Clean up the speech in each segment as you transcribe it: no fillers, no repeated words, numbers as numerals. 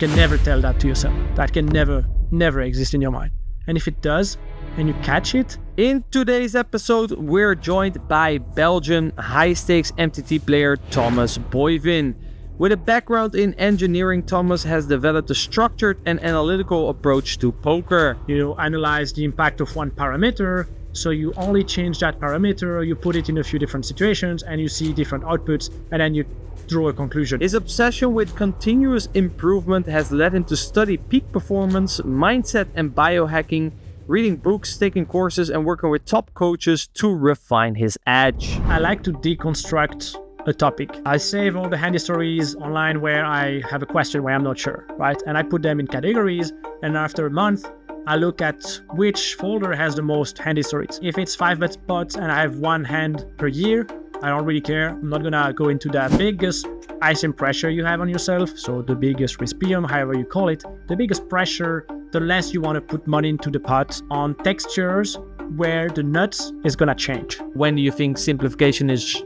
can never tell that to yourself. That can never exist in your mind. And if it does, and you catch it. In today's episode, we're joined by Belgian high-stakes MTT player Thomas Boivin. With a background in engineering, Thomas has developed a structured and analytical approach to poker. You analyze the impact of one parameter, so you only change that parameter, you put it in a few different situations, and you see different outputs, and then you draw a conclusion. His obsession with continuous improvement has led him to study peak performance, mindset, and biohacking, reading books, taking courses, and working with top coaches to refine his edge. I like to deconstruct a topic. I save all the handy stories online where I have a question where I'm not sure, right? And I put them in categories, and after a month, I look at which folder has the most handy stories. If it's 5-bet spots and I have one hand per year, I don't really care. I'm not gonna go into the biggest ISIN pressure you have on yourself, so the biggest rispium, however you call it, the biggest pressure, the less you want to put money into the pot on textures where the nuts is gonna change. When do you think simplification is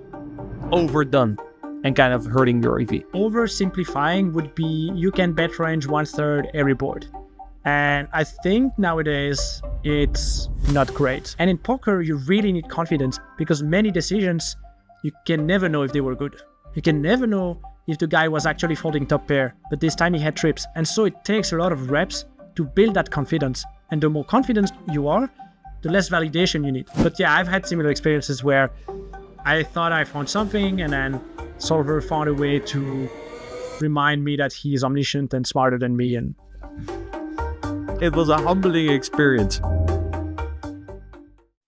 overdone and kind of hurting your EV? Oversimplifying would be you can bet range 1/3 every board. And I think nowadays it's not great. And in poker, you really need confidence because many decisions, you can never know if they were good. You can never know if the guy was actually folding top pair, but this time he had trips. And so it takes a lot of reps to build that confidence. And the more confident you are, the less validation you need. But yeah, I've had similar experiences where I thought I found something and then solver found a way to remind me that he is omniscient and smarter than me. And it was a humbling experience.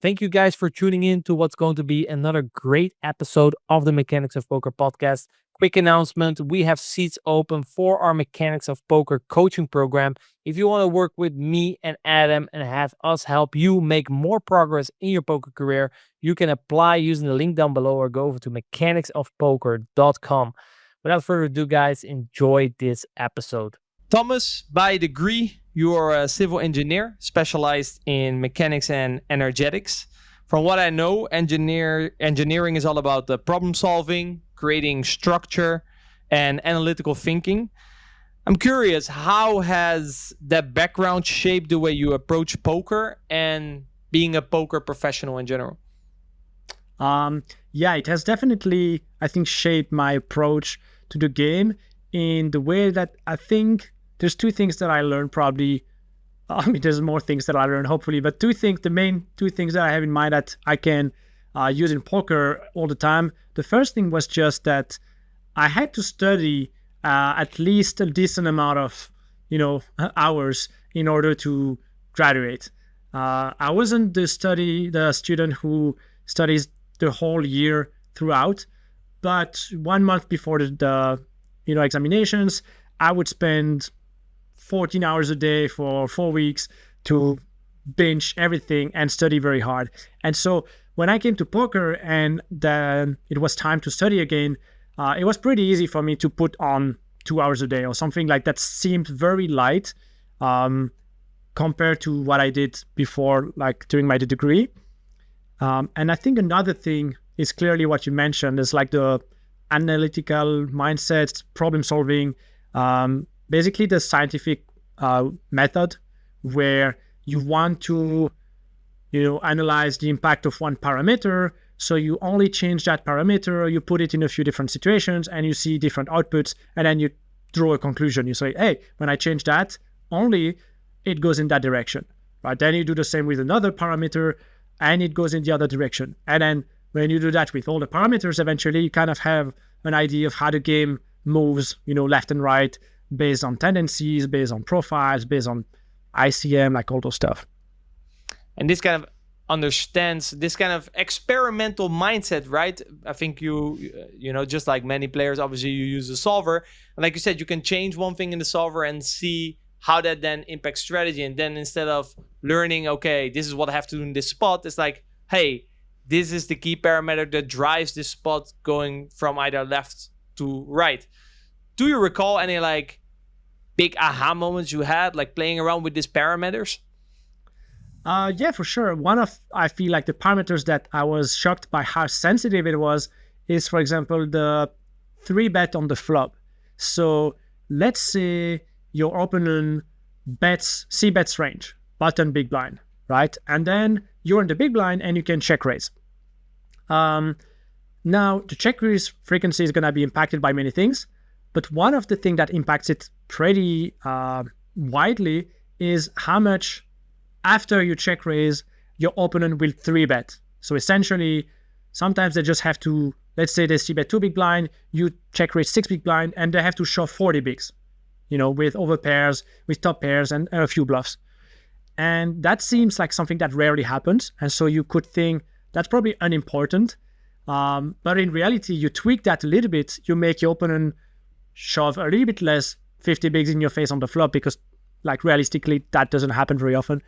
Thank you guys for tuning in to what's going to be another great episode of the Mechanics of Poker podcast. Quick announcement, we have seats open for our Mechanics of Poker coaching program. If you want to work with me and Adam and have us help you make more progress in your poker career, you can apply using the link down below or go over to mechanicsofpoker.com. Without further ado, guys, enjoy this episode. Thomas, by degree, you are a civil engineer specialized in mechanics and energetics. From what I know, engineering is all about the problem solving, creating structure, and analytical thinking. I'm curious, how has that background shaped the way you approach poker and being a poker professional in general? Yeah, it has definitely, I think, shaped my approach to the game in the way that I think there's two things that I learned probably. I mean, there's more things that I learned, hopefully, but the main two things that I have in mind that I can use in poker all the time. The first thing was just that I had to study at least a decent amount of, hours in order to graduate. I wasn't the student who studies the whole year throughout, but 1 month before the examinations, I would spend 14 hours a day for 4 weeks to binge everything and study very hard. And so when I came to poker and then it was time to study again, it was pretty easy for me to put on 2 hours a day or something like that. Seemed very light compared to what I did before, like during my degree. And I think another thing is clearly what you mentioned is like the analytical mindset, problem solving, basically the scientific method where you want to, analyze the impact of one parameter. So you only change that parameter, you put it in a few different situations and you see different outputs and then you draw a conclusion. You say, hey, when I change that, only it goes in that direction, right? Then you do the same with another parameter and it goes in the other direction. And then when you do that with all the parameters, eventually you kind of have an idea of how the game moves, left and right, based on tendencies, based on profiles, based on ICM, like all those stuff. And this kind of understands this kind of experimental mindset, right? I think you just like many players, obviously you use a solver. And like you said, you can change one thing in the solver and see how that then impacts strategy. And then instead of learning, okay, this is what I have to do in this spot, it's like, hey, this is the key parameter that drives this spot going from either left to right. Do you recall any like big aha moments you had, like playing around with these parameters? Yeah, for sure. One of, I feel like the parameters that I was shocked by how sensitive it was is, for example, the 3-bet on the flop. So let's say your opponent c-bets range, button big blind, right? And then you're in the big blind and you can check raise. Now, the check raise frequency is going to be impacted by many things, but one of the things that impacts it pretty widely is how much after you check raise, your opponent will 3-bet. So essentially, sometimes they just have to, let's say they c-bet 2 big blind, you check raise 6 big blind, and they have to shove 40 bigs, with over pairs, with top pairs, and a few bluffs. And that seems like something that rarely happens. And so you could think that's probably unimportant. But in reality, you tweak that a little bit, you make your opponent shove a little bit less 50 bigs in your face on the flop, because like realistically, that doesn't happen very often.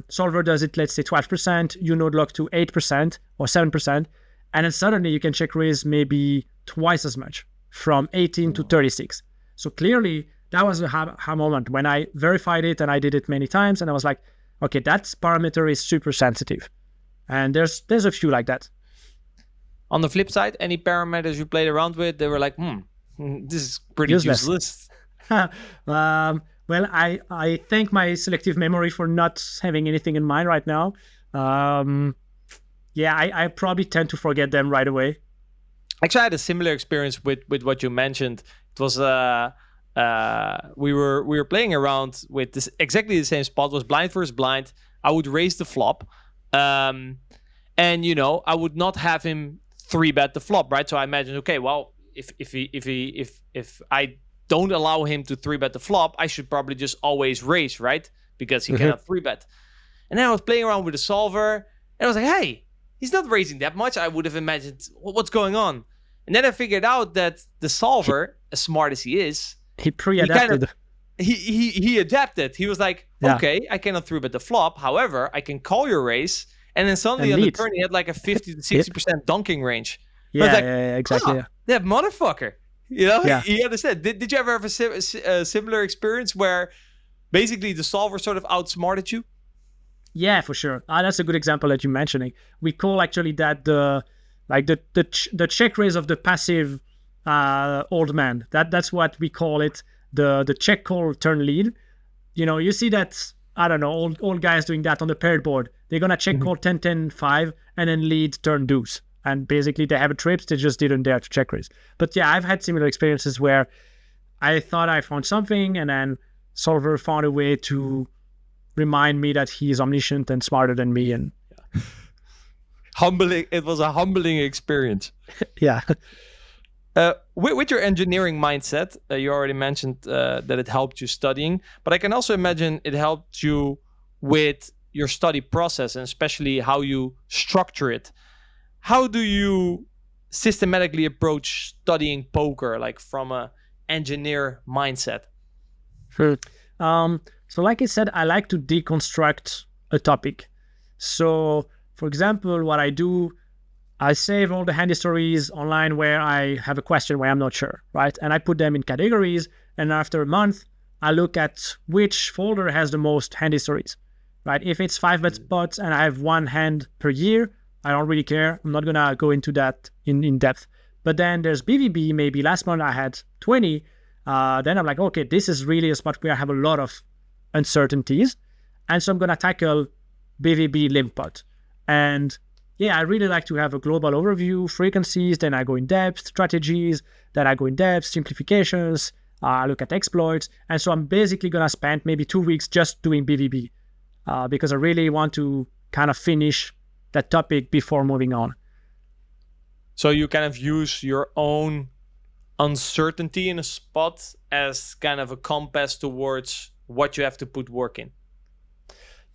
Solver does it, let's say 12%, you node lock to 8% or 7%, and then suddenly you can check raise maybe twice as much, from 18 to 36. So clearly, that was a ha moment when I verified it, and I did it many times, and I was like, okay, that parameter is super sensitive. And there's a few like that. On the flip side, any parameters you played around with, they were like, this is pretty useless. Well, I thank my selective memory for not having anything in mind right now. I probably tend to forget them right away. Actually, I had a similar experience with what you mentioned. It was we were playing around with this exactly the same spot. It was blind versus blind. I would raise the flop, and I would not have him 3-bet the flop, right? So I imagined, okay, well, if I don't allow him to 3-bet the flop, I should probably just always raise, right? Because he cannot 3-bet. And then I was playing around with the solver, and I was like, hey, he's not raising that much. I would have imagined, what's going on? And then I figured out that the solver, as smart as he is, he pre-adapted. He adapted. He was like, okay, I cannot 3-bet the flop. However, I can call your raise. And then suddenly on the turn, he had like a 50 to 60% donking range. Yeah, exactly. That motherfucker. He understood. Did you ever have a similar experience where basically the solver sort of outsmarted you? Yeah, for sure. That's a good example that you're mentioning. We call actually that the check raise of the passive old man. That's what we call it. The check call turn lead. You see that, I don't know, old guys doing that on the paired board. They're gonna check call 10-10-5 and then lead turn deuce. And basically they have a trips, they just didn't dare to check raise. But yeah, I've had similar experiences where I thought I found something, and then solver found a way to remind me that he's omniscient and smarter than me. And humbling. It was a humbling experience. Yeah. With your engineering mindset, you already mentioned that it helped you studying, but I can also imagine it helped you with your study process, and especially how you structure it. How do you systematically approach studying poker, like from a engineer mindset? Sure. So like I said, I like to deconstruct a topic. So for example, what I do, I save all the hand histories online where I have a question where I'm not sure, right? And I put them in categories, and after a month, I look at which folder has the most hand histories, right? If it's 5-bet spots and I have one hand per year, I don't really care. I'm not gonna go into that in depth. But then there's BVB, maybe last month I had 20. Then I'm like, okay, this is really a spot where I have a lot of uncertainties. And so I'm gonna tackle BVB limp pot. And yeah, I really like to have a global overview, frequencies, then I go in depth, strategies, then I go in depth, simplifications, I look at exploits. And so I'm basically gonna spend maybe 2 weeks just doing BVB because I really want to kind of finish that topic before moving on. So you kind of use your own uncertainty in a spot as kind of a compass towards what you have to put work in.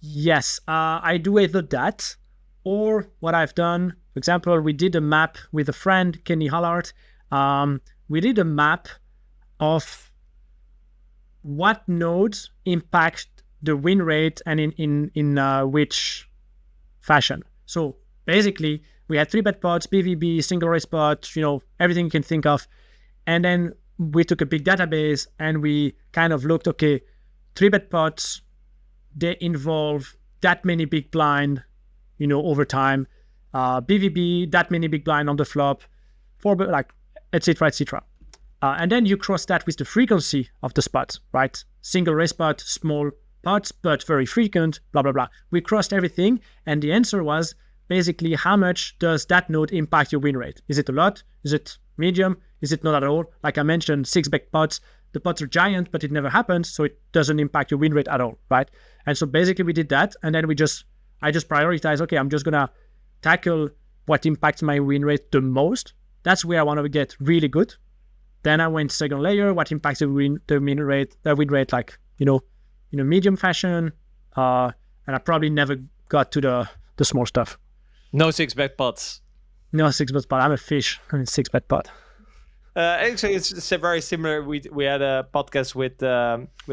Yes, I do either that, or what I've done, for example, we did a map with a friend, Kenny Hollart. We did a map of what nodes impact the win rate and in which fashion. So basically, we had 3-bet pots, BVB, single race pot, everything you can think of. And then we took a big database and we kind of looked, okay, 3-bet pots, they involve that many big blind, over time. BVB, that many big blind on the flop, 4-bet, like, etc., etc. And then you cross that with the frequency of the spot, right? Single raise spot, small pots, but very frequent, blah, blah, blah. We crossed everything. And the answer was basically how much does that node impact your win rate? Is it a lot? Is it medium? Is it not at all? Like I mentioned, 6-bet pots. The pots are giant, but it never happens. So it doesn't impact your win rate at all, right? And so basically we did that. And then I just prioritize, okay, I'm just going to tackle what impacts my win rate the most. That's where I want to get really good. Then I went second layer, what impacts the win rate, like, medium fashion. And I probably never got to the small stuff. No 6-bet pots. No 6-bet pot. I'm a fish. I'm a 6-bet pot. Actually, it's very similar. We had a podcast with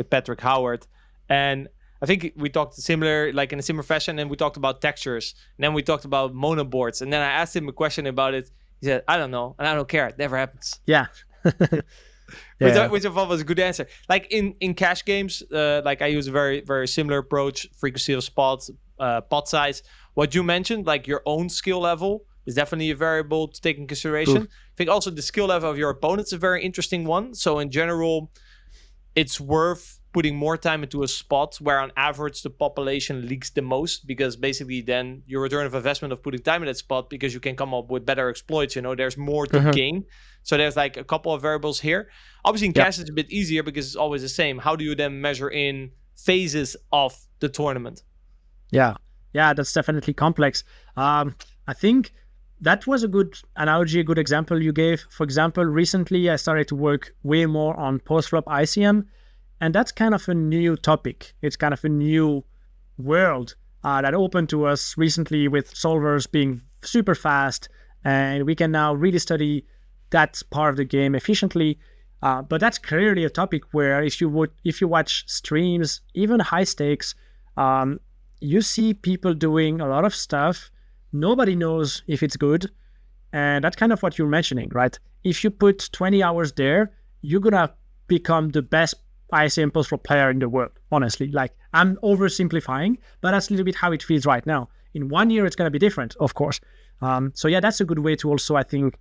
Patrick Howard, and I think we talked similar, like in a similar fashion, and we talked about textures, and then we talked about monoboards, and then I asked him a question about it. He said, "I don't know, and I don't care. It never happens." Yeah. Which I thought was a good answer. Like in cash games, like I use a very, very similar approach: frequency of spots, pot size. What you mentioned, like your own skill level, is definitely a variable to take in consideration. Ooh. I think also the skill level of your opponent's a very interesting one. So in general, it's worth putting more time into a spot where on average the population leaks the most, because basically then your return of investment of putting time in that spot, because you can come up with better exploits, there's more to gain. So there's like a couple of variables here. Obviously in cash it's a bit easier because it's always the same. How do you then measure in phases of the tournament? Yeah, that's definitely complex. I think that was a good analogy, a good example you gave. For example, recently I started to work way more on post-flop ICM, and that's kind of a new topic. It's kind of a new world that opened to us recently with solvers being super fast, and we can now really study that part of the game efficiently. But that's clearly a topic where if you watch streams, even high stakes, you see people doing a lot of stuff. Nobody knows if it's good. And that's kind of what you're mentioning, right? If you put 20 hours there, you're going to become the best ICM post-flop player in the world, honestly. Like, I'm oversimplifying, but that's a little bit how it feels right now. In 1 year, it's going to be different, of course. So yeah, that's a good way to also, I think,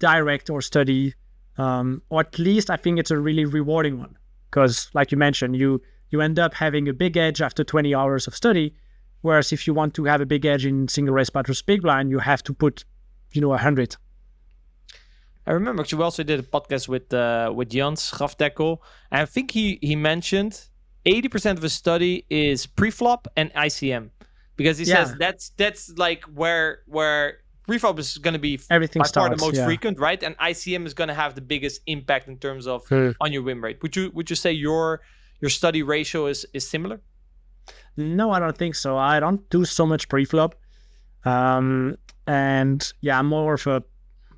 direct or study, or at least I think it's a really rewarding one. Because like you mentioned, you end up having a big edge after 20 hours of study. Whereas if you want to have a big edge in single raise spot versus big blind, you have to put, 100. I remember actually we also did a podcast with Jans Grafdekkel, and I think he mentioned 80% of his study is pre-flop and ICM, because he says that's like where pre-flop is going to be everything by far the most yeah. frequent, right? And ICM is going to have the biggest impact in terms of on your win rate. Would you say your study ratio is similar? No, I don't think so. I don't do so much pre-flop. And yeah, I'm more of a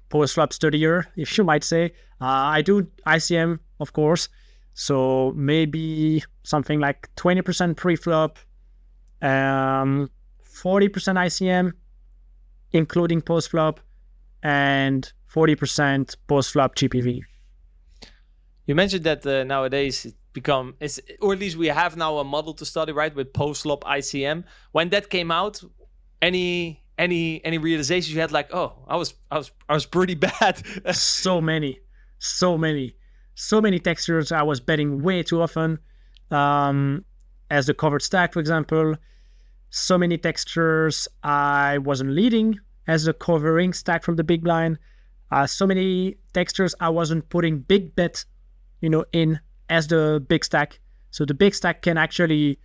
post-flop studier, if you might say. I do ICM, of course. So maybe something like 20% pre-flop, 40% ICM, including post-flop, and 40% post-flop GPV. You mentioned that nowadays or at least we have now a model to study, right, with post-flop ICM. When that came out, any realizations you had, like, oh, I was pretty bad? so many textures I was betting way too often, as the covered stack, for example. So many textures I wasn't leading as a covering stack from the big blind. So many textures I wasn't putting big bet, in as the big stack. So the big stack can actually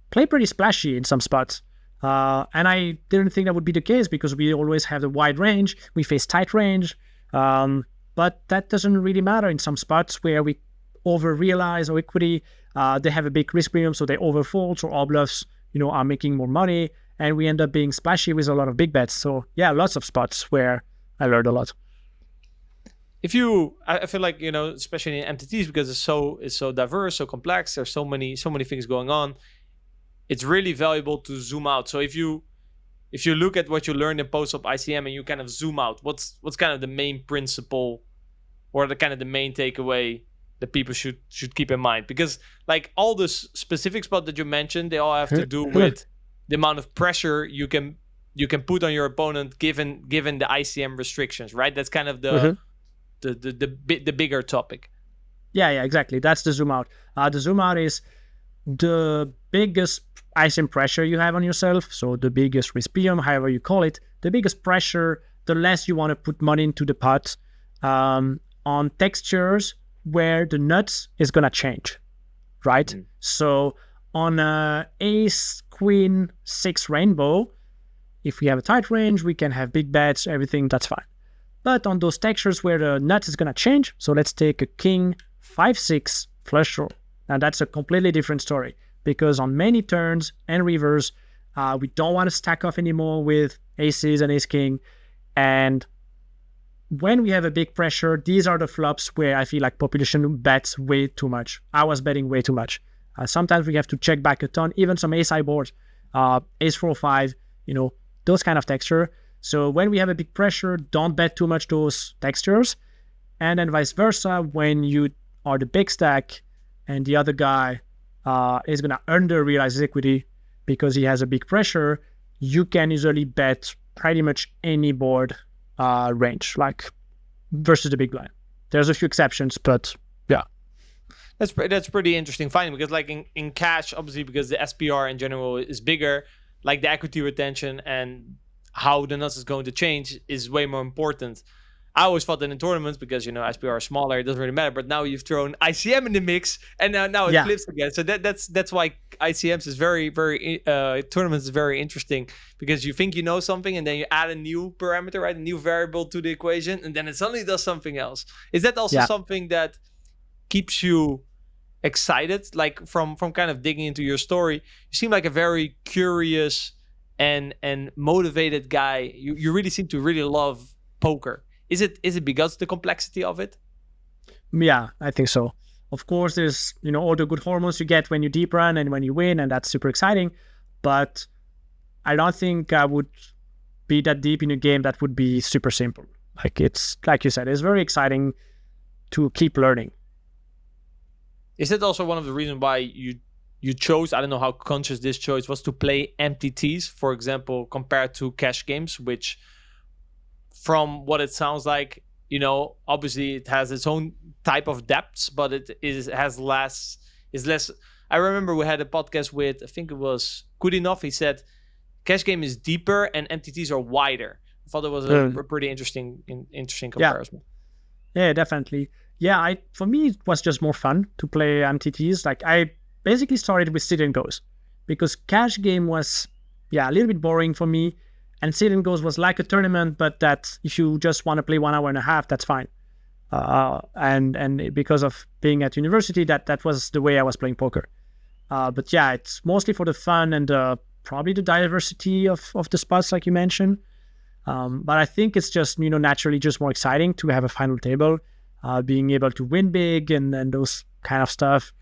play pretty splashy in some spots. And I didn't think that would be the case because we always have the wide range. We face tight range. But that doesn't really matter in some spots where we over-realize or equity. They have a big risk premium, so they overfold, so all bluffs, are making more money. And we end up being splashy with a lot of big bets. So yeah, lots of spots where I learned a lot. I feel like, especially in MTTs, because it's so diverse, so complex, there's so many things going on, it's really valuable to zoom out. So if you look at what you learned in post-flop ICM and you kind of zoom out, what's kind of the main principle or the kind of the main takeaway that people should keep in mind? Because like all the specific spots that you mentioned, they all have to do with the amount of pressure you can put on your opponent given the ICM restrictions, right? That's kind of the bigger topic. Yeah, exactly. That's the zoom out. The zoom out is the biggest ICM pressure you have on yourself. So the biggest rispium, however you call it, the biggest pressure, the less you want to put money into the pot on textures where the nuts is going to change, right? So on a ace, queen, 6 rainbow, if we have a tight range, we can have big bets, everything, that's fine. But on those textures where the nuts is going to change, so let's take a king, 5-6 flush draw. Now that's a completely different story because on many turns and rivers, we don't want to stack off anymore with aces and ace king. And when we have a big pressure, these are the flops where I feel like population bets way too much. I was betting way too much. Sometimes we have to check back a ton, even some ace-high boards, ace 4-5, those kind of texture. So when we have a big pressure, don't bet too much those textures. And then vice versa, when you are the big stack and the other guy is going to under realize his equity because he has a big pressure, you can usually bet pretty much any board range, like versus the big blind. There's a few exceptions, but yeah. That's pretty interesting finding because like in cash, obviously because the SPR in general is bigger, like the equity retention and how the nuts is going to change is way more important. I always thought that in tournaments, because SPR is smaller, it doesn't really matter. But now you've thrown ICM in the mix, and now it flips again. So that's why ICMs is very tournaments is very interesting, because you think you know something, and then you add a new parameter, right, a new variable to the equation, and then it suddenly does something else. Is that also something that keeps you excited, like from kind of digging into your story? You seem like a very curious and motivated guy. You really seem to really love poker. Is it because of the complexity of it? Yeah, I think so. Of course, there's all the good hormones you get when you deep run and when you win, and that's super exciting. But I don't think I would be that deep in a game that would be super simple. Like it's like you said, it's very exciting to keep learning. Is that also one of the reasons why you chose, I don't know how conscious this choice was, to play MTTs, for example, compared to cash games, which from what it sounds like, obviously it has its own type of depths, but it is less. I remember we had a podcast with, I think it was Kudinov. He said cash game is deeper and MTTs are wider. I thought it was a pretty interesting comparison. Yeah, definitely. Yeah, for me it was just more fun to play MTTs. Like I basically started with sit and goes because cash game was a little bit boring for me. And sit and goes was like a tournament, but that if you just want to play 1 hour and a half, that's fine. And because of being at university, that was the way I was playing poker. But yeah, it's mostly for the fun and probably the diversity of the spots, like you mentioned. But I think it's just naturally just more exciting to have a final table, being able to win big and those kind of stuff.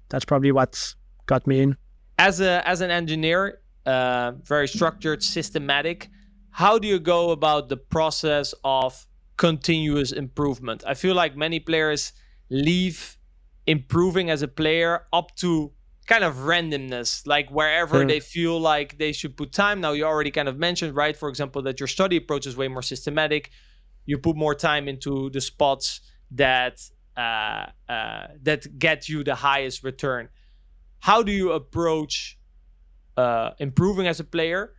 That's probably what's got me in. As an engineer. Very structured, systematic. How do you go about the process of continuous improvement? I feel like many players leave improving as a player up to kind of randomness, like wherever they feel like they should put time. Now, you already kind of mentioned, right, for example, that your study approach is way more systematic. You put more time into the spots that get you the highest return. How do you approach improving as a player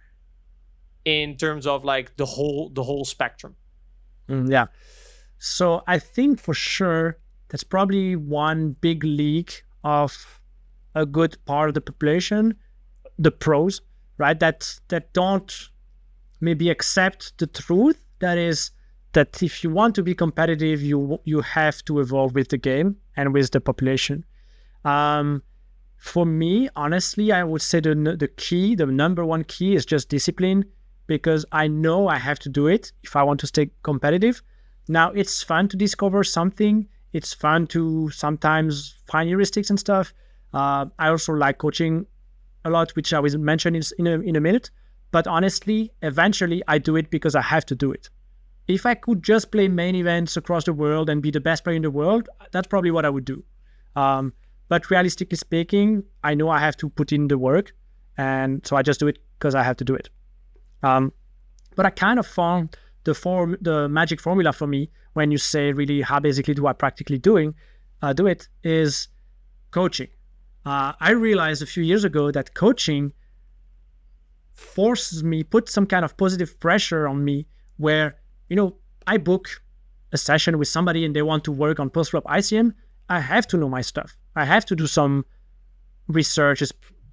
in terms of like the whole spectrum? Yeah. So I think for sure that's probably one big league of a good part of the population, the pros, right? That don't maybe accept the truth. That is that if you want to be competitive, you have to evolve with the game and with the population. For me, honestly, I would say the number one key is just discipline, because I know I have to do it if I want to stay competitive. Now, it's fun to discover something. It's fun to sometimes find heuristics and stuff. I also like coaching a lot, which I will mention in a minute. But honestly, eventually, I do it because I have to do it. If I could just play main events across the world and be the best player in the world, that's probably what I would do. But realistically speaking, I know I have to put in the work, and so I just do it because I have to do it. But I kind of found the magic formula for me when you say really how basically do I practically do it is coaching. I realized a few years ago that coaching forces me, put some kind of positive pressure on me where, I book a session with somebody and they want to work on post-flop ICM. I have to know my stuff. I have to do some research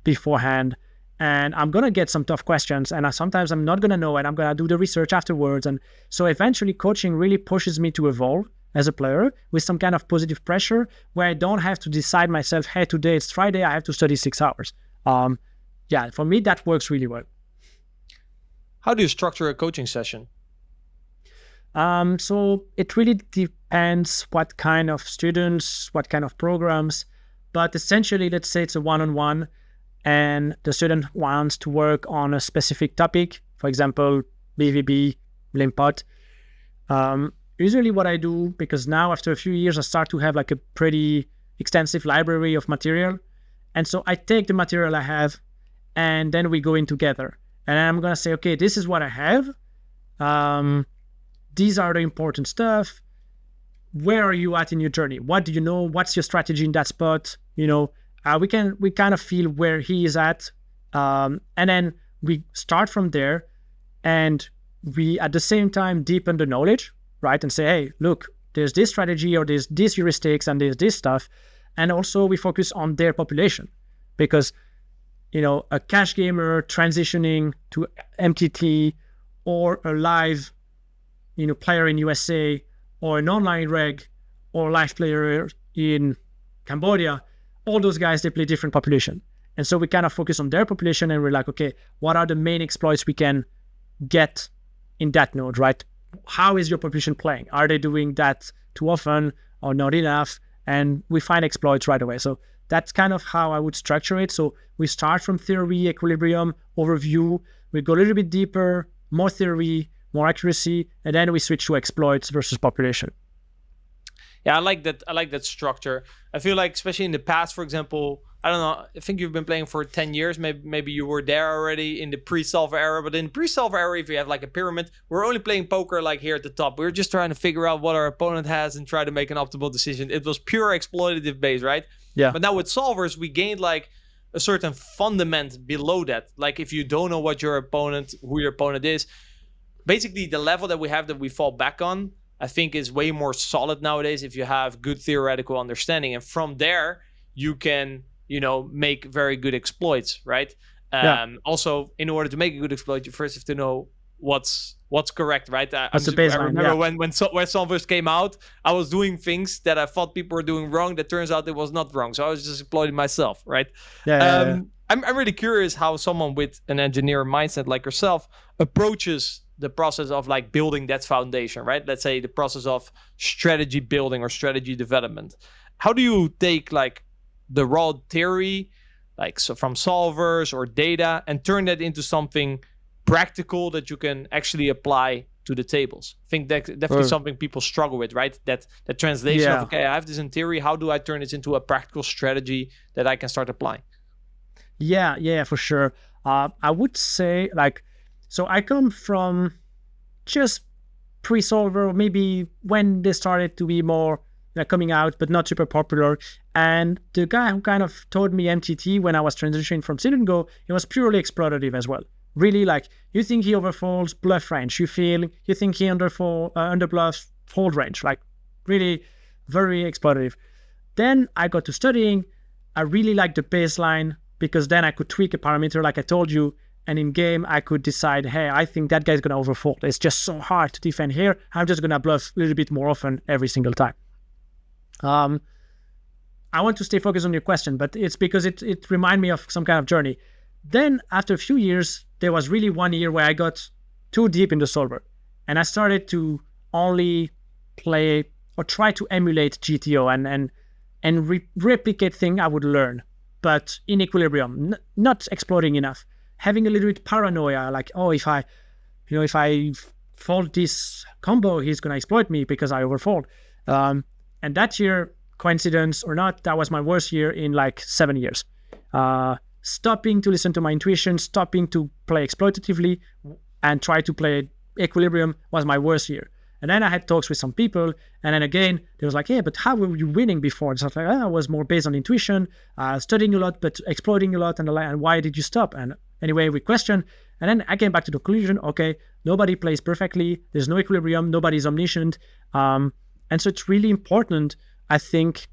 beforehand, and I'm going to get some tough questions, and sometimes I'm not going to know, and I'm going to do the research afterwards. And so eventually coaching really pushes me to evolve as a player with some kind of positive pressure where I don't have to decide myself, hey, today it's Friday, I have to study 6 hours. For me, that works really well. How do you structure a coaching session? So it really depends what kind of students, what kind of programs, but essentially, let's say it's a one-on-one and the student wants to work on a specific topic, for example, BVB, Limpot. Usually what I do, because now after a few years, I start to have like a pretty extensive library of material. And so I take the material I have and then we go in together. And I'm going to say, okay, this is what I have. These are the important stuff. Where are you at in your journey? What do you know? What's your strategy in that spot? We kind of feel where he is at. And then we start from there and we at the same time deepen the knowledge, right? And say, hey, look, there's this strategy or there's these heuristics and there's this stuff. And also we focus on their population because, a cash gamer transitioning to MTT or a live player in USA or an online reg or live player in Cambodia, all those guys, they play different population. And so we kind of focus on their population and we're like, okay, what are the main exploits we can get in that node, right? How is your population playing? Are they doing that too often or not enough? And we find exploits right away. So that's kind of how I would structure it. So we start from theory, equilibrium, overview. We go a little bit deeper, more theory, more accuracy, and then we switch to exploits versus population. Yeah, I like that structure. I feel like, especially in the past, for example, I don't know, I think you've been playing for 10 years. Maybe you were there already in the pre-solver era. But in pre-solver era, if you have like a pyramid, we're only playing poker like here at the top. We're just trying to figure out what our opponent has and try to make an optimal decision. It was pure exploitative base, right? Yeah. But now with solvers, we gained like a certain fundament below that. Like if you don't know who your opponent is, basically the level that we have that we fall back on, I think is way more solid nowadays if you have good theoretical understanding. And from there, you can, make very good exploits, right? Also, in order to make a good exploit, you first have to know what's correct, right? That's the baseline. I remember when solvers came out, I was doing things that I thought people were doing wrong. That turns out it was not wrong. So I was just exploiting myself, right? I'm really curious how someone with an engineer mindset like yourself approaches the process of like building that foundation, right? Let's say the process of strategy building or strategy development. How do you take like the raw theory, like so from solvers or data, and turn that into something practical that you can actually apply to the tables? I think that's definitely something people struggle with, right? That translation of, okay, I have this in theory. How do I turn this into a practical strategy that I can start applying? Yeah, for sure. I would say so I come from just pre-solver, maybe when they started to be more coming out, but not super popular. And the guy who kind of taught me MTT when I was transitioning from sit and go, it was purely exploitative as well. Really, like, you think he overfolds, bluff range. You think he underbluffs, fold range. Like, really very exploitative. Then I got to studying. I really liked the baseline because then I could tweak a parameter like I told you. And in game, I could decide, hey, I think that guy's going to overfold. It's just so hard to defend here. I'm just going to bluff a little bit more often every single time. I want to stay focused on your question, but it's because it reminded me of some kind of journey. Then after a few years, there was really 1 year where I got too deep in the solver. And I started to only play or try to emulate GTO and replicate things I would learn, but in equilibrium, not exploring enough. Having a little bit paranoia, like, oh, if I fold this combo, he's going to exploit me because I overfold. And that year, coincidence or not, that was my worst year in like 7 years. Stopping to listen to my intuition, stopping to play exploitatively and try to play equilibrium was my worst year. And then I had talks with some people, and then again, they was like, yeah, but how were you winning before? And so I was like, I was more based on intuition, studying a lot, but exploiting a lot, and why did you stop? And anyway, we questioned, and then I came back to the conclusion, okay, nobody plays perfectly, there's no equilibrium, nobody's omniscient, and so it's really important, I think,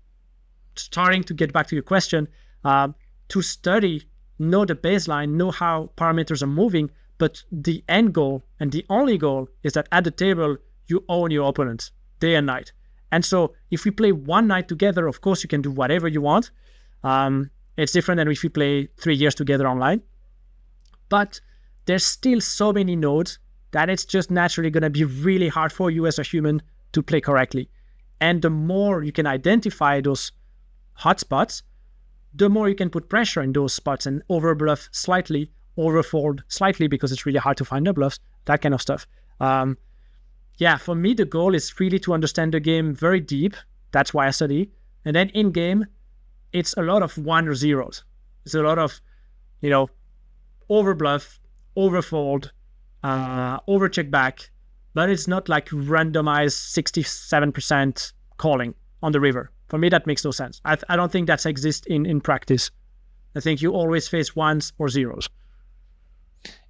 starting to get back to your question, to study, know the baseline, know how parameters are moving, but the end goal and the only goal is that at the table, you own your opponent day and night. And so if we play one night together, of course, you can do whatever you want. It's different than if we play 3 years together online. But there's still so many nodes that it's just naturally going to be really hard for you as a human to play correctly. And the more you can identify those hotspots, the more you can put pressure in those spots and overbluff slightly, overfold slightly because it's really hard to find the bluffs, that kind of stuff. Yeah, for me, the goal is really to understand the game very deep. That's why I study. And then in game, it's a lot of 1 or 0s. It's a lot of, overbluff, overfold, overcheck back, but it's not like randomized 67% calling on the river. For me, that makes no sense. I don't think that exists in practice. I think you always face 1s or 0s.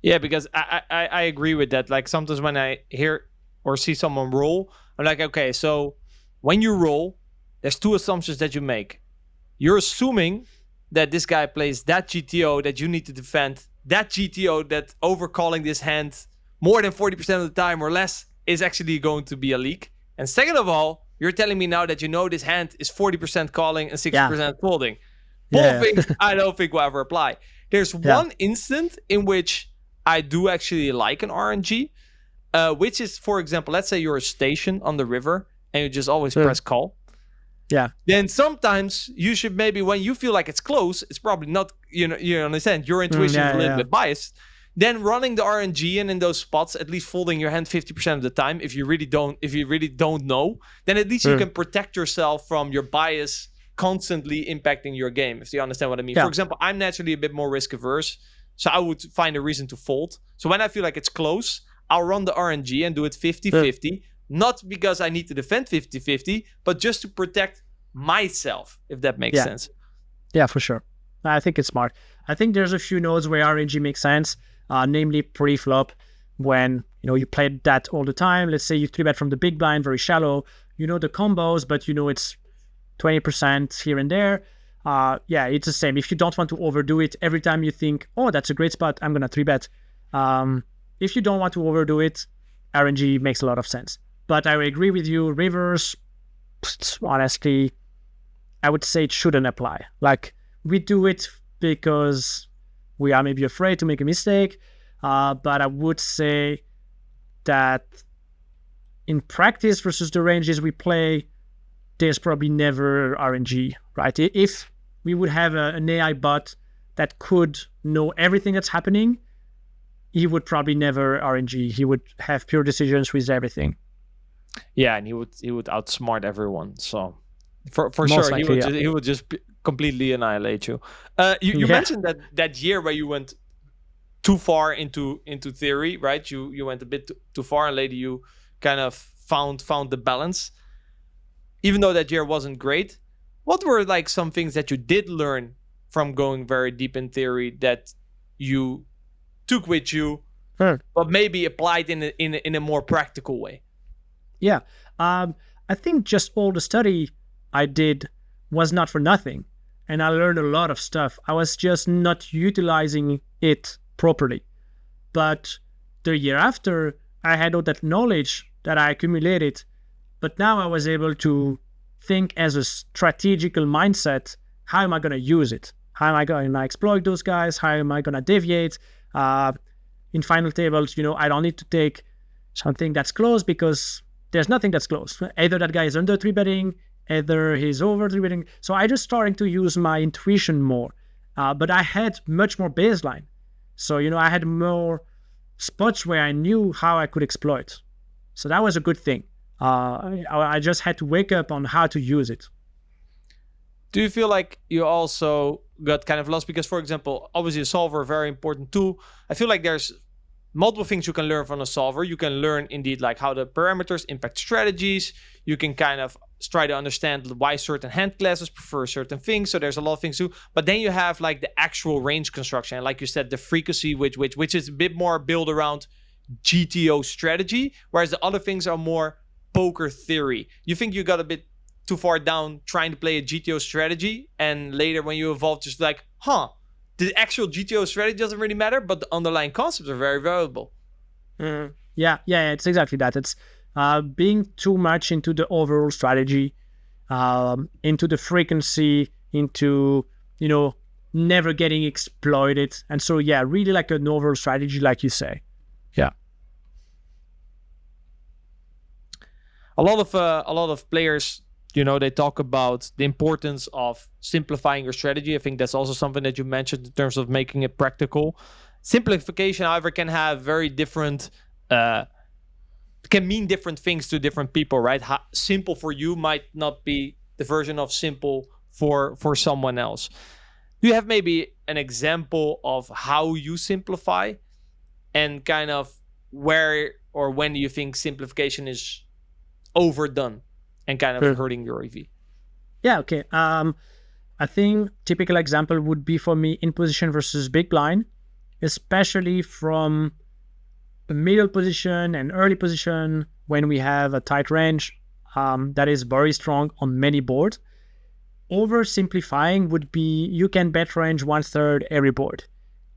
Yeah, because I agree with that. Like sometimes when I hear or see someone roll, I'm like, okay, so when you roll, there's 2 assumptions that you make. You're assuming that this guy plays that GTO that you need to defend, that GTO that overcalling this hand more than 40% of the time or less is actually going to be a leak. And second of all, you're telling me now that this hand is 40% calling and 60% folding. Both things I don't think will ever apply. There's one instant in which I do actually like an RNG, which is, for example, let's say you're a station on the river and you just always press call. Yeah. Then sometimes you should maybe, when you feel like it's close, it's probably not, you understand, your intuition is a little bit biased. Then running the RNG in those spots, at least folding your hand 50% of the time, if you really don't know, then at least you can protect yourself from your bias constantly impacting your game, if you understand what I mean. For example, I'm naturally a bit more risk averse, so I would find a reason to fold. So when I feel like it's close, I'll run the RNG and do it 50-50, not because I need to defend 50-50, but just to protect myself, if that makes sense. Yeah, for sure. I think it's smart. I think there's a few nodes where RNG makes sense, namely pre-flop, when you play that all the time. Let's say you 3-bet from the big blind, very shallow. You know the combos, but it's 20% here and there. It's the same. If you don't want to overdo it, every time you think, oh, that's a great spot, I'm going to 3-bet. If you don't want to overdo it, RNG makes a lot of sense. But I agree with you, rivers, honestly, I would say it shouldn't apply. Like, we do it because we are maybe afraid to make a mistake, but I would say that in practice versus the ranges we play, there's probably never RNG, right? If we would have an AI bot that could know everything that's happening, he would probably never RNG. He would have pure decisions with everything. Yeah, and he would outsmart everyone. So for sure, likely, he would just completely annihilate you. You mentioned that year where you went too far into theory, right? You went a bit too far, and later you kind of found the balance. Even though that year wasn't great, what were like some things that you did learn from going very deep in theory that you took with you, but maybe applied in a more practical way? Yeah, I think just all the study I did was not for nothing, and I learned a lot of stuff. I was just not utilizing it properly. But the year after, I had all that knowledge that I accumulated, but now I was able to think as a strategical mindset, how am I going to use it? How am I going to exploit those guys? How am I going to deviate? In final tables, I don't need to take something that's close because there's nothing that's close. Either that guy is under 3-betting, either he's over 3-betting. So I just starting to use my intuition more. But I had much more baseline. So, I had more spots where I knew how I could exploit. So that was a good thing. I just had to wake up on how to use it. Do you feel like you also got kind of lost? Because, for example, obviously a solver, a very important tool. I feel like there's multiple things you can learn from a solver. You can learn indeed like how the parameters impact strategies. You can kind of try to understand why certain hand classes prefer certain things. So there's a lot of things too. But then you have like the actual range construction. And like you said, the frequency, which is a bit more built around GTO strategy, whereas the other things are more poker theory. You think you got a bit too far down trying to play a GTO strategy, and later when you evolve, just like, the actual GTO strategy doesn't really matter, but the underlying concepts are very valuable. Yeah, it's exactly that. It's being too much into the overall strategy, into the frequency, into, never getting exploited. And so, yeah, really like an overall strategy, like you say. Yeah. A lot of players, they talk about the importance of simplifying your strategy. I think that's also something that you mentioned in terms of making it practical. Simplification, however, can have very different, can mean different things to different people, right? Simple for you might not be the version of simple for someone else. Do you have maybe an example of how you simplify, and kind of where or when do you think simplification is overdone and kind of hurting your EV? Yeah, okay. I think typical example would be for me in position versus big blind, especially from the middle position and early position when we have a tight range that is very strong on many boards. Oversimplifying would be you can bet range 1/3 every board.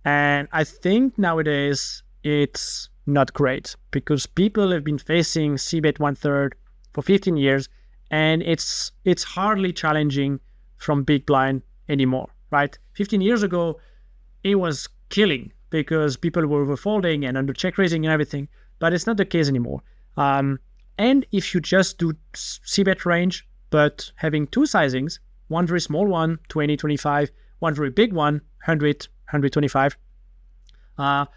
And I think nowadays it's not great because people have been facing c-bet 1/3 for 15 years, and it's hardly challenging from big blind anymore, right? 15 years ago, it was killing because people were overfolding and under check raising and everything, but it's not the case anymore. And if you just do c-bet range, but having two sizings, one very small one, 20, 25, one very big one, 100, 125.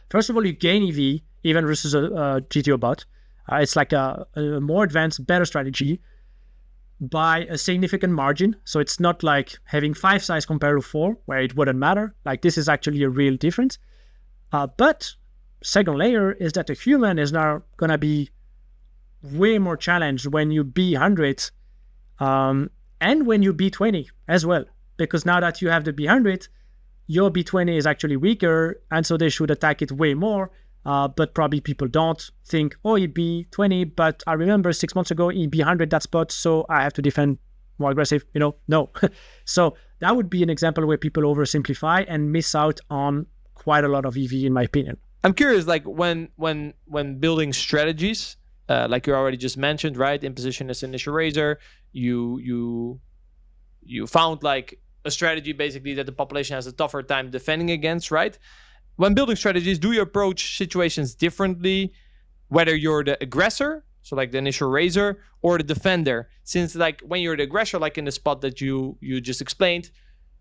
First of all, you gain EV even versus a GTO bot. It's like a more advanced, better strategy by a significant margin. So it's not like having 5 size compared to 4, where it wouldn't matter. Like this is actually a real difference. But second layer is that a human is now going to be way more challenged when you B100 and when you B20 as well. Because now that you have the B100, your B20 is actually weaker, and so they should attack it way more. But probably people don't think, he B20, but I remember 6 months ago, he B100 that spot, so I have to defend more aggressive, no. So that would be an example where people oversimplify and miss out on quite a lot of EV, in my opinion. I'm curious, like when building strategies, like you already just mentioned, right? In position as initial raiser, you found like a strategy basically that the population has a tougher time defending against, right? When building strategies, do you approach situations differently, whether you're the aggressor, so like the initial raiser, or the defender? Since like when you're the aggressor, like in the spot that you just explained,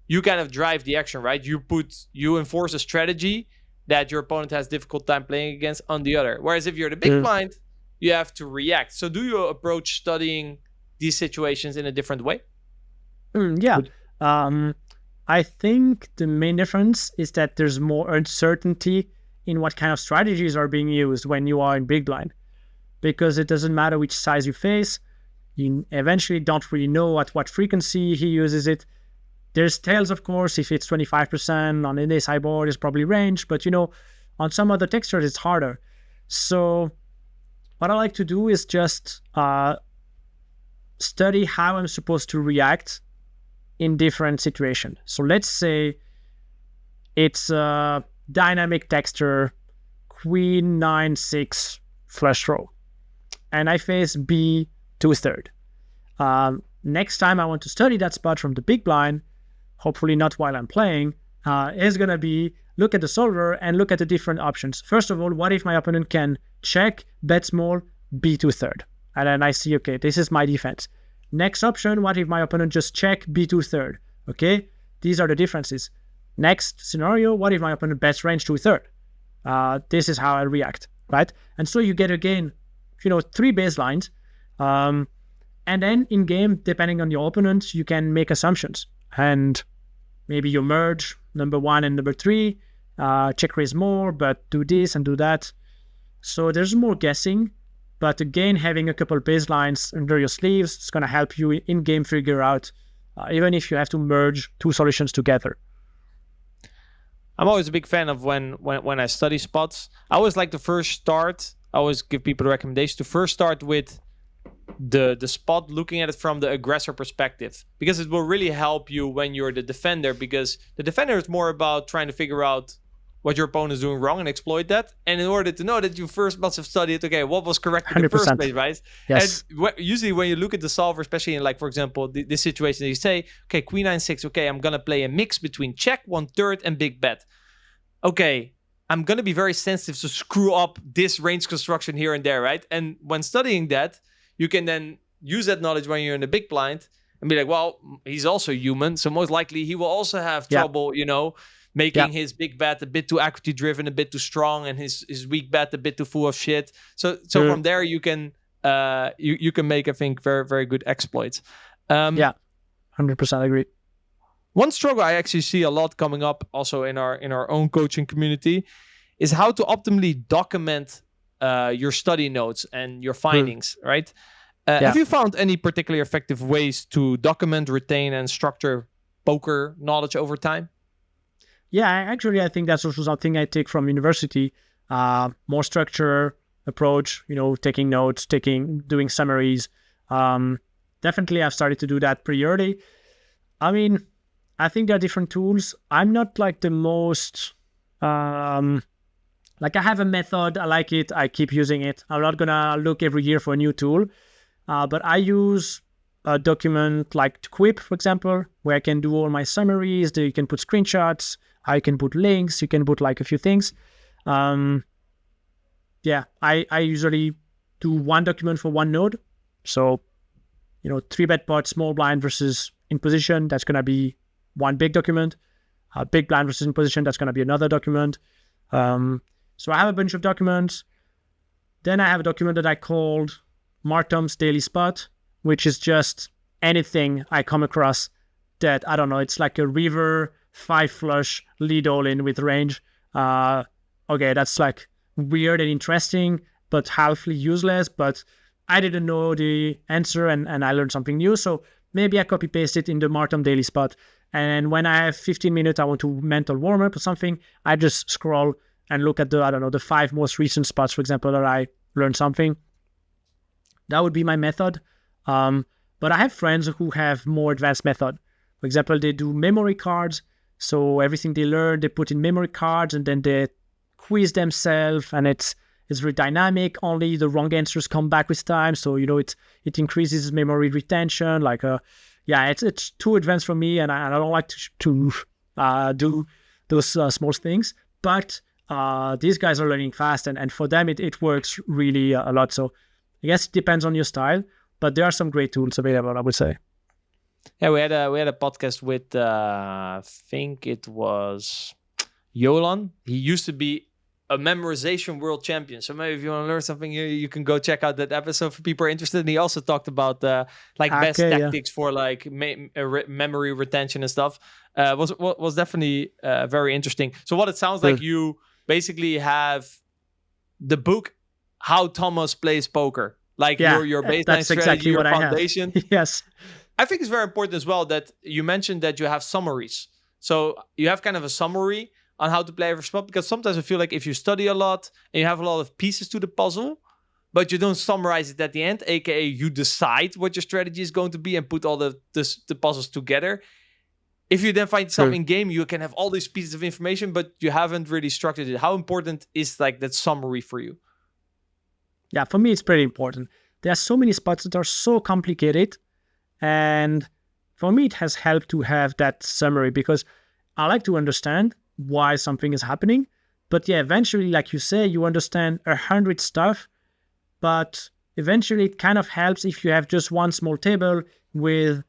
you kind of drive the action, right? You enforce a strategy that your opponent has difficult time playing against on the other. Whereas if you're the big blind, you have to react. So do you approach studying these situations in a different way? Yeah. I think the main difference is that there's more uncertainty in what kind of strategies are being used when you are in big blind, because it doesn't matter which size you face. You eventually don't really know at what frequency he uses it. There's tails, of course. If it's 25% on an ace-high board, it's probably range, but on some other textures, it's harder. So what I like to do is just study how I'm supposed to react in different situations. So let's say it's a dynamic texture, queen 9-6 flush draw, and I face B 2/3. Next time I want to study that spot from the big blind, hopefully not while I'm playing, is going to be look at the solver and look at the different options. First of all, what if my opponent can check, bet small, B 2/3? And then I see, okay, this is my defense. Next option, what if my opponent just check B 2/3? Okay, these are the differences. Next scenario, what if my opponent bets range 2/3? This is how I react, right? And so you get again, 3 baselines. And then in game, depending on your opponent, you can make assumptions. And maybe you merge number 1 and number 3, check raise more, but do this and do that. So there's more guessing, but again, having a couple baselines under your sleeves is going to help you in game figure out, even if you have to merge two solutions together. I'm always a big fan of when I study spots. I always like to first start. I always give people the recommendation to first start with the spot, looking at it from the aggressor perspective, because it will really help you when you're the defender, because the defender is more about trying to figure out what your opponent is doing wrong and exploit that. And in order to know that, you first must have studied, okay, what was correct in the 100%. first place, right? Yes. And usually when you look at the solver, especially in, like, for example, this situation, you say, okay, queen 9-6, okay, I'm going to play a mix between check, 1/3, and big bet. Okay, I'm going to be very sensitive to screw up this range construction here and there, right? And when studying that, you can then use that knowledge when you're in the big blind and be like, well, he's also human, so most likely he will also have trouble, making his big bet a bit too equity driven, a bit too strong, and his weak bet a bit too full of shit. So from there you can you can make, I think, very, very good exploits. 100% agree. One struggle I actually see a lot coming up also in our own coaching community is how to optimally document your study notes and your findings, right? Have you found any particularly effective ways to document, retain, and structure poker knowledge over time? Yeah, actually, I think that's also something I take from university. More structure approach, taking notes, doing summaries. Definitely, I've started to do that pretty early. I mean, I think there are different tools. I'm not like the most, I have a method. I like it. I keep using it. I'm not going to look every year for a new tool. But I use a document like Quip, for example, where I can do all my summaries. You can put screenshots. I can put links. You can put like a few things. I usually do one document for one node. So, 3-bet pot, small blind versus in position. That's going to be one big document. Big blind versus in position. That's going to be another document. So I have a bunch of documents. Then I have a document that I called Martom's Daily Spot, which is just anything I come across that, I don't know, it's like a river, 5 flush, lead all in with range. Okay, that's like weird and interesting, but halfly useless, but I didn't know the answer and I learned something new. So maybe I copy paste it in the Martom Daily Spot. And when I have 15 minutes, I want to mental warm up or something, I just scroll and look at the 5 most recent spots, for example, that I learned something. That would be my method. But I have friends who have more advanced method. For example, they do memory cards. So everything they learn, they put in memory cards and then they quiz themselves, and it's very dynamic. Only the wrong answers come back with time. So, it increases memory retention. It's too advanced for me, and I don't like to do those small things. But these guys are learning fast, and for them, it works really a lot. So I guess it depends on your style, but there are some great tools available, I would say. Yeah, we had a podcast with I think it was Jolan. He used to be a memorization world champion. So maybe if you want to learn something here, you can go check out that episode for people who are interested. And he also talked about best tactics for memory retention and stuff. Was definitely very interesting. So what it sounds like, you basically have the book How Thomas Plays Poker, your baseline strategy, exactly your what foundation. I have. Yes. I think it's very important as well that you mentioned that you have summaries. So you have kind of a summary on how to play every spot, because sometimes I feel like if you study a lot and you have a lot of pieces to the puzzle, but you don't summarize it at the end, aka you decide what your strategy is going to be and put all the puzzles together. If you then find yourself in game, you can have all these pieces of information, but you haven't really structured it. How important is that summary for you? Yeah, for me, it's pretty important. There are so many spots that are so complicated. And for me, it has helped to have that summary, because I like to understand why something is happening. But eventually, like you say, you understand 100 stuff, but eventually it kind of helps if you have just one small table with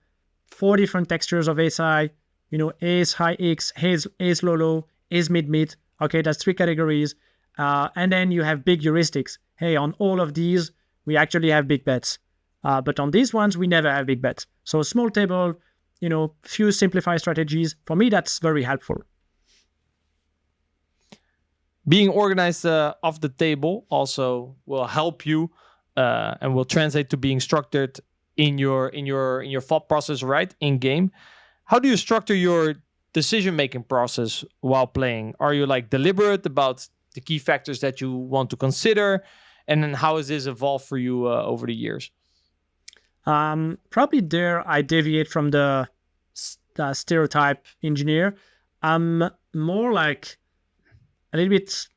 4 different textures of SI, ace, high X, ace, low, low, ace, mid. Okay, that's 3 categories. And then you have big heuristics. Hey, on all of these, we actually have big bets. But on these ones, we never have big bets. So a small table, few simplified strategies. For me, that's very helpful. Being organized off the table also will help you and will translate to being structured in your thought process, right, in game. How do you structure your decision making process while playing? Are you like deliberate about the key factors that you want to consider, and then how has this evolved for you over the years? Probably there I deviate from the stereotype engineer. I'm more like a little bit,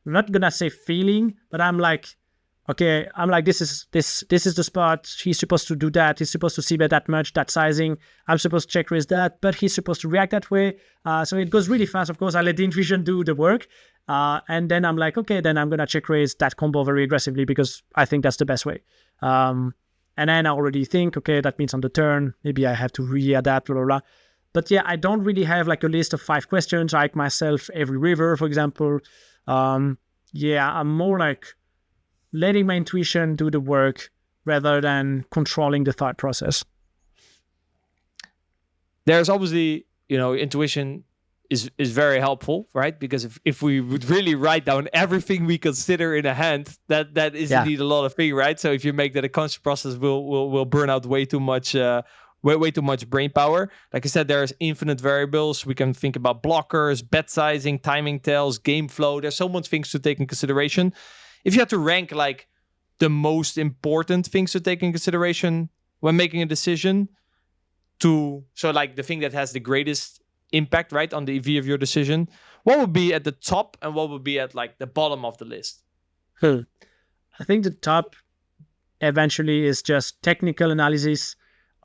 I'm not gonna say feeling, but I'm like, okay, I'm like, this is the spot. He's supposed to do that. He's supposed to see bet that much, that sizing. I'm supposed to check raise that, but he's supposed to react that way. So it goes really fast. Of course, I let the intuition do the work. And then I'm like, okay, then I'm gonna check raise that combo very aggressively because I think that's the best way. And then I already think, okay, that means on the turn, maybe I have to readapt, blah, blah, blah. But yeah, I don't really have like a list of 5 questions. I ask myself every river, for example. Yeah, I'm more like letting my intuition do the work rather than controlling the thought process. There's obviously, intuition is very helpful, right? Because if we would really write down everything we consider in a hand, that is indeed a lot of thing, right? So if you make that a conscious process, will burn out way too much way too much brain power. Like I said, there's infinite variables. We can think about blockers, bet sizing, timing tells, game flow. There's so much things to take in consideration. If you had to rank like the most important things to take in consideration when making a decision, so like the thing that has the greatest impact, right, on the EV of your decision, what would be at the top and what would be at like the bottom of the list? I think the top eventually is just technical analysis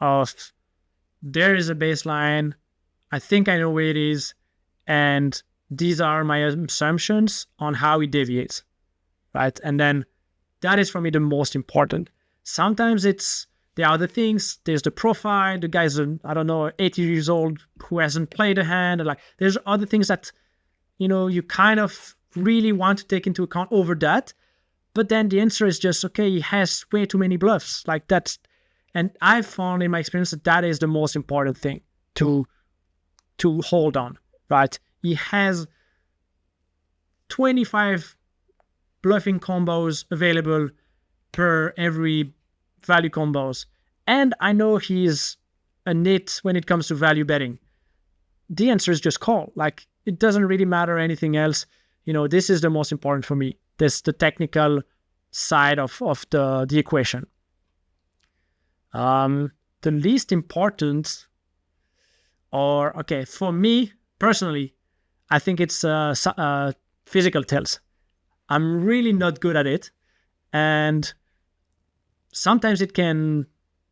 of there is a baseline, I think I know where it is, and these are my assumptions on how it deviates, right? And then that is for me the most important. Sometimes there are other things. There's the profile. The guy's, 80 years old who hasn't played a hand. Like there's other things that, you kind of really want to take into account over that. But then the answer is just, okay, he has way too many bluffs. Like that's, and I've found in my experience that is the most important thing to hold on, right? He has 25 bluffing combos available per every value combos. And I know he's a nit when it comes to value betting. The answer is just call. Like it doesn't really matter anything else. This is the most important for me. This the technical side of the equation. The least important, for me personally, I think it's physical tells. I'm really not good at it, and sometimes it can,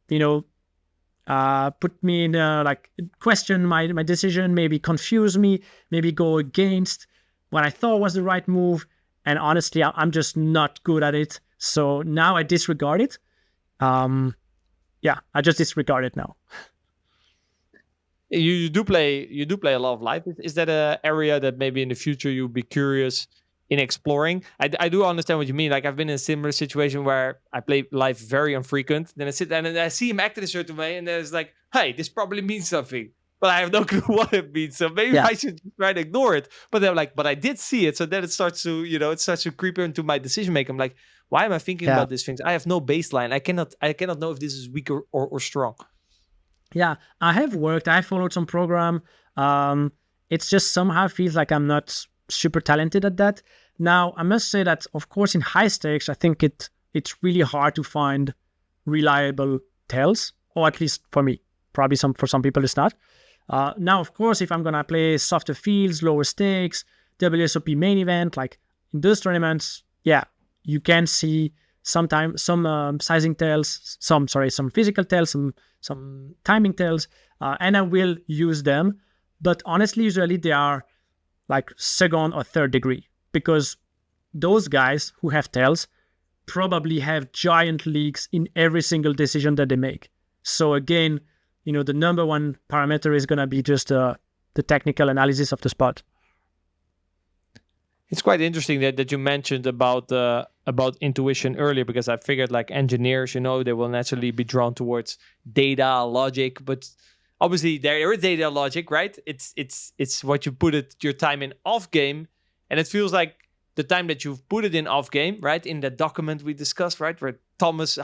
put me in question my decision, maybe confuse me, maybe go against what I thought was the right move. And honestly, I'm just not good at it. So now I disregard it. I just disregard it now. You do play a lot of live. Is that an area that maybe in the future you'll be curious in exploring? I do understand what you mean. Like I've been in a similar situation where I play live very infrequent. Then I sit down and I see him act in a certain way, and then it's like, hey, this probably means something, but I have no clue what it means. So maybe I should try to ignore it. But they're like, but I did see it. So then it starts to creep into my decision making. I'm like, why am I thinking about these things? I have no baseline. I cannot know if this is weak or strong. Yeah, I followed some program. It's just somehow feels like I'm not super talented at that. Now, I must say that, of course, in high stakes, I think it's really hard to find reliable tells, or at least for me. Probably for some people it's not. Now, of course, if I'm going to play softer fields, lower stakes, WSOP main event, like in those tournaments, you can see sometimes some sizing tells, some physical tells, some timing tells, and I will use them. But honestly, usually they are like second or third degree, because those guys who have tells probably have giant leaks in every single decision that they make. So again, the number one parameter is going to be just the technical analysis of the spot. It's quite interesting that you mentioned about intuition earlier, because I figured like engineers, they will naturally be drawn towards data, logic, but obviously there is data logic, right? It's what you put your time in off game, and it feels like the time that you've put it in off game, right? In that document we discussed, right? Where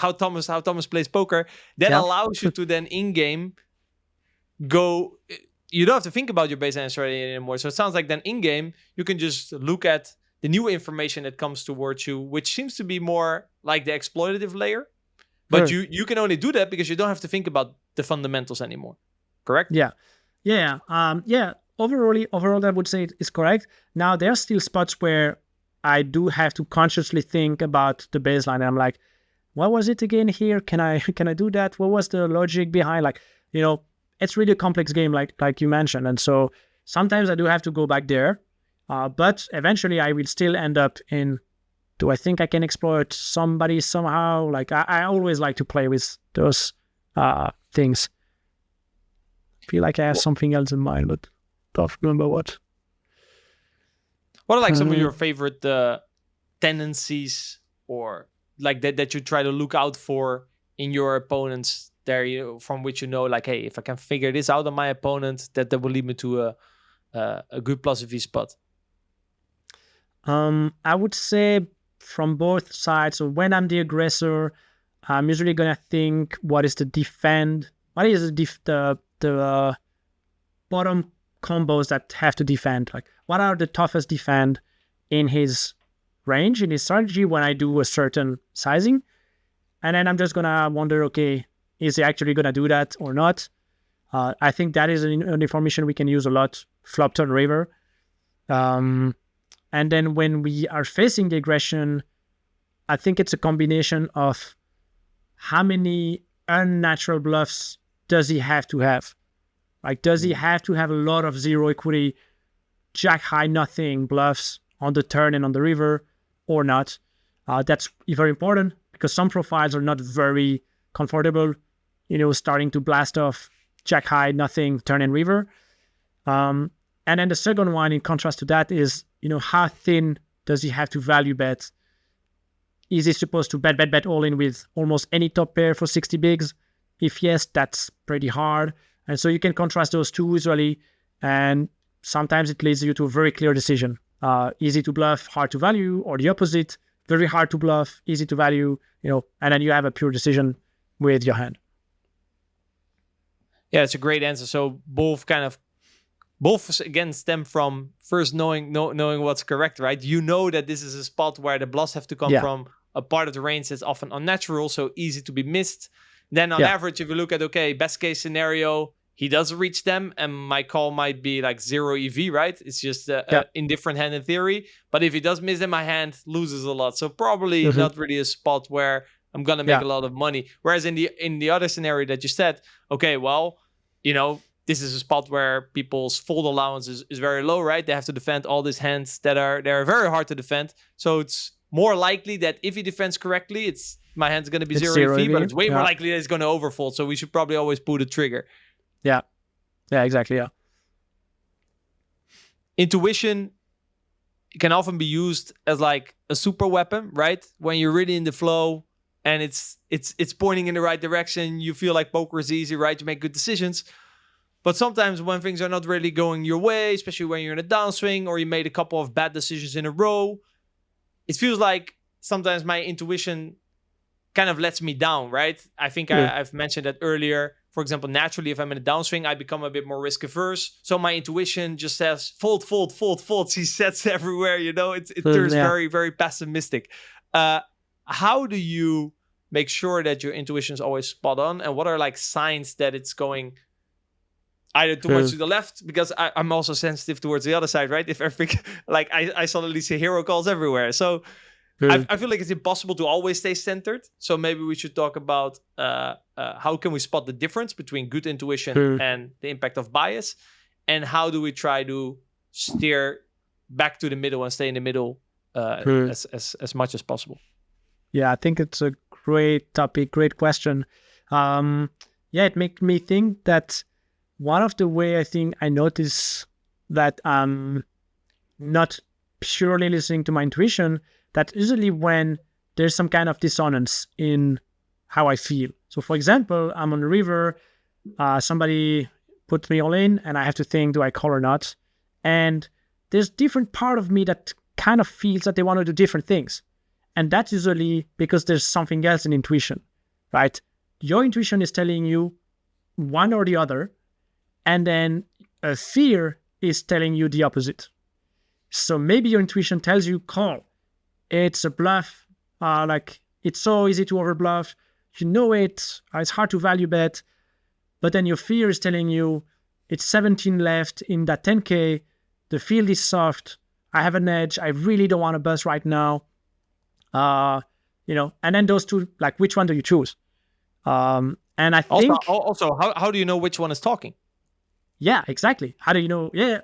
how Thomas plays poker, that allows you to then in game go. You don't have to think about your baseline strategy anymore. So it sounds like then in game you can just look at the new information that comes towards you, which seems to be more like the exploitative layer. But you can only do that because you don't have to think about the fundamentals anymore. Correct? Yeah. Overall, I would say it's correct. Now, there are still spots where I do have to consciously think about the baseline. And I'm like, what was it again here? Can I do that? What was the logic behind? Like, it's really a complex game, like you mentioned. And so sometimes I do have to go back there. But eventually I will still end up in, do I think I can exploit somebody somehow? Like, I always like to play with those things. I feel like I have something else in mind, but don't remember what. What are like some of your favorite tendencies or like that you try to look out for in your opponents there, from which like, hey, if I can figure this out on my opponent, that will lead me to a good plus V spot? I would say from both sides. So when I'm the aggressor, I'm usually gonna think, what is the defend? What is the bottom combos that have to defend? Like, what are the toughest defend in his range, in his strategy when I do a certain sizing? And then I'm just gonna wonder, okay, is he actually gonna do that or not? I think that is an information we can use a lot, flop turn river. And then when we are facing the aggression, I think it's a combination of how many unnatural bluffs does he have to have? Like, does he have to have a lot of zero equity, jack high nothing bluffs on the turn and on the river or not? That's very important because some profiles are not very comfortable, starting to blast off jack high nothing turn and river. And then the second one, in contrast to that, is, how thin does he have to value bet? Is he supposed to bet all in with almost any top pair for 60 bigs? If yes, that's pretty hard. And so you can contrast those two usually, and sometimes it leads you to a very clear decision. Easy to bluff, hard to value, or the opposite, very hard to bluff, easy to value, and then you have a pure decision with your hand. Yeah, it's a great answer. So both again stem from first knowing what's correct, right? You know that this is a spot where the bluffs have to come from a part of the range that's often unnatural, so easy to be missed. Then on average, if you look at, okay, best case scenario, he does reach them and my call might be like 0 EV, right? It's just an indifferent hand in theory. But if he does miss them, my hand loses a lot. So probably not really a spot where I'm going to make a lot of money. Whereas in the other scenario that you said, okay, well, this is a spot where people's fold allowance is very low, right? They have to defend all these hands they're very hard to defend. So it's more likely that if he defends correctly, my hand's going to be 0 EV, but it's way more likely that it's going to overfold. So we should probably always pull the trigger. Yeah, exactly. Yeah. Intuition can often be used as like a super weapon, right? When you're really in the flow and it's pointing in the right direction, you feel like poker is easy, right? You make good decisions. But sometimes when things are not really going your way, especially when you're in a downswing or you made a couple of bad decisions in a row, it feels like sometimes my intuition kind of lets me down, right? I think I've mentioned that earlier. For example, naturally, if I'm in a downswing, I become a bit more risk averse. So my intuition just says, fold. He sets everywhere, it turns very, very pessimistic. How do you make sure that your intuition is always spot on? And what are like signs that it's going either towards to the left? Because I'm also sensitive towards the other side, right? If everything, like I suddenly see hero calls everywhere. So I feel like it's impossible to always stay centered. So maybe we should talk about how can we spot the difference between good intuition and the impact of bias, and how do we try to steer back to the middle and stay in the middle as much as possible. Yeah, I think it's a great topic, great question. It made me think that one of the way I think I notice that I'm not purely listening to my intuition, that usually when there's some kind of dissonance in how I feel. So for example, I'm on the river, somebody puts me all in and I have to think, do I call or not? And there's different part of me that kind of feels that they want to do different things. And that's usually because there's something else in intuition, right? Your intuition is telling you one or the other, and then a fear is telling you the opposite. So maybe your intuition tells you, call. It's a bluff. Like, it's so easy to overbluff. You know it. It's hard to value bet. But then your fear is telling you, it's 17 left in that 10K. The field is soft. I have an edge. I really don't want to bust right now. And then those two, like, which one do you choose? And I think also, how do you know which one is talking? Yeah, exactly. How do you know? Yeah,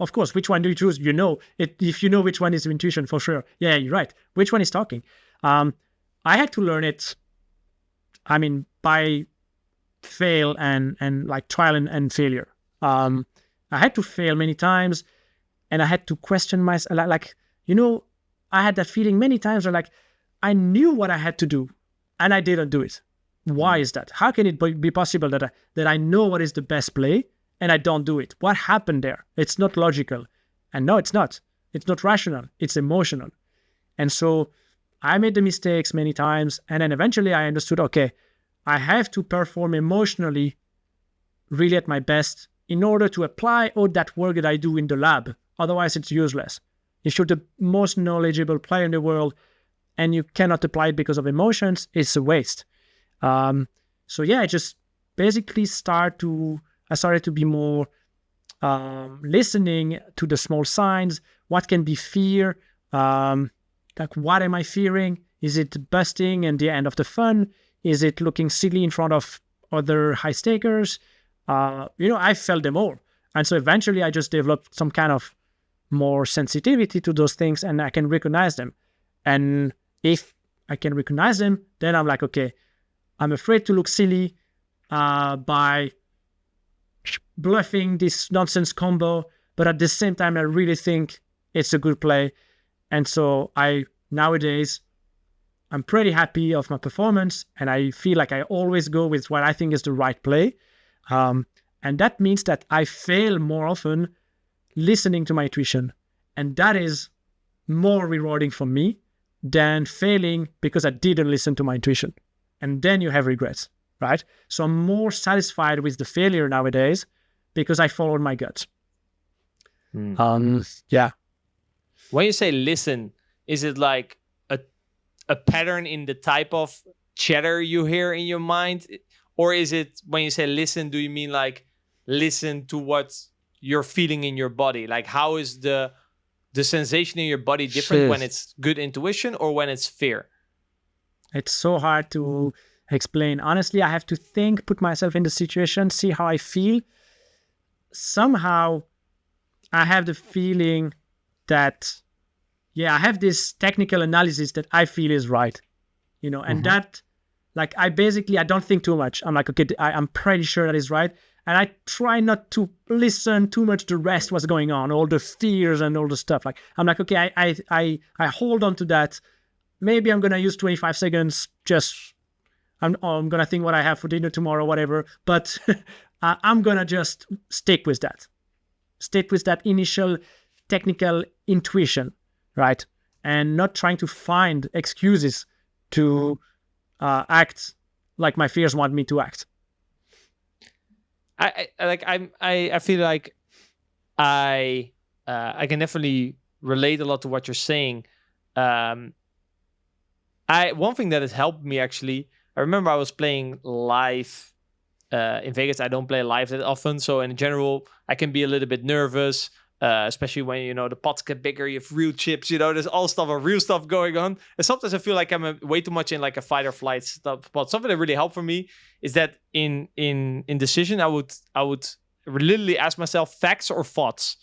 of course. Which one do you choose? You know it. If you know which one is intuition, for sure. Yeah, you're right. Which one is talking? I had to learn it. I mean, by fail and like trial and failure. I had to fail many times, and I had to question myself. I had that feeling many times where, like, I knew what I had to do, and I didn't do it. Why is that? How can it be possible that I know what is the best play and I don't do it? What happened there? It's not logical. And no, it's not. It's not rational. It's emotional. And so I made the mistakes many times, and then eventually I understood, okay, I have to perform emotionally really at my best in order to apply all that work that I do in the lab. Otherwise, it's useless. If you're the most knowledgeable player in the world and you cannot apply it because of emotions, it's a waste. I just basically started to be more listening to the small signs. What can be fear? Like, what am I fearing? Is it busting and the end of the fun? Is it looking silly in front of other high stakers? I felt them all. And so eventually I just developed some kind of more sensitivity to those things, and I can recognize them. And if I can recognize them, then I'm like, okay, I'm afraid to look silly by bluffing this nonsense combo, but at the same time, I really think it's a good play. And so nowadays, I'm pretty happy of my performance, and I feel like I always go with what I think is the right play. And that means that I fail more often listening to my intuition. And that is more rewarding for me than failing because I didn't listen to my intuition. And then you have regrets, right? So I'm more satisfied with the failure nowadays because I followed my gut. Yeah. When you say listen, is it like a pattern in the type of chatter you hear in your mind? Or is it, when you say listen, do you mean like listen to what you're feeling in your body? Like, how is the sensation in your body different when it's good intuition or when it's fear? It's so hard to explain. Honestly, I have to think, put myself in the situation, see how I feel. Somehow, I have the feeling that, I have this technical analysis that I feel is right, and that, like, I don't think too much. I'm like, okay, I'm pretty sure that is right. And I try not to listen too much to the rest what's going on, all the fears and all the stuff. Like, I'm like, okay, I hold on to that. Maybe I'm going to use 25 seconds. I'm going to think what I have for dinner tomorrow, whatever. But I'm going to just stick with that. Stick with that initial technical intuition, right? And not trying to find excuses to act like my fears want me to act. I feel like I can definitely relate a lot to what you're saying. One thing that has helped me, actually, I remember I was playing live in Vegas. I don't play live that often, so in general I can be a little bit nervous, especially when the pots get bigger, you have real chips, there's all stuff of real stuff going on, and sometimes I feel like I'm way too much in like a fight or flight stuff. But something that really helped for me is that in decision I would literally ask myself facts or thoughts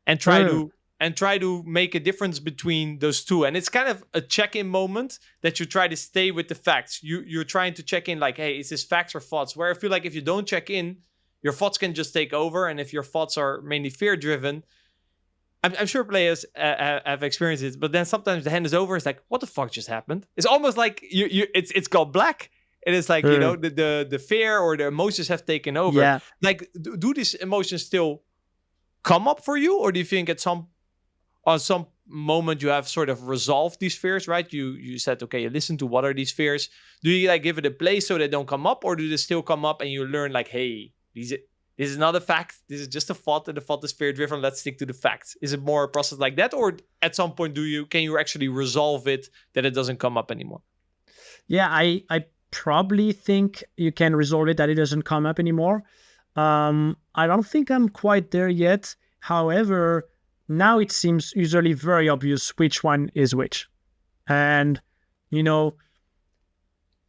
and try to make a difference between those two. And it's kind of a check-in moment that you try to stay with the facts. You're trying to check in like, hey, is this facts or thoughts? Where I feel like if you don't check in, your thoughts can just take over. And if your thoughts are mainly fear-driven, I'm sure players have experienced it, but then sometimes the hand is over. It's like, what the fuck just happened? It's almost like it's got black. It is like, the fear or the emotions have taken over. Yeah. Like, do these emotions still come up for you? Or do you think at some moment you have sort of resolved these fears, right? You said, okay, you listen to what are these fears. Do you like give it a play so they don't come up, or do they still come up and you learn like, hey, this is not a fact. This is just a thought, and the thought is fear driven. Let's stick to the facts. Is it more a process like that, or at some point can you actually resolve it that it doesn't come up anymore? Yeah, I probably think you can resolve it that it doesn't come up anymore. I don't think I'm quite there yet. However, now it seems usually very obvious which one is which. And,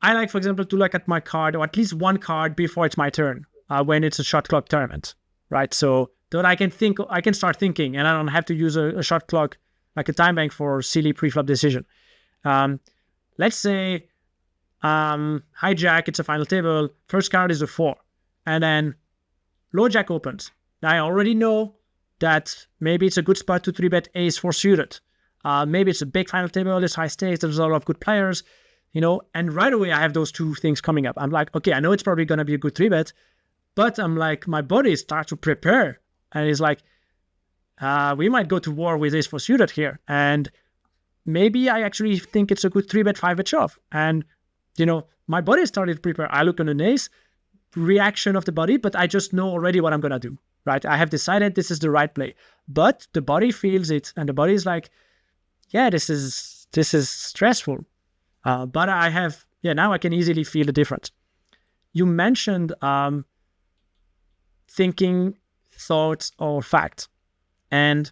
I like, for example, to look at my card, or at least one card before it's my turn, when it's a shot clock tournament, right? So that I can start thinking, and I don't have to use a shot clock, like a time bank for silly pre-flop decision. Let's say hijack, it's a final table, first card is a 4, and then low jack opens. Now I already know that maybe it's a good spot to 3-bet ace 4 suited. Maybe it's a big final table, it's high stakes, there's a lot of good players, and right away I have those two things coming up. I'm like, okay, I know it's probably going to be a good 3-bet, but I'm like, my body starts to prepare, and it's like, we might go to war with ace 4 suited here, and maybe I actually think it's a good 3-bet 5-bet shove, and my body started to prepare. I look on an ace, reaction of the body, but I just know already what I'm going to do, right? I have decided this is the right play, but the body feels it, and the body is like, yeah, this is stressful. But now I can easily feel the difference. You mentioned thinking, thoughts, or facts, and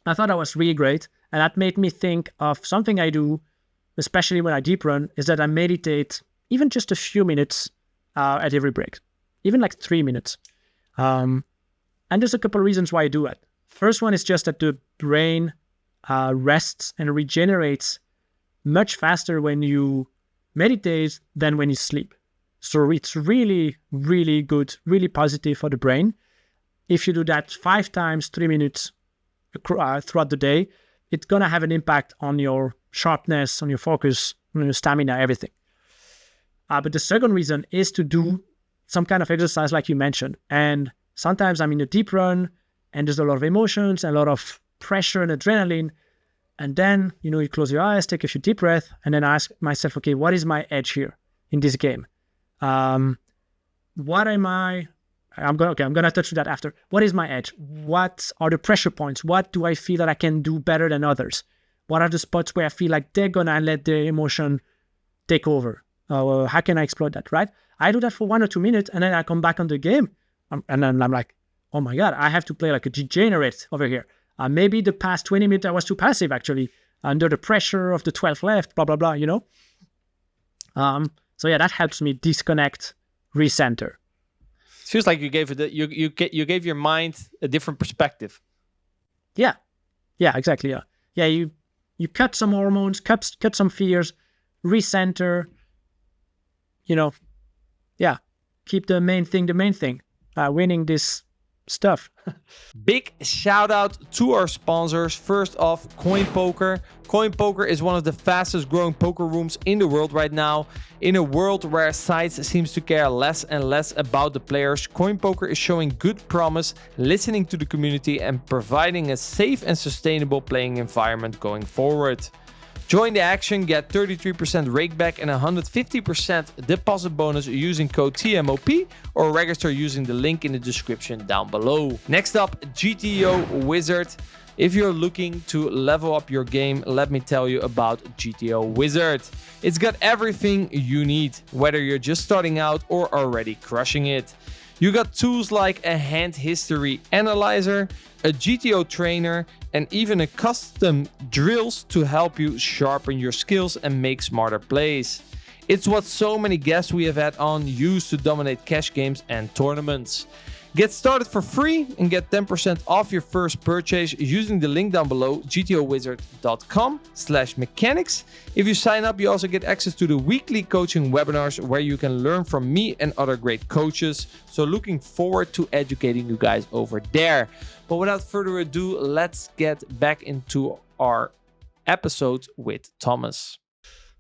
I thought that was really great, and that made me think of something I do, especially when I deep run, is that I meditate even just a few minutes at every break, even like 3 minutes. And there's a couple of reasons why I do it. First one is just that the brain rests and regenerates much faster when you meditate than when you sleep. So it's really, really good, really positive for the brain. If you do that 5 times, 3 minutes throughout the day, it's going to have an impact on your sharpness, on your focus, on your stamina, everything. But the second reason is to do some kind of exercise like you mentioned. And sometimes I'm in a deep run and there's a lot of emotions, a lot of pressure and adrenaline. And then, you close your eyes, take a few deep breaths, and then ask myself, okay, what is my edge here in this game? What am I? I'm going to touch that after. What is my edge? What are the pressure points? What do I feel that I can do better than others? What are the spots where I feel like they're going to let the emotion take over? How can I exploit that, right? I do that for 1 or 2 minutes, and then I come back on the game, and then I'm like, oh my God, I have to play like a degenerate over here. Maybe the past 20 minutes I was too passive, actually, under the pressure of the 12 left, blah, blah, blah, So yeah, that helps me disconnect, recenter. It feels like you gave your mind a different perspective. Yeah, exactly. Yeah. You cut some hormones, cut some fears, recenter. Keep the main thing. Winning this stuff. Big shout out to our sponsors. First off, Coinpoker. Coinpoker is one of the fastest growing poker rooms in the world right now. In a world where sites seems to care less and less about the players, Coinpoker is showing good promise, listening to the community, and providing a safe and sustainable playing environment going forward. Join the action, get 33% rakeback and 150% deposit bonus using code TMOP, or register using the link in the description down below. Next up, GTO Wizard. If you're looking to level up your game, let me tell you about GTO Wizard. It's got everything you need, whether you're just starting out or already crushing it. You got tools like a hand history analyzer, a GTO trainer, and even a custom drills to help you sharpen your skills and make smarter plays. It's what so many guests we have had on use to dominate cash games and tournaments. Get started for free and get 10% off your first purchase using the link down below, gtowizard.com/mechanics. If you sign up, you also get access to the weekly coaching webinars where you can learn from me and other great coaches. So looking forward to educating you guys over there. But without further ado, let's get back into our episode with Thomas.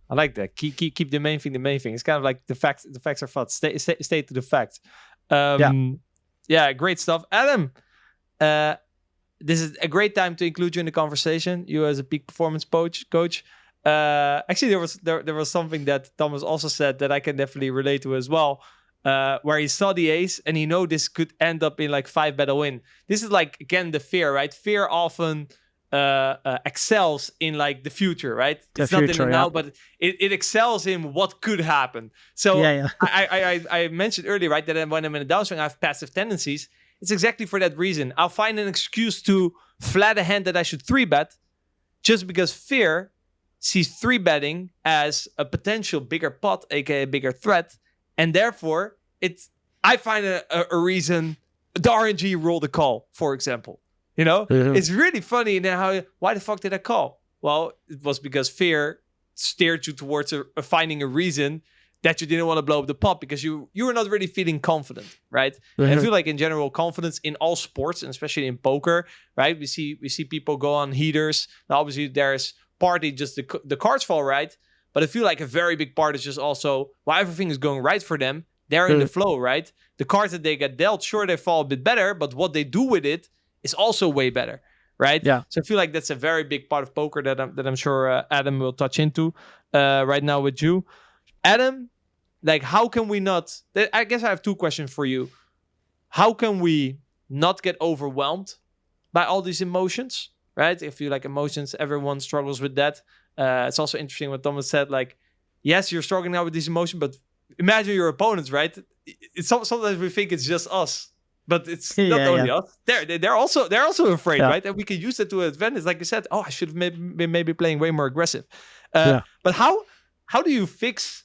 I like that. Keep the main thing. It's kind of like the facts are fun. Stay to the facts. Yeah, great stuff. Adam, this is a great time to include you in the conversation. You as a peak performance coach. Actually, there was something that Thomas also said that I can definitely relate to as well. Where he saw the ace and he know this could end up in like 5 bet win. This is like, again, the fear, right? Fear often excels in like the future, right? It's not in the now, but it excels in what could happen. So I mentioned earlier, right, that when I'm in a downswing, I have passive tendencies. It's exactly for that reason. I'll find an excuse to flat a hand that I should 3-bet just because fear sees 3-betting as a potential bigger pot, aka bigger threat. And therefore, I find a reason, the RNG roll the call, for example. You know, it's really funny now. Why the fuck did I call? Well, it was because fear steered you towards finding a reason that you didn't want to blow up the pot because you were not really feeling confident, right? And I feel like in general, confidence in all sports, and especially in poker, right? We see people go on heaters. Now, obviously, there's partly just the cards fall right, but I feel like a very big part is just also while everything is going right for them, they're in the flow, right? The cards that they get dealt, sure, they fall a bit better, but what they do with it is also way better, right? Yeah. So I feel like that's a very big part of poker that I'm sure Adam will touch into right now with you. Adam, like, how can we not... I guess I have 2 questions for you. How can we not get overwhelmed by all these emotions, right? I feel like emotions, everyone struggles with that. It's also interesting what Thomas said, like, yes, you're struggling now with these emotions, but imagine your opponents, right? Sometimes we think it's just us, but it's not only us. They're also afraid, right? And we can use that to advantage. Like you said, I should have been maybe playing way more aggressive. But how do you fix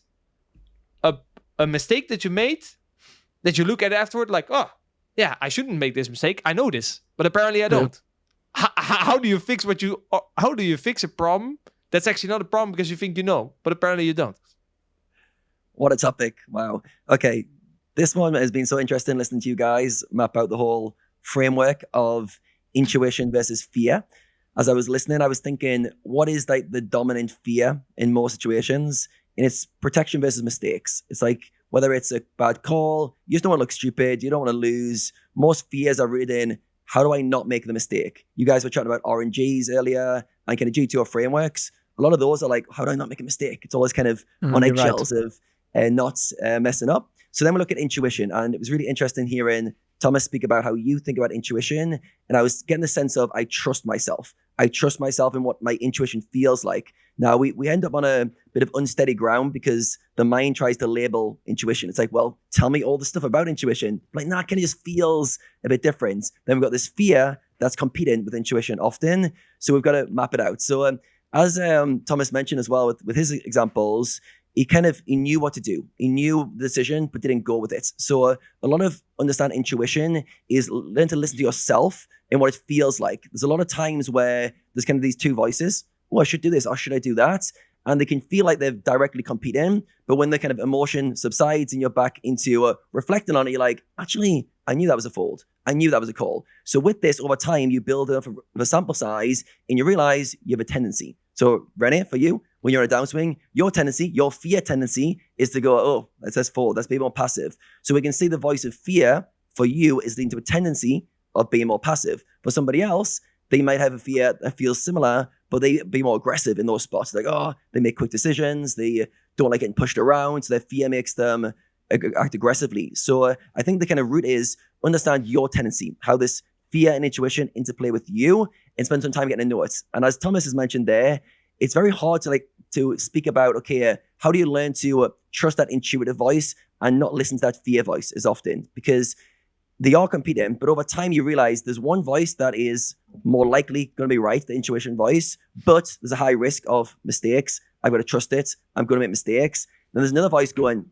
a mistake that you made that you look at afterward like, I shouldn't make this mistake. I know this, but apparently I don't. How do you fix how do you fix a problem that's actually not a problem because you think you know, but apparently you don't? What a topic. Wow. Okay. This one has been so interesting listening to you guys map out the whole framework of intuition versus fear. As I was listening, I was thinking, what is like the dominant fear in most situations? And it's protection versus mistakes. It's like, whether it's a bad call, you just don't want to look stupid, you don't want to lose. Most fears are rooted in, how do I not make the mistake? You guys were chatting about RNGs earlier and kind of GTO frameworks. A lot of those are like, how do I not make a mistake? It's always kind of on eggshells of not messing up. So then we look at intuition, and it was really interesting hearing Thomas speak about how you think about intuition. And I was getting the sense of, I trust myself. I trust myself in what my intuition feels like. Now, we end up on a bit of unsteady ground because the mind tries to label intuition. It's like, well, tell me all the stuff about intuition. Like, nah, it kind of just feels a bit different. Then we've got this fear that's competing with intuition often. So we've got to map it out. So as Thomas mentioned as well with his examples, he knew what to do. He knew the decision, but didn't go with it. So a lot of understand intuition is learn to listen to yourself and what it feels like. There's a lot of times where there's kind of these 2 voices. I should do this, or should I do that? And they can feel like they're directly competing. But when the kind of emotion subsides and you're back into reflecting on it, you're like, actually, I knew that was a fold. I knew that was a call. So with this, over time, you build enough of a sample size and you realize you have a tendency. So Rene, for you, when you're in a downswing, your tendency, your fear tendency is to go, that says fold. Let's be more passive. So we can see the voice of fear for you is leading to a tendency of being more passive. For somebody else, they might have a fear that feels similar, but they be more aggressive in those spots. Like, they make quick decisions. They don't like getting pushed around. So their fear makes them act aggressively. So I think the kind of root is understand your tendency, how this fear and intuition interplay with you, and spend some time getting to know it. And as Thomas has mentioned there, it's very hard to speak about, how do you learn to trust that intuitive voice and not listen to that fear voice as often? Because they are competing, but over time you realize there's one voice that is more likely going to be right, the intuition voice, but there's a high risk of mistakes. I've got to trust it. I'm going to make mistakes. Then there's another voice going,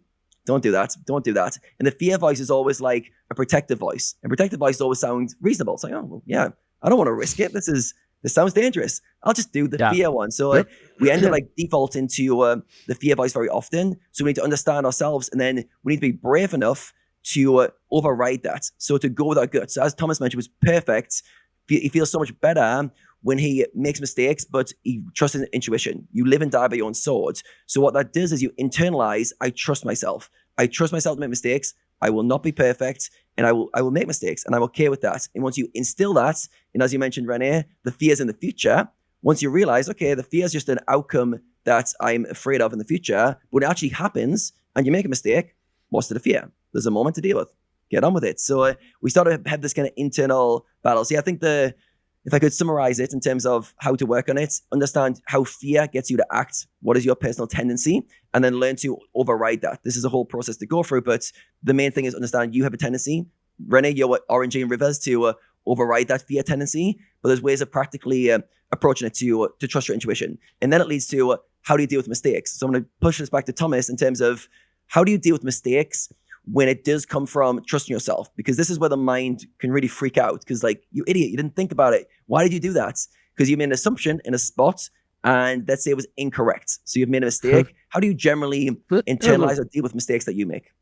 don't do that. Don't do that. And the fear voice is always like a protective voice. And protective voice always sounds reasonable. It's like, I don't want to risk it. This sounds dangerous. I'll just do the fear one. So we end up defaulting to the fear voice very often. So we need to understand ourselves, and then we need to be brave enough to override that. So to go with our gut. So as Thomas mentioned, it was perfect. He feels so much better when he makes mistakes, but he trusts in intuition. You live and die by your own sword. So what that does is you internalize, I trust myself. I trust myself to make mistakes. I will not be perfect. and I will make mistakes, and I'm okay with that. And once you instill that, and as you mentioned, Rene, the fears in the future, once you realize, okay, the fear is just an outcome that I'm afraid of in the future, when it actually happens and you make a mistake, what's the fear? There's a moment to deal with. Get on with it. So we start to have this kind of internal battle. See, I think if I could summarize it in terms of how to work on it, understand how fear gets you to act, what is your personal tendency, and then learn to override that. This is a whole process to go through, but the main thing is understand you have a tendency. Rene, you're oranging rivers to override that fear tendency, but there's ways of practically approaching it to trust your intuition. And then it leads to how do you deal with mistakes? So I'm going to push this back to Thomas in terms of how do you deal with mistakes when it does come from trusting yourself? Because this is where the mind can really freak out. Because like, you idiot, you didn't think about it. Why did you do that? Because you made an assumption in a spot and let's say it was incorrect. So you've made a mistake. How do you generally internalize or deal with mistakes that you make?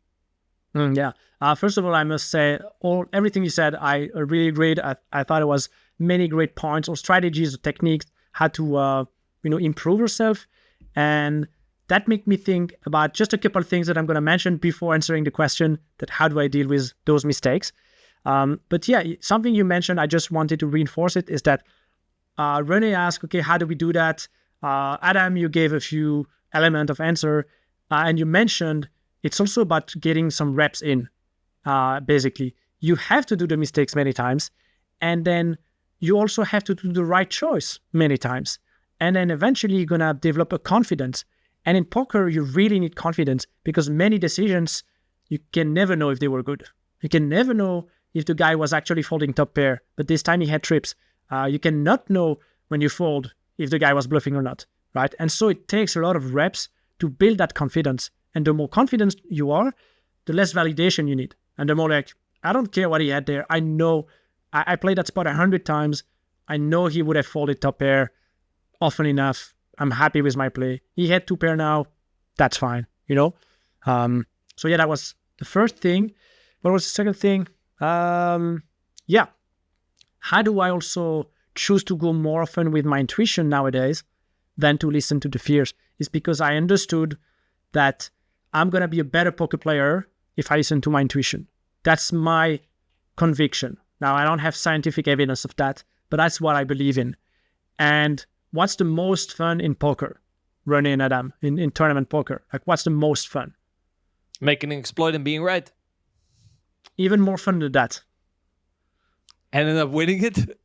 First of all, I must say everything you said, I really agreed. I thought it was many great points or strategies or techniques, how to improve yourself. And that made me think about just a couple of things that I'm going to mention before answering the question that how do I deal with those mistakes. But yeah, something you mentioned, I just wanted to reinforce it, is that Rene asked, okay, how do we do that? Adam, you gave a few elements of answer, and you mentioned it's also about getting some reps in. Basically, you have to do the mistakes many times, and then you also have to do the right choice many times. And then eventually you're going to develop a confidence. And in poker, you really need confidence because many decisions, you can never know if they were good. You can never know if the guy was actually folding top pair, but this time he had trips. You cannot know when you fold if the guy was bluffing or not, right? And so it takes a lot of reps to build that confidence. And the more confident you are, the less validation you need. And the more like, I don't care what he had there. I know, I played that spot 100 times. I know he would have folded top pair often enough. I'm happy with my play. He had two pair now. That's fine, So yeah, that was the first thing. What was the second thing? How do I also choose to go more often with my intuition nowadays than to listen to the fears? It's because I understood that I'm going to be a better poker player if I listen to my intuition. That's my conviction. Now, I don't have scientific evidence of that, but that's what I believe in. And what's the most fun in poker, Rene and Adam, in tournament poker? Like, what's the most fun? Making an exploit and being right. Even more fun than that. And end up winning it?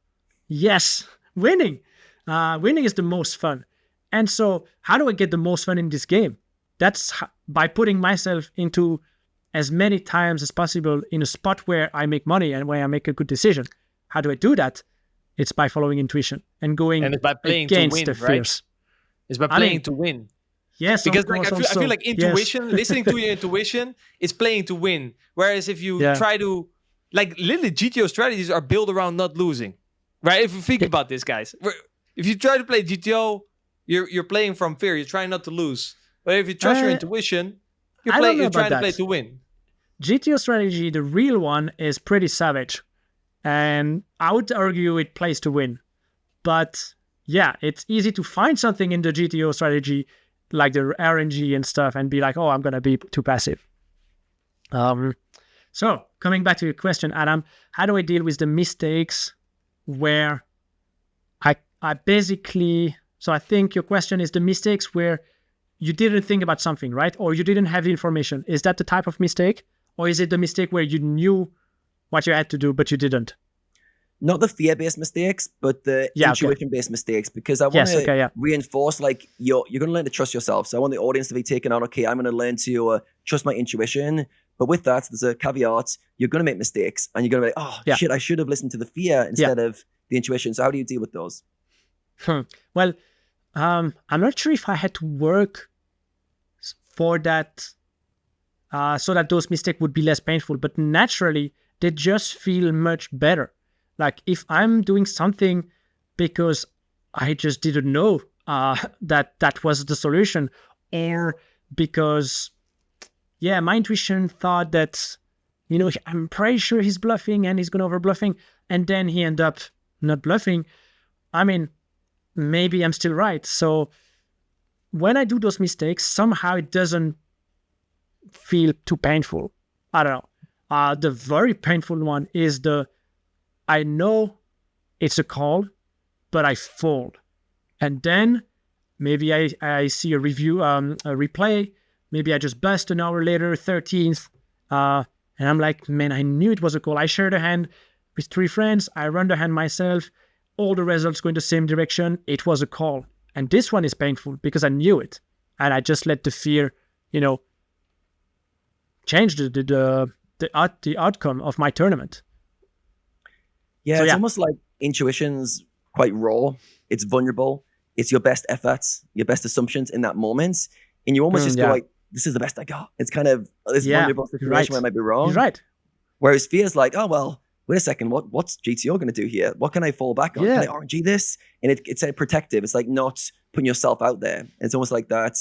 Yes, winning. Winning is the most fun. And so how do I get the most fun in this game? That's by putting myself into as many times as possible in a spot where I make money and where I make a good decision. How do I do that? It's by following intuition and going and it's by playing against to win, the fears. Right? It's by playing to win. Yes, because like, I feel like intuition, yes. listening to your intuition is playing to win. Whereas if you try to, like, literally GTO strategies are built around not losing, right? If you think about this, guys, if you try to play GTO, you're playing from fear. You're trying not to lose. But if you trust your intuition, you're trying to play to win. GTO strategy, the real one, is pretty savage. And I would argue it plays to win. But yeah, it's easy to find something in the GTO strategy, like the RNG and stuff, and be like, oh, I'm going to be too passive. So coming back to your question, Adam, how do I deal with the mistakes where I basically... So I think your question is the mistakes where you didn't think about something, right? Or you didn't have the information. Is that the type of mistake? Or is it the mistake where you knew what you had to do, but you didn't? Not the fear-based mistakes, but the intuition-based mistakes. Because I want to reinforce, like, you're going to learn to trust yourself. So I want the audience to be taken on, okay, I'm going to learn to trust my intuition. But with that, there's a caveat. You're going to make mistakes. And you're going to be like, shit, I should have listened to the fear instead of the intuition. So how do you deal with those? Well, I'm not sure if I had to work for that so that those mistakes would be less painful, but naturally they just feel much better. Like if I'm doing something because I just didn't know that was the solution, or because my intuition thought that I'm pretty sure he's bluffing and he's going over bluffing, and then he ended up not bluffing. I mean, maybe I'm still right. So when I do those mistakes, somehow it doesn't feel too painful. I don't The very painful one is I know it's a call, but I fold. And then maybe I see a review, a replay. Maybe I just bust an hour later, 13th. And I'm like, man, I knew it was a call. I shared a hand with 3 friends. I run the hand myself. All the results go in the same direction. It was a call. And this one is painful because I knew it. And I just let the fear, change the outcome of my tournament. Yeah, So, it's yeah. almost like intuition's quite raw. It's vulnerable. It's your best efforts, your best assumptions in that moment. And you almost just go like, this is the best I got. It's kind of this vulnerable situation where I might be wrong. You're right. Whereas fear is like, oh, well, wait a second. What's GTO going to do here? What can I fall back on? Yeah. Can I RNG this? And it's a protective. It's like not putting yourself out there. It's almost like that.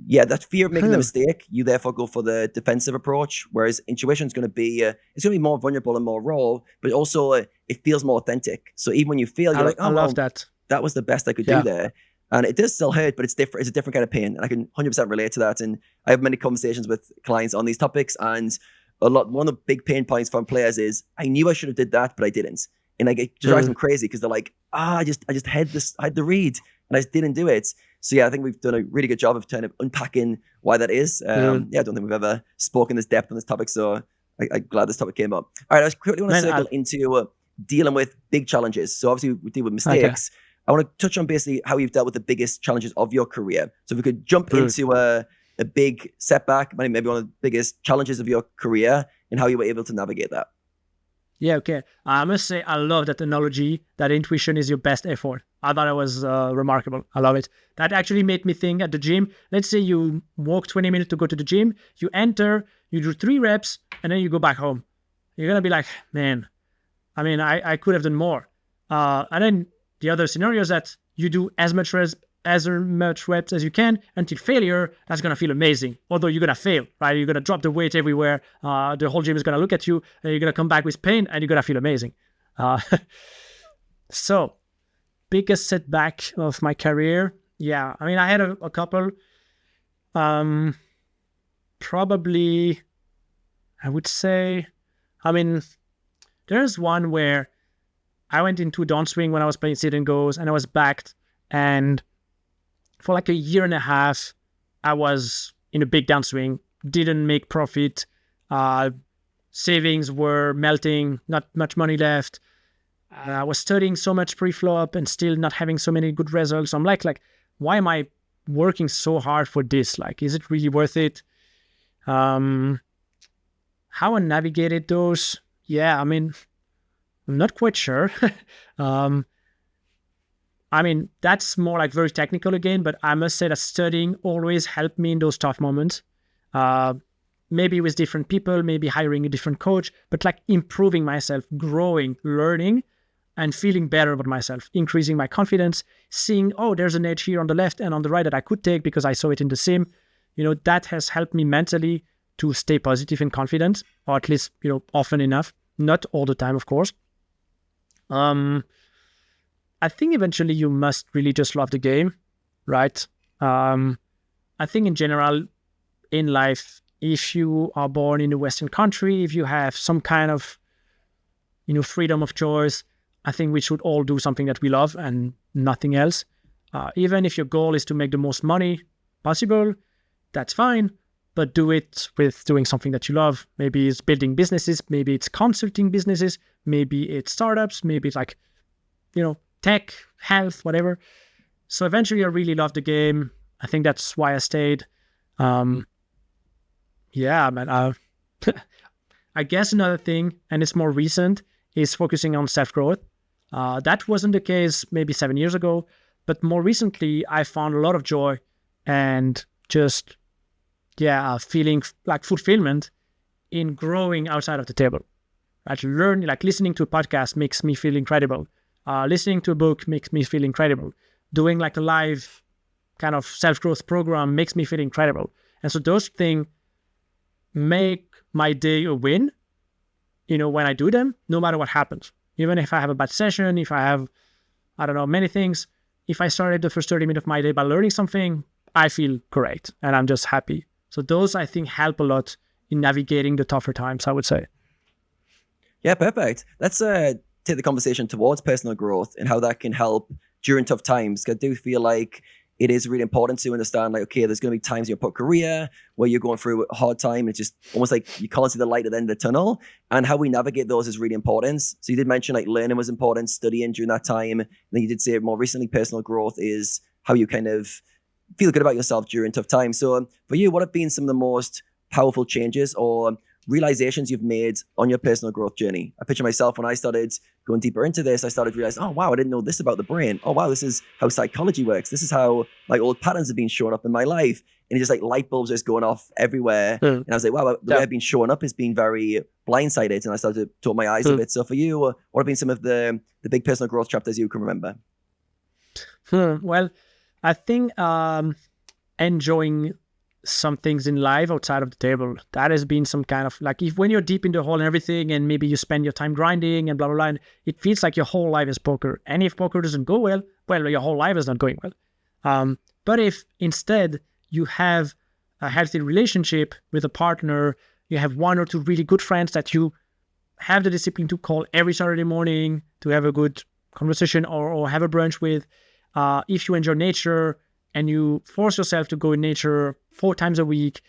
Yeah, that fear of making the mistake, you therefore go for the defensive approach. Whereas intuition is going to be, it's going to be more vulnerable and more raw, but also it feels more authentic. So even when you fail, you're like, oh, I love that. That was the best I could do there. And it does still hurt, but it's different. It's a different kind of pain. And I can 100% relate to that. And I have many conversations with clients on these topics. And one of the big pain points from players is, I knew I should have did that, but I didn't. And like, it drives them crazy because they're like, I just had the read and I just didn't do it. So yeah, I think we've done a really good job of kind of unpacking why that is. I don't think we've ever spoken this depth on this topic. So I'm glad this topic came up. All right, I quickly want to circle into dealing with big challenges. So obviously we deal with mistakes. Okay. I want to touch on basically how you've dealt with the biggest challenges of your career. So if we could jump into a big setback, maybe one of the biggest challenges of your career and how you were able to navigate that. Yeah, okay. I must say, I love that analogy that intuition is your best effort. I thought it was remarkable. I love it. That actually made me think at the gym. Let's say you walk 20 minutes to go to the gym. You enter, you do 3 reps, and then you go back home. You're going to be like, man, I could have done more. And then the other scenario is that you do as much reps as you can until failure. That's going to feel amazing. Although you're going to fail, right? You're going to drop the weight everywhere. The whole gym is going to look at you and you're going to come back with pain and you're going to feel amazing. So biggest setback of my career. Yeah. I had a couple, probably I would say, there's one where I went into downswing when I was playing sit and goes and I was backed, and for like a year and a half, I was in a big downswing, didn't make profit. Savings were melting, not much money left. I was studying so much pre-flop and still not having so many good results. I'm like, why am I working so hard for this? Like, is it really worth it? How I navigated those? Yeah, I'm not quite sure. That's more like very technical again, but I must say that studying always helped me in those tough moments. Maybe with different people, maybe hiring a different coach, but like improving myself, growing, learning, and feeling better about myself, increasing my confidence, seeing, there's an edge here on the left and on the right that I could take because I saw it in the sim. That has helped me mentally to stay positive and confident, or at least, often enough. Not all the time, of course. I think eventually you must really just love the game, right? I think in general, in life, if you are born in a Western country, if you have some kind of, freedom of choice, I think we should all do something that we love and nothing else. Even if your goal is to make the most money possible, that's fine, but do it with doing something that you love. Maybe it's building businesses, maybe it's consulting businesses, maybe it's startups, maybe it's like, tech, health, whatever. So eventually I really loved the game. I think that's why I stayed. Yeah, man. I guess another thing, and it's more recent, is focusing on self-growth. That wasn't the case maybe 7 years ago, but more recently I found a lot of joy and just, feeling like fulfillment in growing outside of the table. Right? Listening to a podcast makes me feel incredible. Listening to a book makes me feel incredible. Doing like a live kind of self-growth program makes me feel incredible. And so those things make my day a win, when I do them, no matter what happens. Even if I have a bad session, if I have, many things, if I started the first 30 minutes of my day by learning something, I feel great and I'm just happy. So those, I think, help a lot in navigating the tougher times, I would say. Yeah, perfect. Let's take the conversation towards personal growth and how that can help during tough times. I do feel like it is really important to understand, like, okay, there's going to be times in your poker career where you're going through a hard time. It's just almost like you can't see the light at the end of the tunnel, and how we navigate those is really important. So you did mention like learning was important, studying during that time. And then you did say more recently, personal growth is how you kind of feel good about yourself during tough times. So for you, what have been some of the most powerful changes or realizations you've made on your personal growth journey? I picture myself when I started going deeper into this, I started realizing, oh wow, I didn't know this about the brain. Oh wow, this is how psychology works. This is how like old patterns have been showing up in my life. And it's just like light bulbs just going off everywhere. And I was like, wow, the way I've been showing up has been very blindsided. And I started to open my eyes a bit. So for you, what have been some of the big personal growth chapters you can remember? Well, I think enjoying some things in life outside of the table, that has been some kind of like, if when you're deep in the hole and everything, and maybe you spend your time grinding and blah blah blah, and it feels like your whole life is poker, and if poker doesn't go well, your whole life is not going well. But if instead you have a healthy relationship with a partner, you have one or two really good friends that you have the discipline to call every Saturday morning to have a good conversation or have a brunch with, if you enjoy nature and you force yourself to go in nature 4 times a week,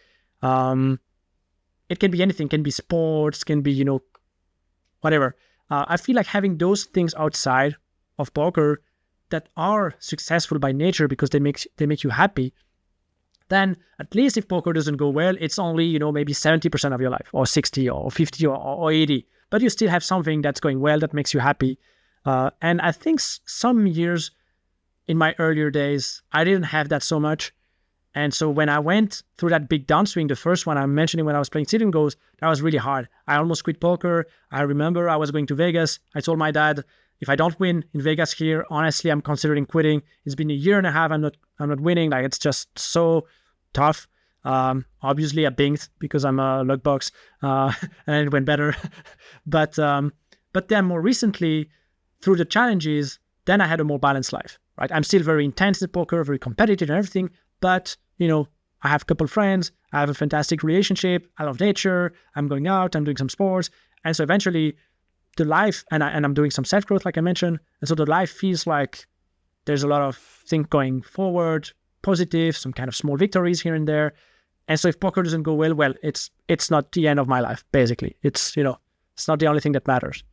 it can be anything, can be sports, can be, whatever. I feel like having those things outside of poker that are successful by nature because they make you happy, then at least if poker doesn't go well, it's only, maybe 70% of your life, or 60 or 50 or 80, but you still have something that's going well that makes you happy. And I think some years in my earlier days, I didn't have that so much. And so when I went through that big downswing, the first one I'm mentioning when I was playing Sit and Goes, that was really hard. I almost quit poker. I remember I was going to Vegas. I told my dad, if I don't win in Vegas here, honestly, I'm considering quitting. It's been a year and a half. I'm not winning. Like, it's just so tough. Obviously I binged because I'm a luck box, and it went better. But then more recently, through the challenges, then I had a more balanced life. Right, I'm still very intense in poker, very competitive and everything, but I have a couple friends, I have a fantastic relationship, I love nature, I'm going out, I'm doing some sports, and so eventually the life, and I'm doing some self-growth like I mentioned, and so the life feels like there's a lot of things going forward, positive, some kind of small victories here and there, and so if poker doesn't go well, it's not the end of my life, basically. It's not the only thing that matters.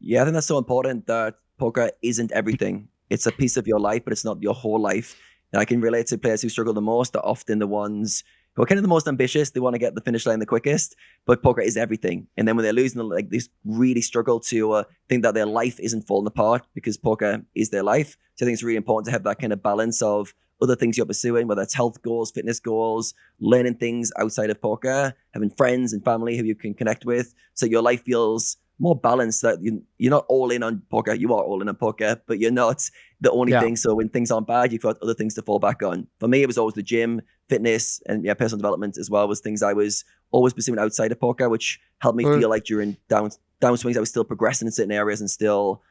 Yeah, I think that's so important that poker isn't everything. It's a piece of your life, but it's not your whole life. And I can relate to players who struggle the most. They're often the ones who are kind of the most ambitious. They want to get the finish line the quickest, but poker is everything. And then when they're losing, like, they really struggle to think that their life isn't falling apart because poker is their life. So I think it's really important to have that kind of balance of other things you're pursuing, whether it's health goals, fitness goals, learning things outside of poker, having friends and family who you can connect with, so your life feels more balanced, that you're not all in on poker. You are all in on poker, but you're not the only thing. So when things aren't bad, you've got other things to fall back on. For me, it was always the gym, fitness, and personal development as well was things I was always pursuing outside of poker, which helped me feel like during downswings, I was still progressing in certain areas and still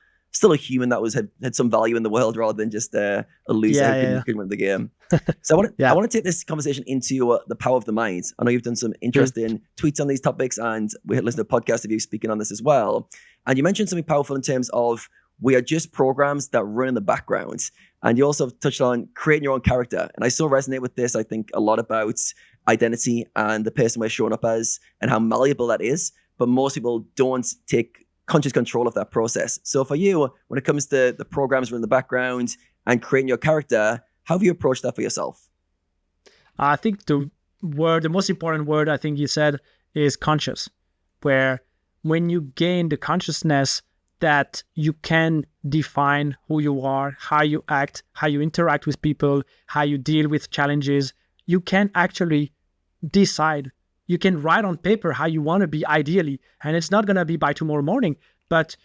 a human that had some value in the world rather than just a loser who couldn't win the game. So I want to take this conversation into the power of the mind. I know you've done some interesting tweets on these topics, and we had listened to a podcast of you speaking on this as well. And you mentioned something powerful in terms of we are just programs that run in the background. And you also touched on creating your own character. And I so resonate with this. I think a lot about identity and the person we're showing up as and how malleable that is. But most people don't take conscious control of that process. So for you, when it comes to the programs running in the background and creating your character, how have you approached that for yourself? I think the most important word I think you said is conscious, where when you gain the consciousness that you can define who you are, how you act, how you interact with people, how you deal with challenges, you can actually decide. You can write on paper how you want to be ideally, and it's not going to be by tomorrow morning. But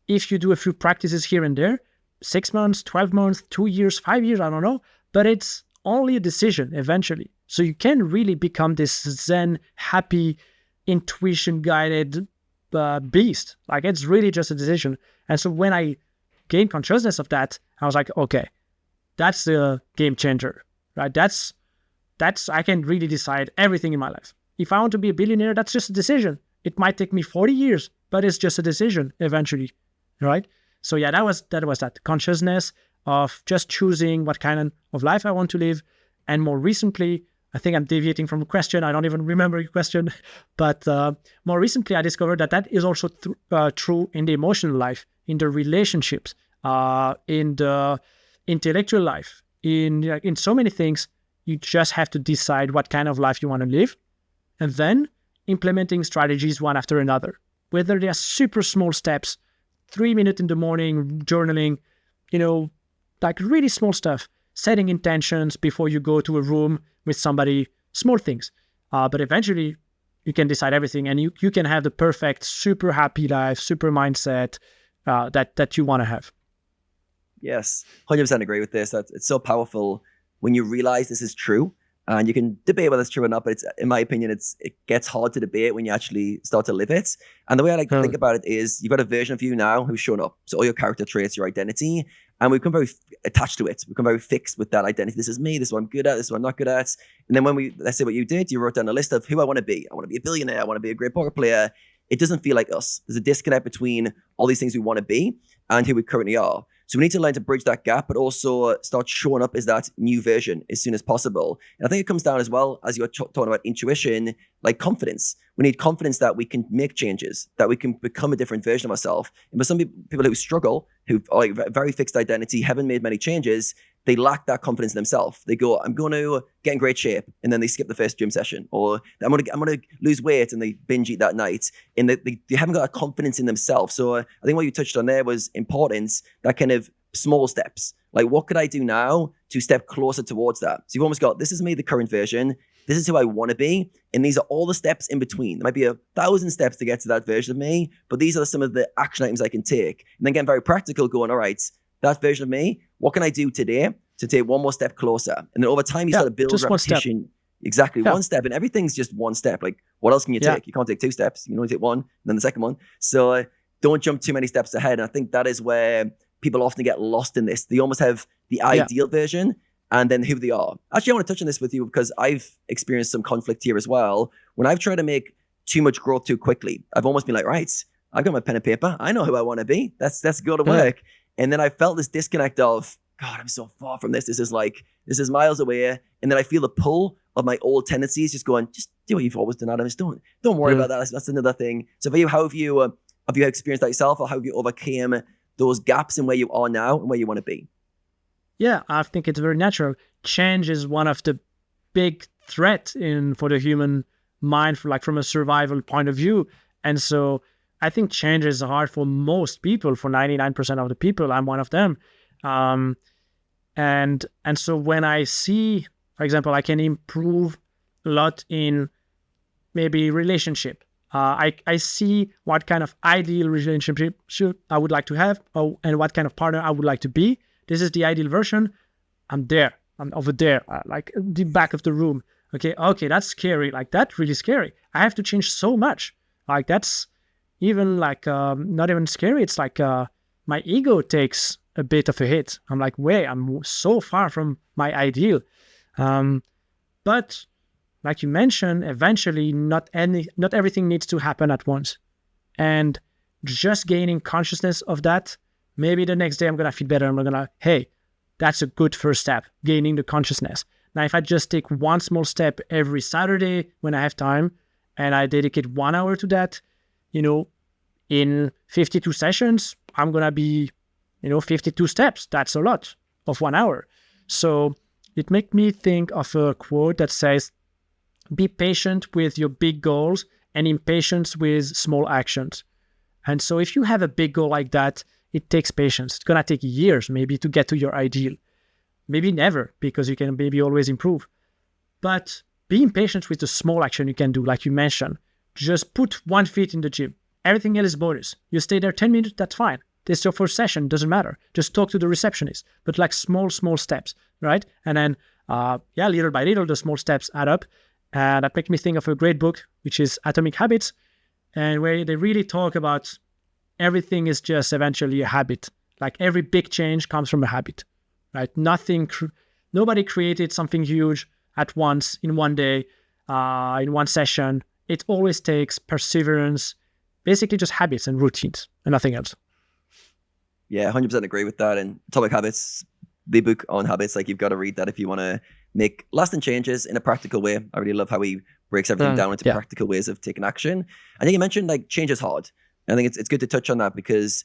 if you do a few practices here and there, 6 months, 12 months, 2 years, 5 years, I don't know, but it's only a decision eventually. So you can really become this Zen, happy, intuition-guided beast. Like, it's really just a decision. And so when I gained consciousness of that, I was like, okay, that's the game changer, right? That's I can really decide everything in my life. if I want to be a billionaire, that's just a decision. It might take me 40 years, but it's just a decision eventually, right? So yeah, that was that consciousness of just choosing what kind of life I want to live. And more recently, I think I'm deviating from the question. I don't even remember your question. But more recently, I discovered that is also true in the emotional life, in the relationships, in the intellectual life, in so many things. You just have to decide what kind of life you want to live, and then implementing strategies one after another. Whether they are super small steps, 3 minutes in the morning, journaling, like really small stuff, setting intentions before you go to a room with somebody, small things. But eventually you can decide everything, and you can have the perfect, super happy life, super mindset that you want to have. Yes, 100% agree with this. It's so powerful when you realize this is true. And you can debate whether it's true or not, but in my opinion, it gets hard to debate when you actually start to live it. And the way I like to think about it is you've got a version of you now who's shown up. So all your character traits, your identity, and we become very attached to it. We become very fixed with that identity. This is me. This is what I'm good at. This is what I'm not good at. And then let's say what you did, you wrote down a list of who I want to be. I want to be a billionaire. I want to be a great poker player. It doesn't feel like us. There's a disconnect between all these things we want to be and who we currently are. So we need to learn to bridge that gap, but also start showing up as that new version as soon as possible. And I think it comes down as well, as you're talking about intuition, like confidence. We need confidence that we can make changes, that we can become a different version of ourselves. And for some people who struggle, who are like very fixed identity, haven't made many changes, they lack that confidence in themselves. They go, I'm going to get in great shape, and then they skip the first gym session, or I'm going to lose weight, and they binge eat that night, and they haven't got a confidence in themselves. So I think what you touched on there was importance, that kind of small steps. Like, what could I do now to step closer towards that? So you've almost got, this is me, the current version. This is who I want to be. And these are all the steps in between. There might be 1,000 steps to get to that version of me, but these are some of the action items I can take. And then getting very practical, going, all right, that version of me, what can I do today to take one more step closer? And then over time, you start to build repetition. Exactly, one step. And everything's just one step. Like, what else can you take? You can't take 2 steps. You can only take 1, and then the second one. So don't jump too many steps ahead. And I think that is where people often get lost in this. They almost have the ideal version and then who they are. Actually, I want to touch on this with you because I've experienced some conflict here as well. When I've tried to make too much growth too quickly, I've almost been like, right, I've got my pen and paper. I know who I want to be. That's go to work. And then I felt this disconnect of, God, I'm so far from this. This is miles away. And then I feel the pull of my old tendencies just going, just do what you've always done, Adam. Just don't worry about that. That's another thing. So for you, how have you experienced that yourself, or how have you overcame those gaps in where you are now and where you want to be? Yeah, I think it's very natural. Change is one of the big threats for the human mind, from a survival point of view. And so I think change is hard for most people, for 99% of the people. I'm one of them. And so when I see, for example, I can improve a lot in maybe relationship. I see what kind of ideal relationship I would like to have, and what kind of partner I would like to be. This is the ideal version. I'm there. I'm over there, like the back of the room. Okay, that's scary. Like, that's really scary. I have to change so much. Like, that's even like not even scary. It's like my ego takes a bit of a hit. I'm like, wait, I'm so far from my ideal. But like you mentioned, eventually not everything needs to happen at once. And just gaining consciousness of that, maybe the next day I'm going to feel better. I'm going to, hey, that's a good first step, gaining the consciousness. Now, if I just take one small step every Saturday when I have time, and I dedicate 1 hour to that, in 52 sessions, I'm going to be, 52 steps. That's a lot of 1 hour. So it made me think of a quote that says, be patient with your big goals and impatient with small actions. And so if you have a big goal like that, it takes patience. It's going to take years maybe to get to your ideal. Maybe never, because you can maybe always improve. But being patient with the small action you can do, like you mentioned, just put 1 foot in the gym. Everything else is bonus. You stay there 10 minutes, that's fine. This is your first session, doesn't matter. Just talk to the receptionist. But like small steps, right? And then, little by little, the small steps add up. And that makes me think of a great book, which is Atomic Habits, and where they really talk about everything is just eventually a habit. Like, every big change comes from a habit, right? Nobody created something huge at once in one day. in one session. It always takes perseverance, basically just habits and routines and nothing else. Yeah, 100% agree with that. And Atomic Habits, the book on habits, like you've got to read that if you want to make lasting changes in a practical way. I really love how he breaks everything down into practical ways of taking action. I think you mentioned like change is hard. I think it's good to touch on that because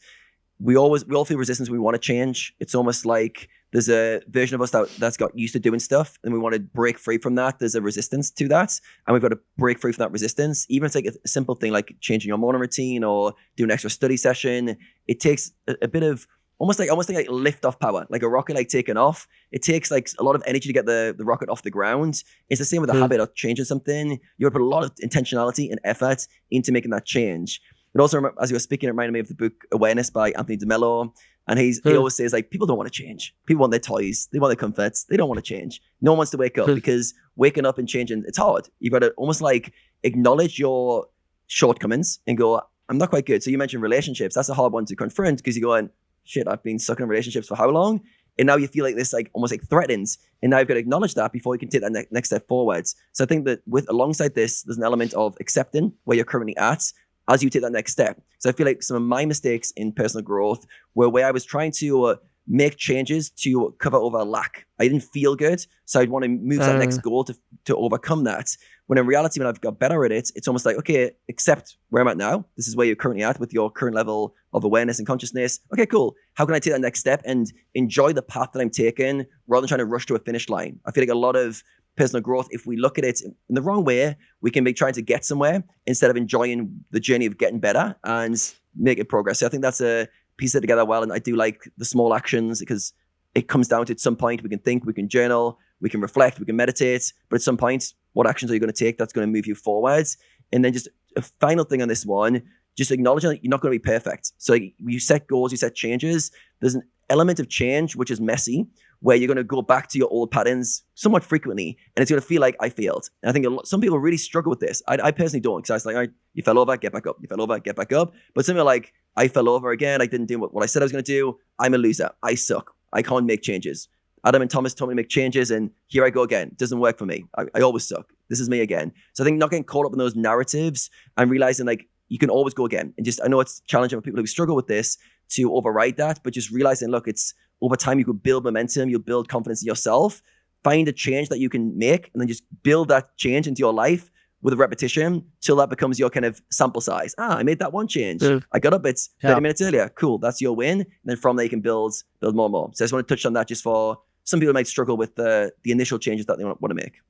we all feel resistance when we want to change. It's almost like there's a version of us that's got used to doing stuff and we want to break free from that. There's a resistance to that and we've got to break free from that resistance. Even if it's like a simple thing like changing your morning routine or doing an extra study session, it takes a bit of almost like lift off power, like a rocket like taking off. It takes like a lot of energy to get the rocket off the ground. It's the same with the habit of changing something. You put a lot of intentionality and effort into making that change. But also, as you were speaking, it reminded me of the book Awareness by Anthony DeMello. And he always says, like, people don't want to change. People want their toys. They want their comforts. They don't want to change. No one wants to wake up because waking up and changing, it's hard. You've got to almost like acknowledge your shortcomings and go, I'm not quite good. So you mentioned relationships. That's a hard one to confront because you're going, shit, I've been stuck in relationships for how long? And now you feel like this, like almost like threatens. And now you've got to acknowledge that before you can take that next step forwards. So I think that alongside this, there's an element of accepting where you're currently at as you take that next step. So I feel like some of my mistakes in personal growth were where I was trying to make changes to cover over a lack. I didn't feel good, so I'd want to move to that next goal to overcome that. When in reality, when I've got better at it, it's almost like, okay, accept where I'm at now. This is where you're currently at with your current level of awareness and consciousness. Okay, cool. How can I take that next step and enjoy the path that I'm taking rather than trying to rush to a finish line? I feel like a lot of personal growth, if we look at it in the wrong way, we can be trying to get somewhere instead of enjoying the journey of getting better and making progress. So I think that's a piece it together well. And I do like the small actions because it comes down to at some point we can think, we can journal, we can reflect, we can meditate. But at some point, what actions are you going to take that's going to move you forwards? And then just a final thing on this one, just acknowledging that you're not going to be perfect. So like, you set goals, you set changes. There's an element of change which is messy, where you're going to go back to your old patterns somewhat frequently, and it's going to feel like I failed. And I think some people really struggle with this. I personally don't, because I was like, all right, you fell over, get back up. You fell over, get back up. But some people are like, I fell over again. I didn't do what I said I was going to do. I'm a loser. I suck. I can't make changes. Adam and Thomas told me to make changes, and here I go again. It doesn't work for me. I always suck. This is me again. So I think not getting caught up in those narratives and realizing like you can always go again. And just, I know it's challenging for people who struggle with this to override that, but just realizing, look, it's over time you could build momentum, you'll build confidence in yourself, find a change that you can make, and then just build that change into your life with a repetition till that becomes your kind of sample size. I made that one change. I got up 30 minutes earlier. Cool, that's your win. And then from there you can build more and more. So I just want to touch on that just for some people who might struggle with the initial changes that they want to make.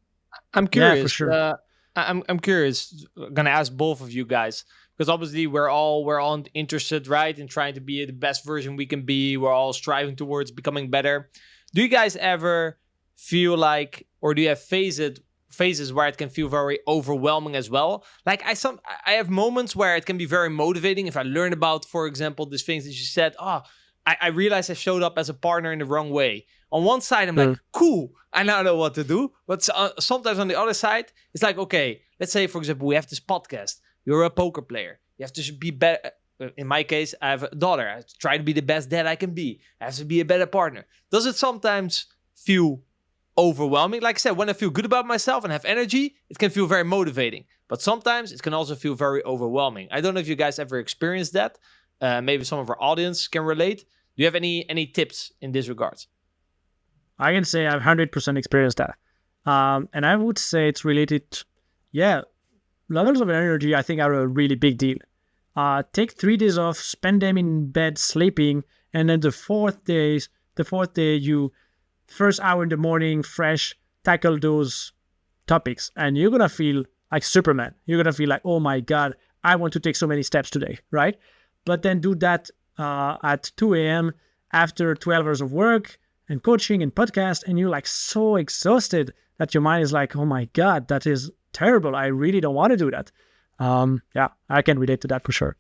I'm curious. Yeah, for sure. I'm curious. I'm gonna ask both of you guys, because obviously we're all interested, right, in trying to be the best version we can be. We're all striving towards becoming better. Do you guys ever feel like, or do you have phases where it can feel very overwhelming as well? Like I have moments where it can be very motivating if I learn about, for example, these things that you said. I realized I showed up as a partner in the wrong way. On one side, I'm like, cool, I now know what to do. But sometimes on the other side, it's like, okay, let's say, for example, we have this podcast. You're a poker player. You have to be better. In my case, I have a daughter. I have to try to be the best dad I can be. I have to be a better partner. Does it sometimes feel overwhelming? Like I said, when I feel good about myself and have energy, it can feel very motivating. But sometimes it can also feel very overwhelming. I don't know if you guys ever experienced that. Maybe some of our audience can relate. Do you have any tips in this regard? I can say I've 100% experienced that. And I would say it's related, levels of energy I think are a really big deal. Take 3 days off, spend them in bed sleeping, and then the fourth day you, first hour in the morning, fresh, tackle those topics. And you're going to feel like Superman. You're going to feel like, oh my God, I want to take so many steps today, right? But then do that at 2 a.m. after 12 hours of work and coaching and podcast, and you're like so exhausted that your mind is like, oh my God, that is terrible. I really don't want to do that. I can relate to that for sure.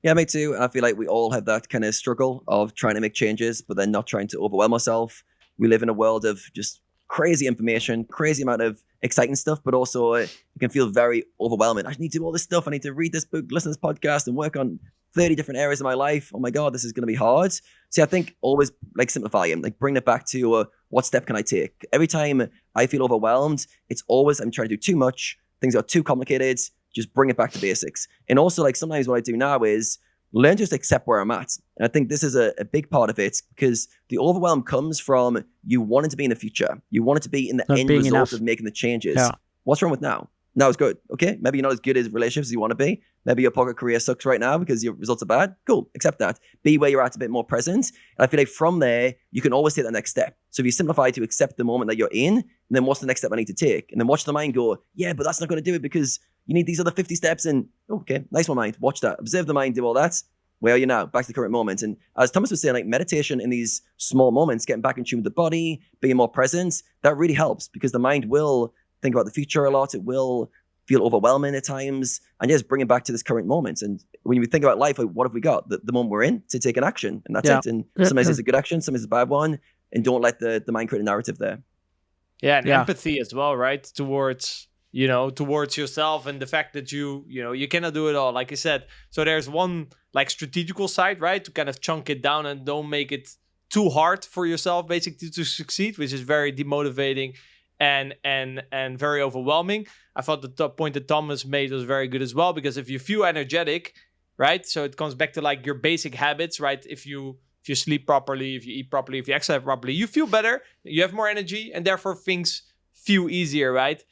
Yeah, me too. And I feel like we all have that kind of struggle of trying to make changes, but then not trying to overwhelm ourselves. We live in a world of just crazy information, crazy amount of exciting stuff, but also it can feel very overwhelming. I need to do all this stuff. I need to read this book, listen to this podcast, and work on 30 different areas of my life. Oh my God, this is going to be hard. See, I think always like simplify them, like bring it back to what step can I take? Every time I feel overwhelmed, it's always I'm trying to do too much. Things are too complicated. Just bring it back to basics. And also, like, sometimes what I do now is learn to just accept where I'm at. And I think this is a big part of it, because the overwhelm comes from you wanting to be in the future. You want it to be in the Not end being result enough. of making the changes. Yeah. What's wrong with now? Now is good. Okay, maybe you're not as good as relationships as you want to be. Maybe your poker career sucks right now because your results are bad. Cool, accept that. Be where you're at, a bit more present. And I feel like from there, you can always take the next step. So if you simplify to accept the moment that you're in, and then what's the next step I need to take? And then watch the mind go, yeah, but that's not going to do it because you need these other 50 steps. And okay, nice one, mind. Watch that. Observe the mind do all that. Where are you now? Back to the current moment. And as Thomas was saying, like, meditation in these small moments, getting back in tune with the body, being more present, that really helps, because the mind will think about the future a lot. It will feel overwhelming at times, and just bring it back to this current moment. And when you think about life, like, what have we got? The moment we're in to take an action, and that's it. And sometimes it's a good action, sometimes it's a bad one, and don't let the mind create a narrative there. Yeah, and empathy as well, right? Towards yourself, and the fact that you cannot do it all, like you said. So there's one, like, strategical side, right? To kind of chunk it down and don't make it too hard for yourself, basically, to succeed, which is very demotivating and very overwhelming. I thought the top point that Thomas made was very good as well, because if you feel energetic, right? So it comes back to, like, your basic habits, right? If you sleep properly, if you eat properly, if you exercise properly, you feel better, you have more energy, and therefore things feel easier, right?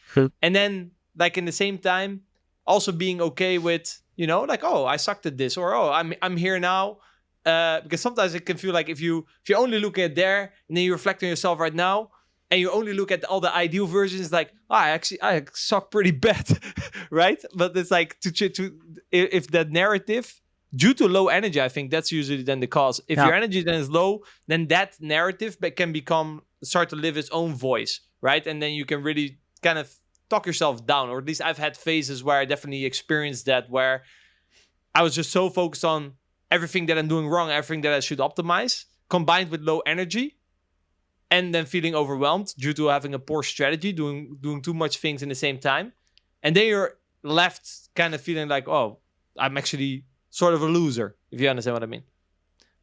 And then, like, in the same time, also being okay with, like, oh, I sucked at this, or oh, I'm here now. Because sometimes it can feel like if you only look at there, and then you reflect on yourself right now, and you only look at all the ideal versions, like, oh, I suck pretty bad, right? But it's like if that narrative, due to low energy, I think that's usually then the cause. If your energy then is low, then that narrative can start to live its own voice, right? And then you can really kind of talk yourself down, or at least I've had phases where I definitely experienced that, where I was just so focused on everything that I'm doing wrong, everything that I should optimize, combined with low energy, and then feeling overwhelmed due to having a poor strategy, doing too much things in the same time. And then you're left kind of feeling like, oh, I'm actually sort of a loser, if you understand what I mean.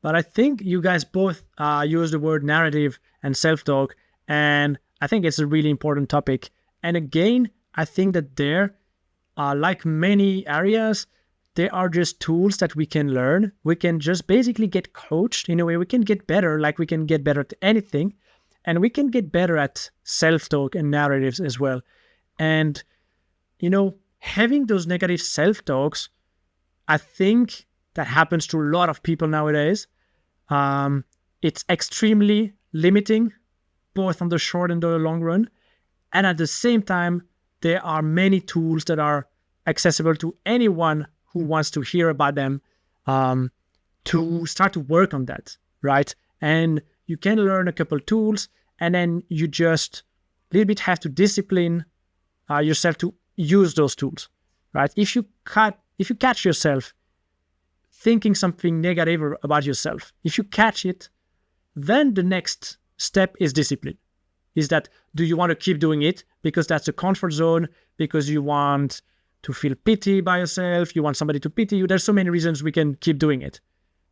But I think you guys both use the word narrative and self-talk, and I think it's a really important topic. And again, I think that there, like many areas, there are just tools that we can learn. We can just basically get coached in a way. We can get better, like we can get better at anything. And we can get better at self-talk and narratives as well. And, having those negative self-talks, I think that happens to a lot of people nowadays. It's extremely limiting, both on the short and the long run. And at the same time, there are many tools that are accessible to anyone who wants to hear about them, to start to work on that, right? And you can learn a couple tools, and then you just a little bit have to discipline yourself to use those tools, right? If you catch yourself thinking something negative about yourself, if you catch it, then the next step is discipline. Is that, do you want to keep doing it because that's a comfort zone, because you want to feel pity by yourself, you want somebody to pity you? There's so many reasons we can keep doing it.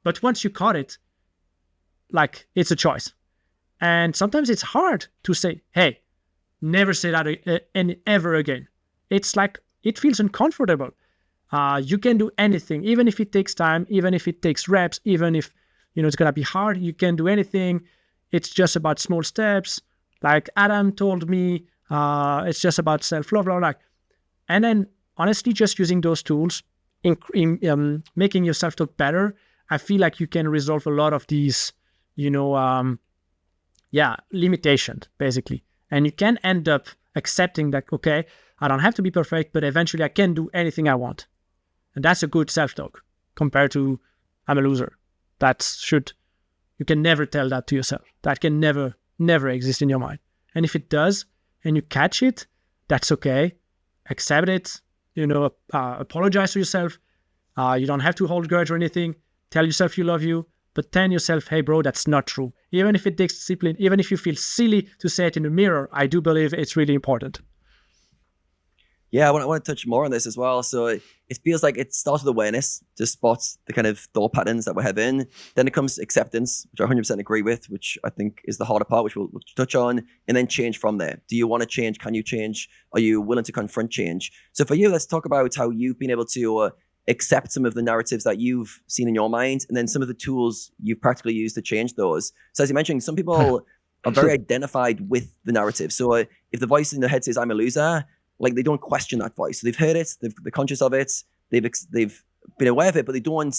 But once you caught it, like, it's a choice. And sometimes it's hard to say, hey, never say that ever again. It's like, it feels uncomfortable. You can do anything, even if it takes time, even if it takes reps, even if, it's going to be hard, you can do anything. It's just about small steps. Like Adam told me, it's just about self-love, and then honestly, just using those tools, in making yourself talk better, I feel like you can resolve a lot of these, limitations, basically. And you can end up accepting that, okay, I don't have to be perfect, but eventually I can do anything I want. And that's a good self-talk compared to, I'm a loser. You can never tell that to yourself. That can never exist in your mind. And if it does, and you catch it, that's okay. Accept it, apologize to yourself. You don't have to hold grudge or anything. Tell yourself you love you, but tell yourself, hey bro, that's not true. Even if it takes discipline, even if you feel silly to say it in the mirror, I do believe it's really important. Yeah, I want to touch more on this as well. So it feels like it starts with awareness to spot the kind of thought patterns that we're having. Then it comes acceptance, which I 100% agree with, which I think is the harder part, which we'll touch on, and then change from there. Do you want to change? Can you change? Are you willing to confront change? So for you, let's talk about how you've been able to accept some of the narratives that you've seen in your mind, and then some of the tools you've practically used to change those. So as you mentioned, some people are very identified with the narrative. So if the voice in their head says, I'm a loser, like they don't question that voice. So they've heard it, they're conscious of it, they've been aware of it, but they don't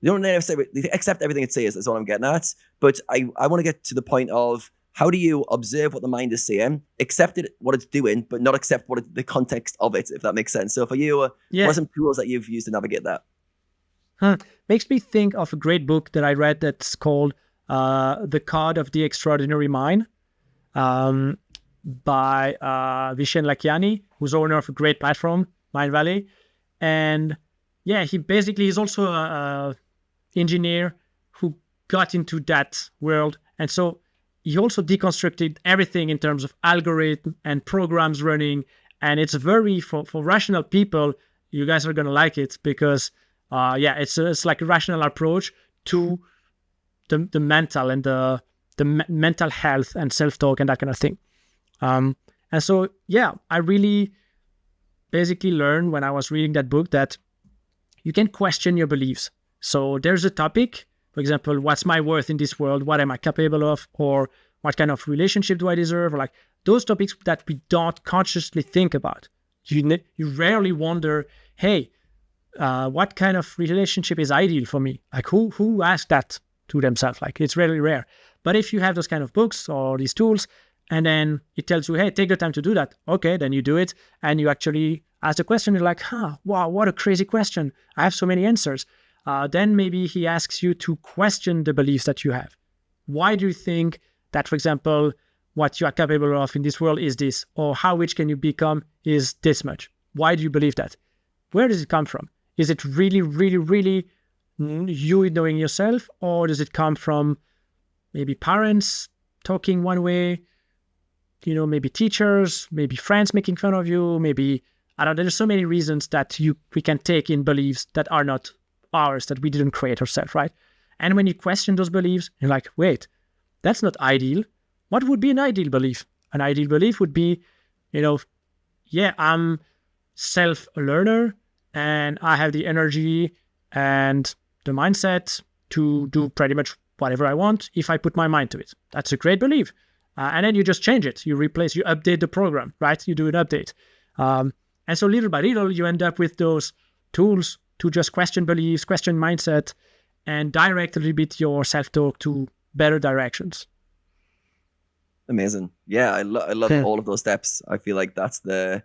necessarily, they accept everything it says, is what I'm getting at. But I want to get to the point of, how do you observe what the mind is saying, accept it, what it's doing, but not accept the context of it, if that makes sense. So for you, what are some tools that you've used to navigate that? Makes me think of a great book that I read that's called The Code of the Extraordinary Mind, by Vishen Lakhiani, who's owner of a great platform, Mind Valley. And yeah, he's also an engineer who got into that world. And so he also deconstructed everything in terms of algorithm and programs running. And it's very, for rational people, you guys are going to like it because, it's like a rational approach to the mental and the mental health and self-talk and that kind of thing. And so, I really basically learned when I was reading that book that you can question your beliefs. So there's a topic, for example, what's my worth in this world? What am I capable of? Or what kind of relationship do I deserve? Or like those topics that we don't consciously think about. You rarely wonder, hey, what kind of relationship is ideal for me? Like who asked that to themselves? Like it's really rare. But if you have those kind of books or these tools, and then it tells you, hey, take the time to do that. Okay, then you do it. And you actually ask the question. You're like, wow, what a crazy question. I have so many answers. Then maybe he asks you to question the beliefs that you have. Why do you think that, for example, what you are capable of in this world is this? Or how rich can you become is this much? Why do you believe that? Where does it come from? Is it really, really, really you knowing yourself? Or does it come from maybe parents talking one way? Maybe teachers, maybe friends making fun of you, maybe, I don't know, there's so many reasons that we can take in beliefs that are not ours, that we didn't create ourselves, right? And when you question those beliefs, you're like, wait, that's not ideal. What would be an ideal belief? An ideal belief would be, I'm self-learner and I have the energy and the mindset to do pretty much whatever I want if I put my mind to it. That's a great belief. And then you just change it. You update the program, right? You do an update. And so little by little, you end up with those tools to just question beliefs, question mindset, and direct a little bit your self-talk to better directions. Amazing. Yeah, I love all of those steps. I feel like that's the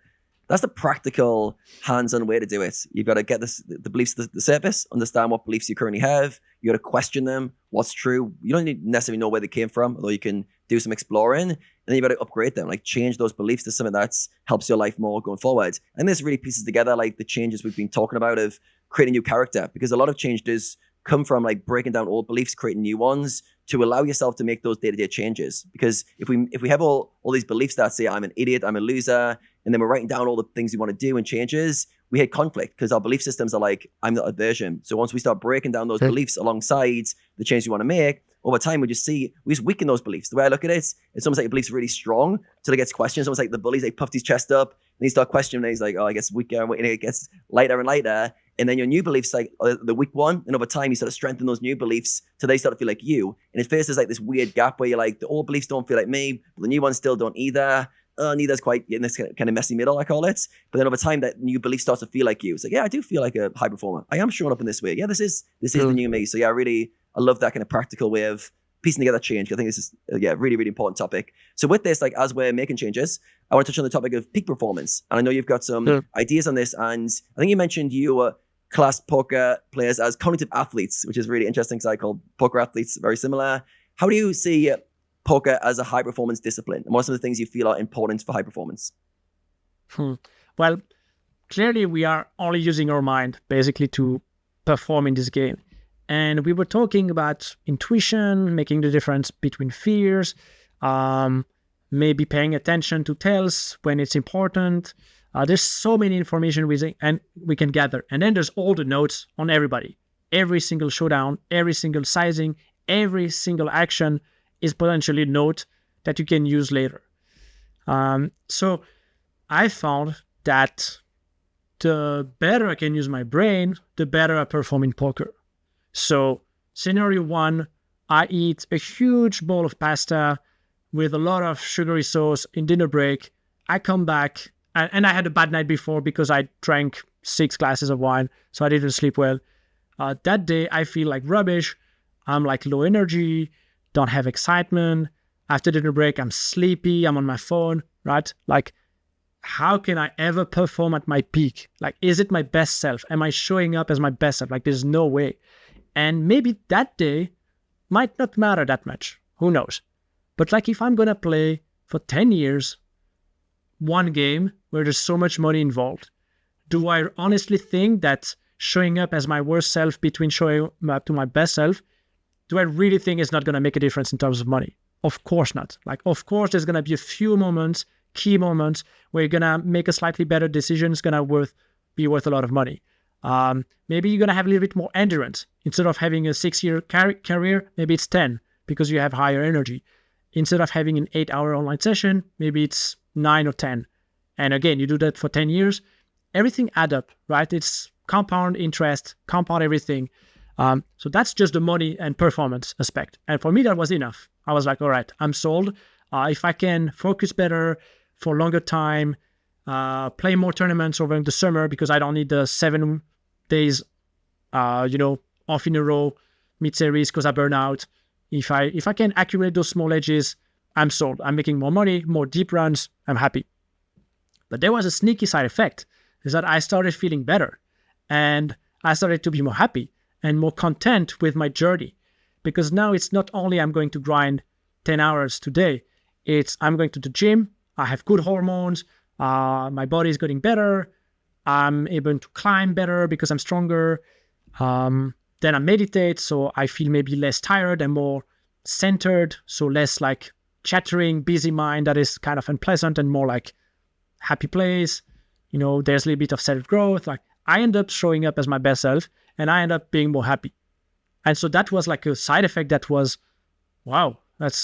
practical hands-on way to do it. You've got to get the beliefs to the surface, understand what beliefs you currently have. You got to question them, what's true. You don't necessarily know where they came from, although you can do some exploring. And then you've got to upgrade them, like change those beliefs to something that helps your life more going forward. And this really pieces together like the changes we've been talking about of creating new character, because a lot of change does come from like breaking down old beliefs, creating new ones to allow yourself to make those day-to-day changes. Because if we have all these beliefs that say I'm an idiot, I'm a loser, and then we're writing down all the things we want to do and changes, we hit conflict because our belief systems are like, I'm not a version. So once we start breaking down those beliefs alongside the change we want to make, over time we just weaken those beliefs. The way I look at it, it's almost like the belief's really strong till it gets questioned. It's almost like the bully's like puffed his chest up and he start questioning and he's like, oh, I guess weaker, and it gets lighter and lighter. And then your new beliefs like the weak one. And over time, you sort of strengthen those new beliefs till they start to feel like you. And at first, there's like this weird gap where you're like, the old beliefs don't feel like me, but the new ones still don't either. Neither's quite in this kind of messy middle, I call it. But then over time, that new belief starts to feel like you. It's like, yeah, I do feel like a high performer. I am showing up in this way. Yeah, this is the new me. So yeah, I love that kind of practical way of piecing together change. I think this is really, really important topic. So with this, like as we're making changes, I want to touch on the topic of peak performance. And I know you've got some ideas on this. And I think you mentioned you class poker players as cognitive athletes, which is really interesting because I call poker athletes very similar. How do you see poker as a high performance discipline? And what are some of the things you feel are important for high performance? Well, clearly we are only using our mind basically to perform in this game. And we were talking about intuition, making the difference between fears, maybe paying attention to tells when it's important, There's so many information we can gather. And then there's all the notes on everybody. Every single showdown, every single sizing, every single action is potentially a note that you can use later. So I found that the better I can use my brain, the better I perform in poker. So scenario 1, I eat a huge bowl of pasta with a lot of sugary sauce in dinner break. I come back, and I had a bad night before because I drank 6 glasses of wine, so I didn't sleep well. That day, I feel like rubbish. I'm like low energy, don't have excitement. After dinner break, I'm sleepy, I'm on my phone, right? Like, how can I ever perform at my peak? Like, is it my best self? Am I showing up as my best self? Like, there's no way. And maybe that day might not matter that much. Who knows? But like, if I'm going to play for 10 years, one game where there's so much money involved, do I honestly think that showing up as my worst self between showing up to my best self, do I really think it's not going to make a difference in terms of money? Of course not. Like, of course, there's going to be a few moments, key moments, where you're going to make a slightly better decision. It's going to be worth a lot of money. Maybe you're going to have a little bit more endurance. Instead of having a 6-year career, maybe it's 10 because you have higher energy. Instead of having an 8-hour online session, maybe it's 9 or 10. And again, you do that for 10 years, everything adds up, right? It's compound interest, compound everything. So that's just the money and performance aspect. And for me, that was enough. I was like, all right, I'm sold. If I can focus better for a longer time, play more tournaments over the summer because I don't need the 7 days, off in a row, mid-series because I burn out. If I can accumulate those small edges, I'm sold. I'm making more money, more deep runs. I'm happy. But there was a sneaky side effect, is that I started feeling better and I started to be more happy and more content with my journey, because now it's not only I'm going to grind 10 hours today, it's I'm going to the gym, I have good hormones, my body is getting better, I'm able to climb better because I'm stronger, then I meditate, so I feel maybe less tired and more centered, so less like chattering, busy mind that is kind of unpleasant and more like happy place. There's a little bit of self-growth. Like, I end up showing up as my best self and I end up being more happy. And so that was like a side effect that was, wow, that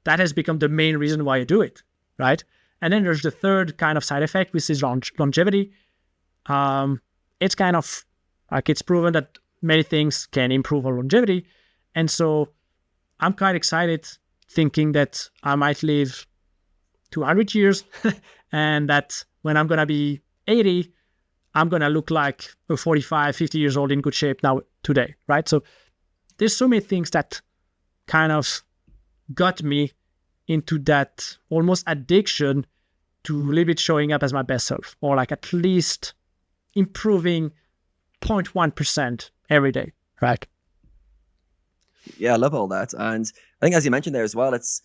has become the main reason why I do it, right? And then there's the third kind of side effect, which is longevity. It's kind of like, it's proven that many things can improve our longevity. And so I'm quite excited thinking that I might live 200 years and that when I'm going to be 80, I'm going to look like a 45, 50 years old in good shape now today, right? So there's so many things that kind of got me into that almost addiction to a little bit showing up as my best self, or like at least improving 0.1% every day, right? Yeah, I love all that. And I think, as you mentioned there as well, it's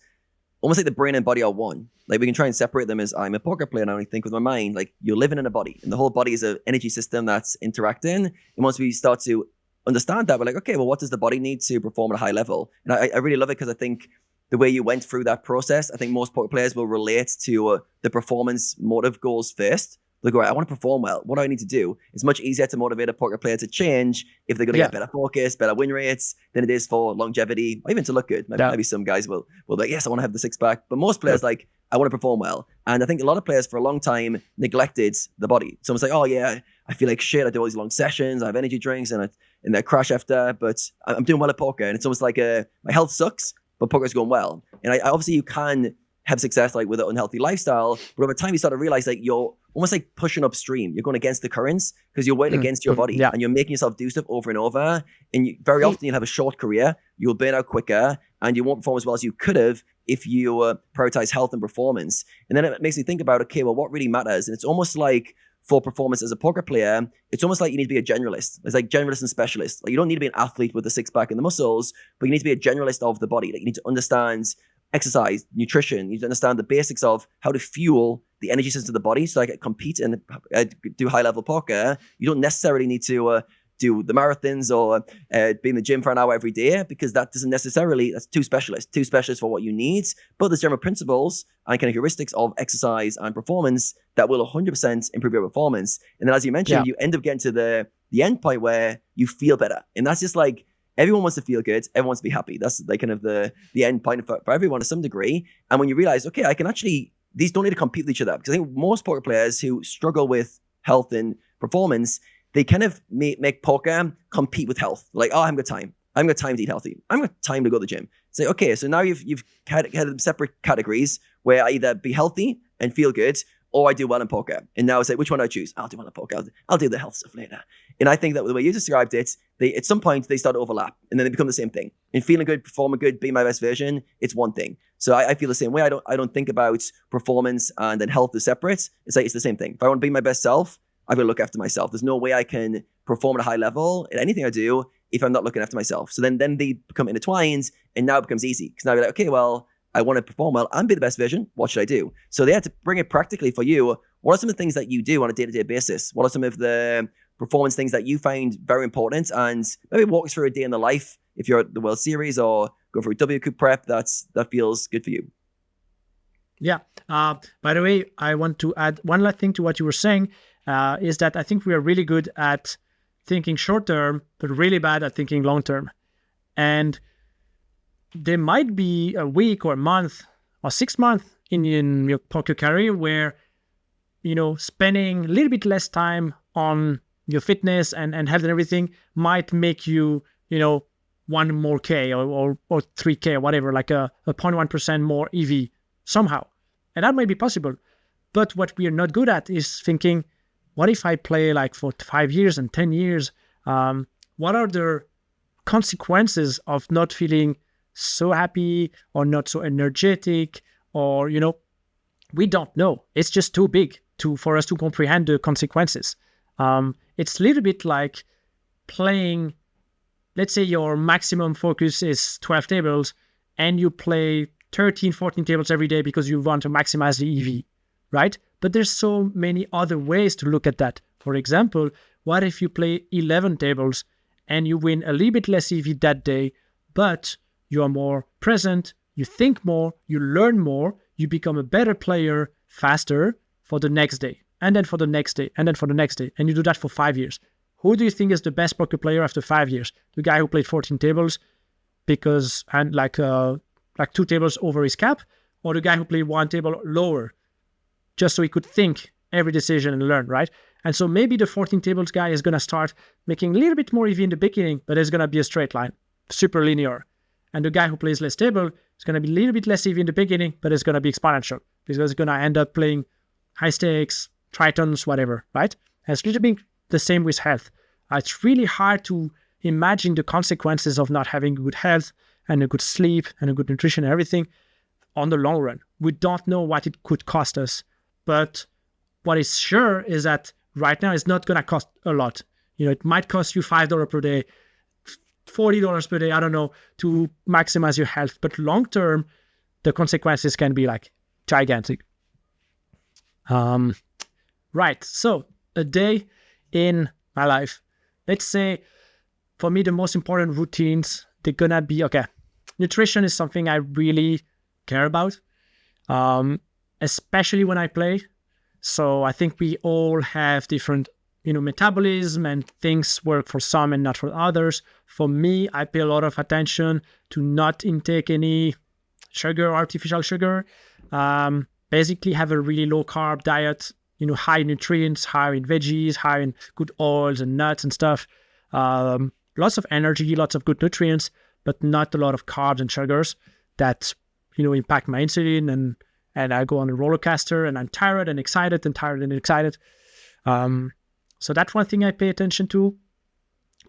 almost like the brain and body are one. Like, we can try and separate them as, I'm a poker player and I only think with my mind. Like, you're living in a body, and the whole body is an energy system that's interacting. And once we start to understand that, we're like, okay, well, what does the body need to perform at a high level? And I really love it, because I think the way you went through that process, I think most poker players will relate to the performance motive goals first. They go, right, I want to perform well. What do I need to do? It's much easier to motivate a poker player to change if they're going to get better focus, better win rates, than it is for longevity, or even to look good. Maybe some guys will be like, yes, I want to have the 6-pack. But most players like, I want to perform well. And I think a lot of players for a long time neglected the body. Someone's like, oh yeah, I feel like shit. I do all these long sessions. I have energy drinks and I crash after, but I'm doing well at poker. And it's almost like my health sucks, but poker's going well. And I obviously you can have success like with an unhealthy lifestyle, but over time you start to realize like you're almost like pushing upstream. You're going against the currents because you're working against your body, and you're making yourself do stuff over and over. And very often you'll have a short career, you'll burn out quicker, and you won't perform as well as you could have if you prioritize health and performance. And then it makes me think about, okay, well, what really matters? And it's almost like for performance as a poker player, it's almost like you need to be a generalist. It's like generalist and specialist. Like, you don't need to be an athlete with the 6-pack and the muscles, but you need to be a generalist of the body. Like, you need to understand exercise, nutrition. You need to understand the basics of how to fuel the energy system of the body. So I can compete and do high level poker. You don't necessarily need to do the marathons or be in the gym for an hour every day, because that doesn't necessarily, that's too specialist for what you need. But there's general principles and kind of heuristics of exercise and performance that will 100% improve your performance. And then, as you mentioned, you end up getting to the end point where you feel better. And that's just like, everyone wants to feel good. Everyone wants to be happy. That's like kind of the end point for everyone to some degree. And when you realize, okay, I can actually, these don't need to compete with each other. Because I think most poker players who struggle with health and performance, they kind of make poker compete with health. Like, oh, I haven't got time. I haven't got time to eat healthy. I haven't got time to go to the gym. Say, okay, so now you've had separate categories where I either be healthy and feel good, or I do well in poker. And now it's like, which one do I choose? I'll do well in poker. I'll do the health stuff later. And I think that the way you described it, at some point they start to overlap, and then they become the same thing. And feeling good, performing good, being my best version, it's one thing. So I feel the same way. I don't think about performance and then health as separate. It's like, it's the same thing. If I want to be my best self, I've got to look after myself. There's no way I can perform at a high level in anything I do if I'm not looking after myself. So then they become intertwined, and now it becomes easy. Because now you're like, okay, well, I want to perform well and be the best version. What should I do? So they had to bring it practically for you. What are some of the things that you do on a day-to-day basis? What are some of the performance things that you find very important? And maybe walk us through a day in the life if you're at the World Series or go through WCUP prep that feels good for you. Yeah. By the way, I want to add one last thing to what you were saying, is that I think we are really good at thinking short term, but really bad at thinking long term. And there might be a week or a month or 6 months in your poker career where, spending a little bit less time on your fitness and health and everything might make you, 1 more K or 3K or whatever, like a 0.1% more EV somehow. And that might be possible. But what we are not good at is thinking, what if I play like for 5 years and 10 years? What are the consequences of not feeling so happy or not so energetic? Or, we don't know. It's just too big for us to comprehend the consequences. It's a little bit like playing, let's say your maximum focus is 12 tables and you play 13, 14 tables every day because you want to maximize the EV, right? But there's so many other ways to look at that. For example, what if you play 11 tables and you win a little bit less EV that day, but you are more present, you think more, you learn more, you become a better player faster for the next day, and then for the next day, and then for the next day, and you do that for 5 years. Who do you think is the best poker player after 5 years? The guy who played 14 tables and like 2 tables over his cap, or the guy who played 1 table lower, just so he could think every decision and learn, right? And so maybe the 14 tables guy is going to start making a little bit more EV in the beginning, but it's going to be a straight line, super linear. And the guy who plays less table is going to be a little bit less EV in the beginning, but it's going to be exponential because it's going to end up playing high stakes, tritons, whatever, right? And it's a little bit the same with health. It's really hard to imagine the consequences of not having good health and a good sleep and a good nutrition and everything on the long run. We don't know what it could cost us, but what is sure is that right now it's not going to cost a lot. It might cost you $5 per day, $40 per day, I don't know, to maximize your health. But long term, the consequences can be like gigantic. Right. So a day in my life, let's say for me, the most important routines, they're going to be, okay, nutrition is something I really care about, especially when I play. So I think we all have different, metabolism and things work for some and not for others. For me, I pay a lot of attention to not intake any sugar, artificial sugar. Basically have a really low carb diet, high in nutrients, high in veggies, high in good oils and nuts and stuff. Lots of energy, lots of good nutrients, but not a lot of carbs and sugars that, impact my insulin and I go on a roller coaster and I'm tired and excited and tired and excited. So that's one thing I pay attention to.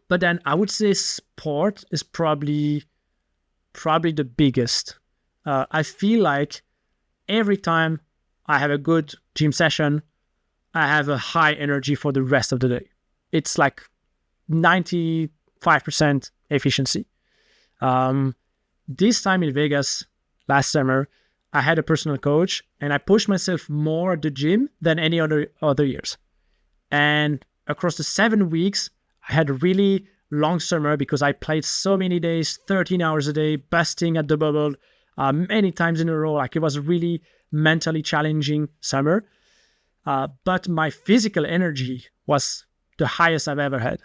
But then I would say sport is probably the biggest. I feel like every time I have a good gym session, I have a high energy for the rest of the day. It's like 95% efficiency. This time in Vegas last summer, I had a personal coach and I pushed myself more at the gym than any other years. And across the 7 weeks, I had a really long summer because I played so many days, 13 hours a day, busting at the bubble many times in a row. Like, it was a really mentally challenging summer. But my physical energy was the highest I've ever had.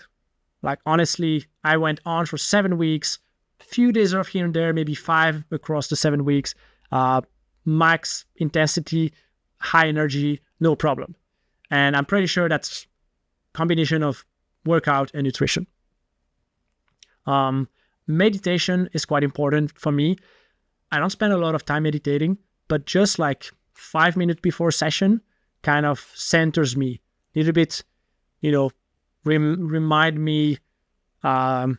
Like, honestly, I went on for 7 weeks, few days off here and there, maybe 5 across the 7 weeks, max intensity, high energy, no problem. And I'm pretty sure that's combination of workout and nutrition. Meditation is quite important for me. I don't spend a lot of time meditating, but just like 5 minutes before session kind of centers me a little bit, remind me, how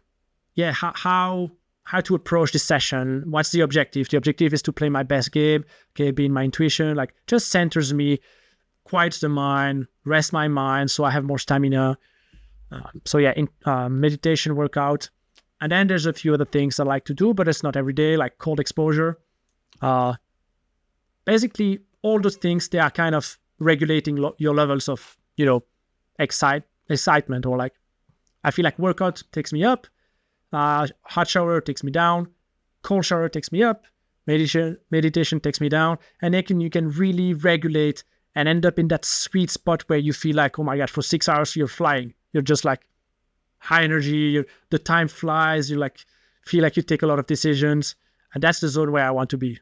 to approach the session. What's the objective? The objective is to play my best game, be in my intuition, like just centers me, quiets the mind, rest my mind so I have more stamina. Meditation, workout. And then there's a few other things I like to do, but it's not every day, like cold exposure. Basically, all those things, they are kind of regulating your levels of, excitement, or like, I feel like workout takes me up, hot shower takes me down, cold shower takes me up, meditation takes me down, and you can really regulate and end up in that sweet spot where you feel like, oh my God, for 6 hours you're flying. You're just like high energy, the time flies, you like feel like you take a lot of decisions, and that's the zone where I want to be.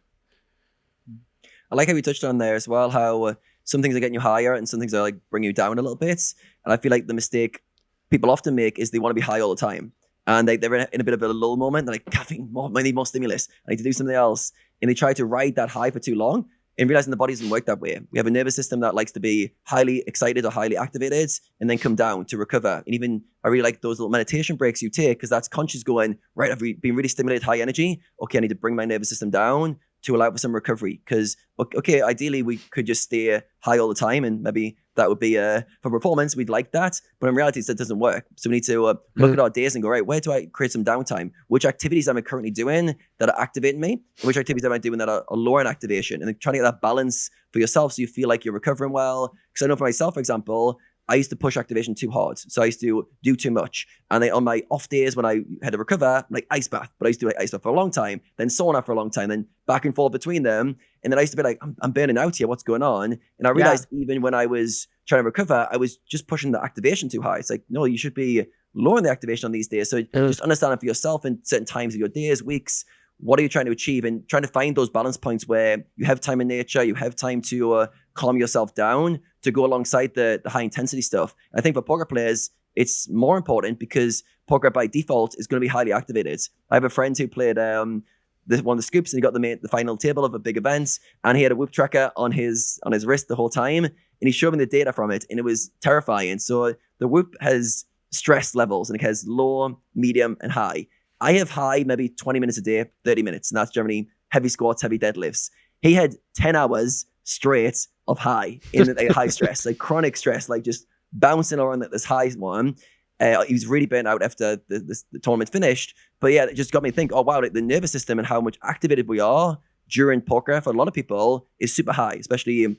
I like how you touched on there as well, how some things are getting you higher and some things are like bring you down a little bit. And I feel like the mistake people often make is they want to be high all the time. And they're in a bit of a lull moment. They're like, caffeine, I need more stimulus. I need to do something else. And they try to ride that high for too long and realizing the body doesn't work that way. We have a nervous system that likes to be highly excited or highly activated and then come down to recover. And even I really like those little meditation breaks you take, because that's conscious going, right, I've been really stimulated, high energy. Okay, I need to bring my nervous system down to allow for some recovery. Because, okay, ideally we could just stay high all the time, and maybe that would be for performance, we'd like that. But in reality, that doesn't work. So we need to look at our days and go, right, where do I create some downtime? Which activities am I currently doing that are activating me? And which activities am I doing that are lowering activation? And then trying to get that balance for yourself so you feel like you're recovering well. Because I know for myself, for example, I used to push activation too hard. So I used to do too much. And on my off days when I had to recover, like ice bath, but I used to do like ice bath for a long time, then sauna for a long time, then back and forth between them. And then I used to be like, I'm burning out here. What's going on? And I realized even when I was trying to recover, I was just pushing the activation too high. It's like, no, you should be lowering the activation on these days. So just understanding for yourself in certain times of your days, weeks, what are you trying to achieve, and trying to find those balance points where you have time in nature, you have time to calm yourself down to go alongside the high intensity stuff. I think for poker players, it's more important because poker by default is going to be highly activated. I have a friend who played one of the scoops, and he got the final table of a big event, and he had a whoop tracker on his wrist the whole time, and he showed me the data from it, and it was terrifying. So the whoop has stress levels, and it has low, medium, and high. I have high maybe 20 minutes a day, 30 minutes, and that's generally heavy squats, heavy deadlifts. He had 10 hours straight of high in high stress, like chronic stress, like just bouncing around this high one. He was really burnt out after the tournament finished. But yeah, it just got me to think, oh wow, like the nervous system and how much activated we are during poker for a lot of people is super high, especially if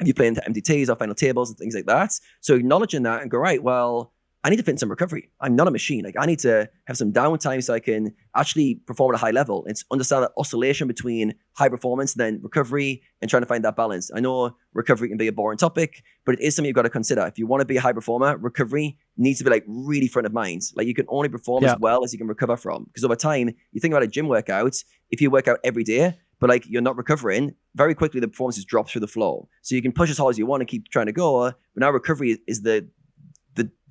you play into MTTs or final tables and things like that. So acknowledging that and go, right, well, I need to fit in some recovery. I'm not a machine. Like I need to have some downtime so I can actually perform at a high level. It's understand that oscillation between high performance and then recovery and trying to find that balance. I know recovery can be a boring topic, but it is something you've got to consider. If you want to be a high performer, recovery needs to be like really front of mind. Like you can only perform as well as you can recover from. Because over time, you think about a gym workout, if you work out every day, but like you're not recovering, very quickly the performance just drops through the floor. So you can push as hard as you want and keep trying to go, but now recovery is the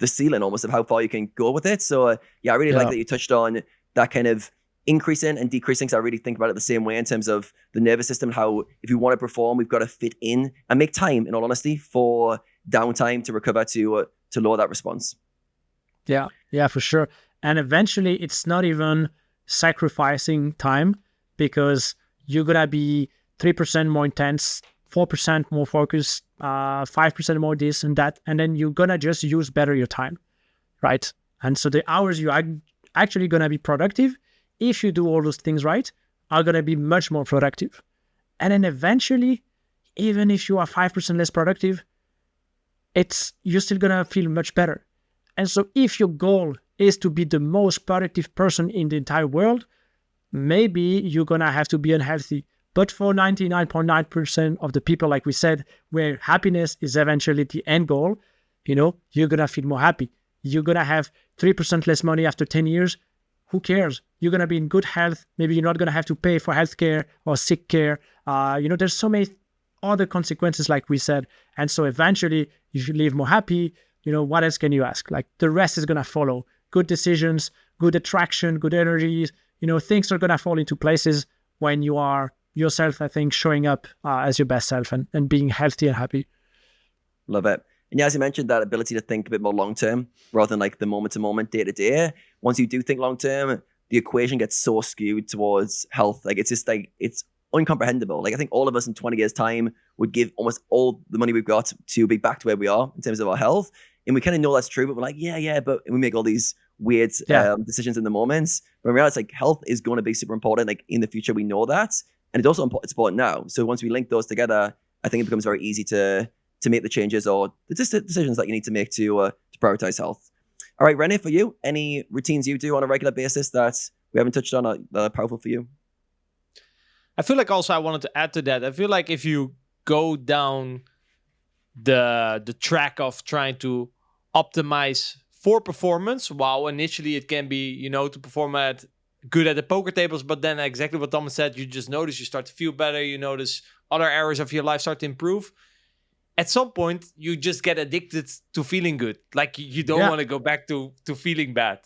ceiling almost of how far you can go with it. So I really like that you touched on that kind of increasing and decreasing. So I really think about it the same way in terms of the nervous system, how if you want to perform, we've got to fit in and make time, in all honesty, for downtime to recover to lower that response. Yeah, for sure. And eventually it's not even sacrificing time, because you're going to be 3% more intense, 4% more focused, 5% more this and that, and then you're gonna just use better your time, right? And so the hours you are actually gonna be productive, if you do all those things right, are gonna be much more productive. And then eventually, even if you are 5% less productive, you're still gonna feel much better. And so if your goal is to be the most productive person in the entire world, maybe you're going to have to be unhealthy. But for 99.9% of the people, like we said, where happiness is eventually the end goal, you're going to feel more happy. You're going to have 3% less money after 10 years. Who cares? You're going to be in good health. Maybe you're not going to have to pay for healthcare or sick care. There's so many other consequences, like we said. And so eventually you should live more happy. What else can you ask? Like the rest is going to follow. Good decisions, good attraction, good energies. Things are going to fall into places when you are yourself, I think, showing up as your best self and being healthy and happy. Love it. And yeah, as you mentioned, that ability to think a bit more long-term rather than like the moment-to-moment, day-to-day. Once you do think long-term, the equation gets so skewed towards health. Like it's just like, it's incomprehensible. Like I think all of us in 20 years time would give almost all the money we've got to be back to where we are in terms of our health. And we kind of know that's true, but we're like, but we make all these weird decisions in the moments. But in reality, like health is going to be super important. Like in the future, we know that. And it's also it's important now. So once we link those together, I think it becomes very easy to make the changes or the decisions that you need to make to prioritize health. All right, Rene, for you, any routines you do on a regular basis that we haven't touched on that are powerful for you? I feel like also I wanted to add to that. I feel like if you go down the track of trying to optimize for performance, while initially it can be, to perform good at the poker tables, but then exactly what Thomas said, you just notice you start to feel better, you notice other areas of your life start to improve. At some point, you just get addicted to feeling good. Like you don't want to go back to feeling bad,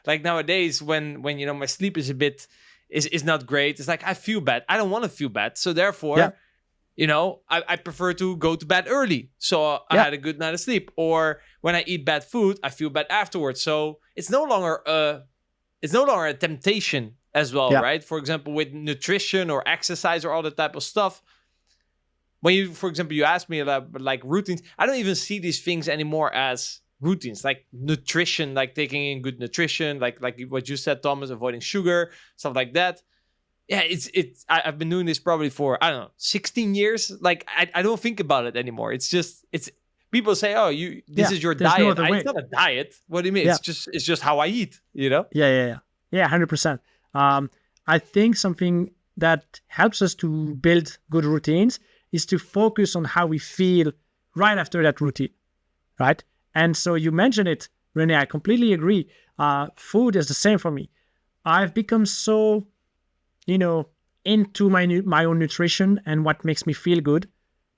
Like nowadays, when my sleep is a bit is not great, it's like I feel bad. I don't want to feel bad. So therefore, I prefer to go to bed early. So I had a good night of sleep. Or when I eat bad food, I feel bad afterwards. So it's no longer a temptation as well, right? For example, with nutrition or exercise or all that type of stuff. When you, for example, you ask me about like routines, I don't even see these things anymore as routines, like nutrition, like taking in good nutrition, like what you said, Thomas, avoiding sugar, stuff like that. Yeah, I've been doing this probably for, 16 years. Like I don't think about it anymore. It's people say, oh, this is your diet. No other way. It's not a diet. What do you mean? It's just how I eat, Yeah, 100%. I think something that helps us to build good routines is to focus on how we feel right after that routine, right? And so you mentioned it, Rene, I completely agree. Food is the same for me. I've become so, into my own nutrition and what makes me feel good,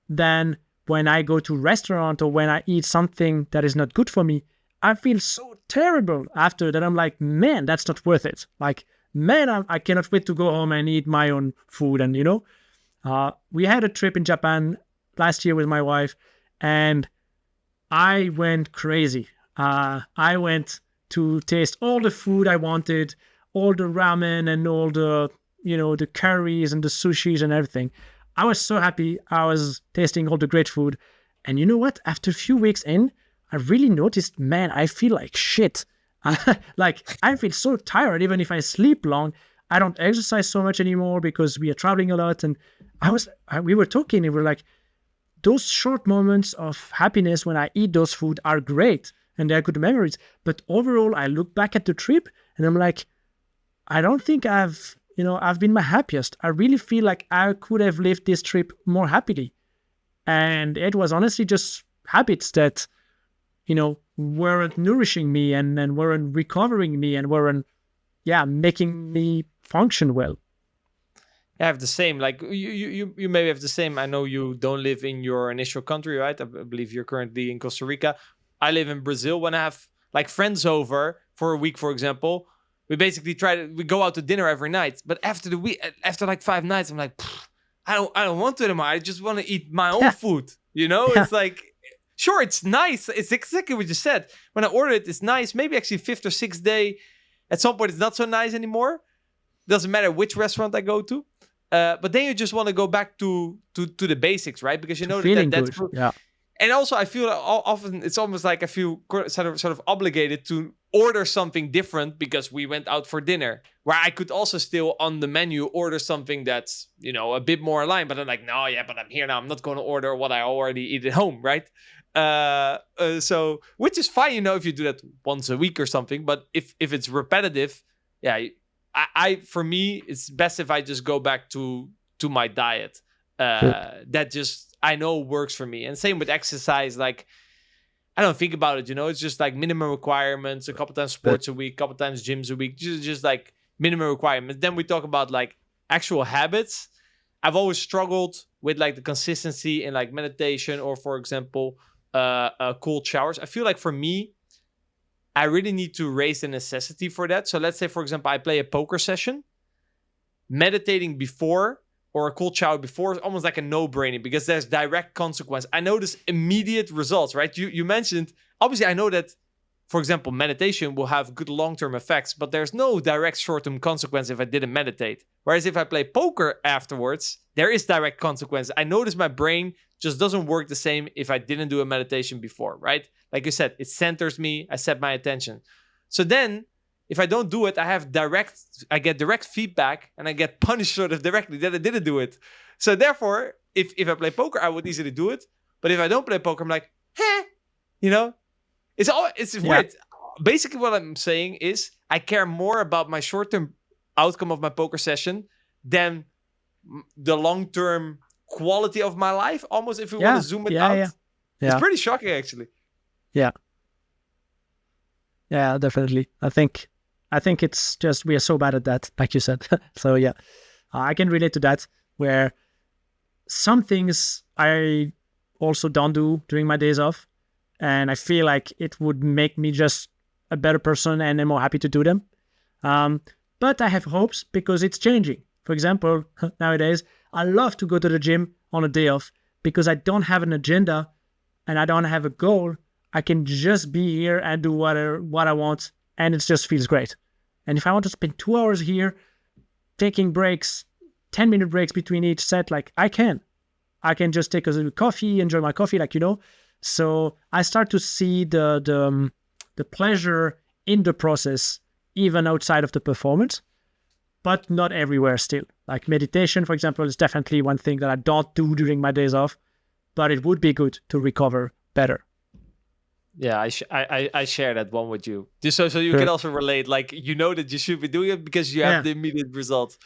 then when I go to a restaurant or when I eat something that is not good for me, I feel so terrible after that. I'm like, man, that's not worth it. Like, man, I cannot wait to go home and eat my own food. And, we had a trip in Japan last year with my wife, and I went crazy. I went to taste all the food I wanted, all the ramen and all the, the curries and the sushis and everything. I was so happy. I was tasting all the great food. And you know what? After a few weeks in, I really noticed, man, I feel like shit. Like, I feel so tired. Even if I sleep long, I don't exercise so much anymore because we are traveling a lot. And we were talking and we were like, those short moments of happiness when I eat those food are great and they're good memories. But overall, I look back at the trip and I'm like, I don't think I've been my happiest. I really feel like I could have lived this trip more happily. And it was honestly just habits that, weren't nourishing me and weren't recovering me and weren't, making me function well. I have the same. Like you maybe have the same. I know you don't live in your initial country, right? I believe you're currently in Costa Rica. I live in Brazil. When I have like friends over for a week, for example, we basically we go out to dinner every night. But after the week, after like 5 nights, I'm like, I don't want to anymore. I just want to eat my own food. It's like, sure, it's nice. It's exactly what you said. When I order it, it's nice. Maybe actually 5th or 6th day, at some point, it's not so nice anymore. Doesn't matter which restaurant I go to. But then you just want to go back to the basics, right? Because that's good. Yeah. And also, I feel often it's almost like I feel sort of obligated to order something different because we went out for dinner, where I could also still on the menu order something that's, a bit more aligned. But I'm like, no, yeah, but I'm here now. I'm not going to order what I already eat at home, right? So, which is fine, if you do that once a week or something. But if it's repetitive, yeah, for me, it's best if I just go back to my diet. That just, I know works for me. And same with exercise, like, I don't think about it, it's just like minimum requirements, a couple times sports a week, a couple times gyms a week, just like minimum requirements. Then we talk about like actual habits. I've always struggled with like the consistency in like meditation or, for example, cold showers. I feel like for me, I really need to raise the necessity for that. So let's say, for example, I play a poker session. Meditating before or a cold shower before is almost like a no-brainer because there's direct consequence. I notice immediate results, right? You mentioned, obviously I know that, for example, meditation will have good long-term effects, but there's no direct short-term consequence if I didn't meditate. Whereas if I play poker afterwards, there is direct consequence. I notice my brain just doesn't work the same if I didn't do a meditation before, right? Like you said, it centers me, I set my attention. So then, if I don't do it, I get direct feedback and I get punished sort of directly that I didn't do it. So therefore, if I play poker, I would easily do it. But if I don't play poker, I'm like, it's weird. Basically what I'm saying is I care more about my short-term outcome of my poker session than the long-term quality of my life. Almost if we want to zoom it out. It's pretty shocking actually. Yeah, definitely. I think it's just we are so bad at that, like you said. So yeah, I can relate to that, where some things I also don't do during my days off, and I feel like it would make me just a better person and I'm more happy to do them. But I have hopes because it's changing. For example, nowadays, I love to go to the gym on a day off because I don't have an agenda and I don't have a goal. I can just be here and do what I want, and it just feels great. And if I want to spend 2 hours here, taking breaks, 10-minute breaks between each set, like I can just take a coffee, enjoy my coffee, So I start to see the pleasure in the process, even outside of the performance, but not everywhere still. Like meditation, for example, is definitely one thing that I don't do during my days off, but it would be good to recover better. Yeah, I share that one with you. Just so you can also relate, like, that you should be doing it because you have the immediate results.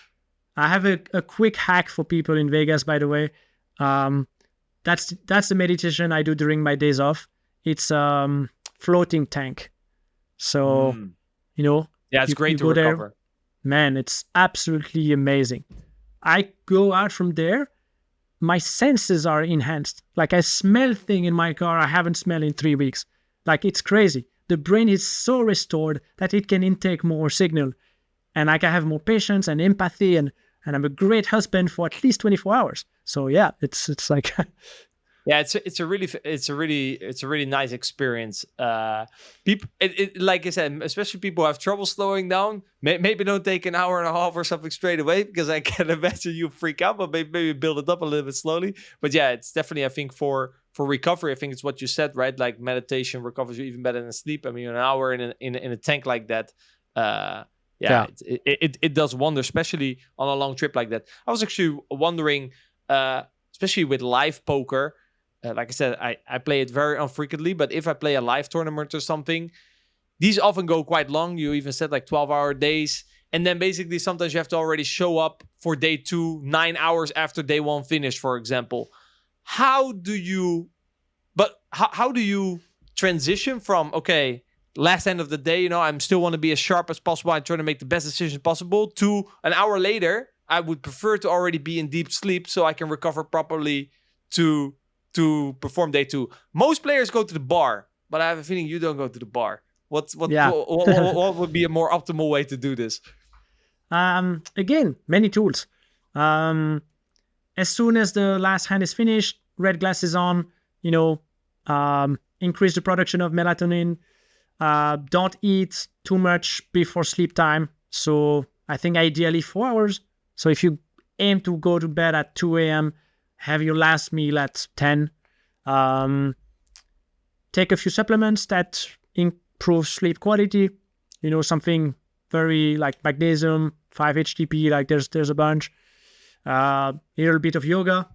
I have a quick hack for people in Vegas, by the way. That's the meditation I do during my days off. It's floating tank. So, it's great to recover. There, man, it's absolutely amazing. I go out from there, my senses are enhanced. Like I smell things in my car I haven't smelled in 3 weeks. Like it's crazy. The brain is so restored that it can intake more signal. And I can have more patience and empathy and I'm a great husband for at least 24 hours. So yeah, it's like yeah, it's a really nice experience. People, like I said, especially people who have trouble slowing down, maybe don't take an hour and a half or something straight away, because I can imagine you freak out, but maybe build it up a little bit slowly. But yeah, it's definitely, I think, for recovery, I think it's what you said, right? Like meditation recovers you even better than sleep. I mean, an hour in a tank like that, it does wonders, especially on a long trip like that. I was actually wondering, especially with live poker. Like I said, I play it very infrequently, but if I play a live tournament or something, these often go quite long. You even said like 12-hour days. And then basically sometimes you have to already show up for day 2, 9 hours after day 1 finished, for example. How do you transition from, okay, last end of the day, I still want to be as sharp as possible. I try to make the best decisions possible, to an hour later, I would prefer to already be in deep sleep so I can recover properly to perform day 2. Most players go to the bar, but I have a feeling you don't go to the bar. What would be a more optimal way to do this? Again, many tools. As soon as the last hand is finished, red glasses on, increase the production of melatonin. Don't eat too much before sleep time. So I think ideally 4 hours. So if you aim to go to bed at 2 a.m., have your last meal at 10. Take a few supplements that improve sleep quality. Something very like magnesium, 5-HTP, like there's a bunch. A little bit of yoga,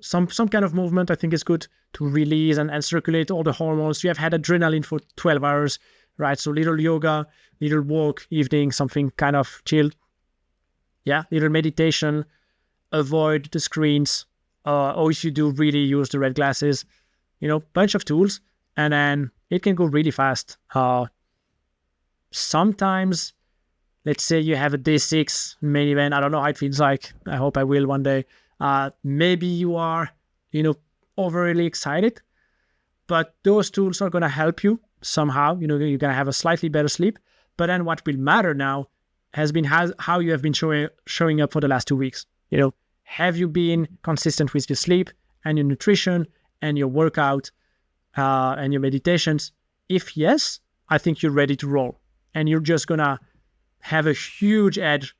some kind of movement I think is good to release and circulate all the hormones. You have had adrenaline for 12 hours, right? So little yoga, little walk, evening, something kind of chill. Yeah, little meditation, avoid the screens, or if you do, really use the red glasses, bunch of tools, and then it can go really fast. Sometimes, let's say you have a day 6 main event. I don't know how it feels like. I hope I will one day. Maybe you are, overly excited, but those tools are going to help you somehow. You're going to have a slightly better sleep. But then what will matter now has been how you have been showing up for the last 2 weeks. Have you been consistent with your sleep and your nutrition and your workout and your meditations? If yes, I think you're ready to roll. And you're just going to have a huge edge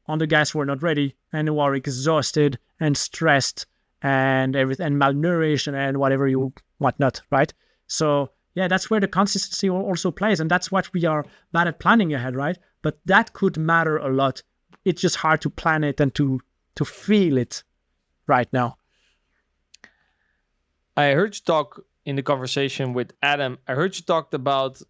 on the guys who are not ready and who are exhausted and stressed and everything, and malnourished and whatnot, right? So yeah, that's where the consistency also plays, and that's what we are bad at planning ahead, right? But that could matter a lot. It's just hard to plan it and to feel it right now. I heard you talk in the conversation with Adam. I heard you talked about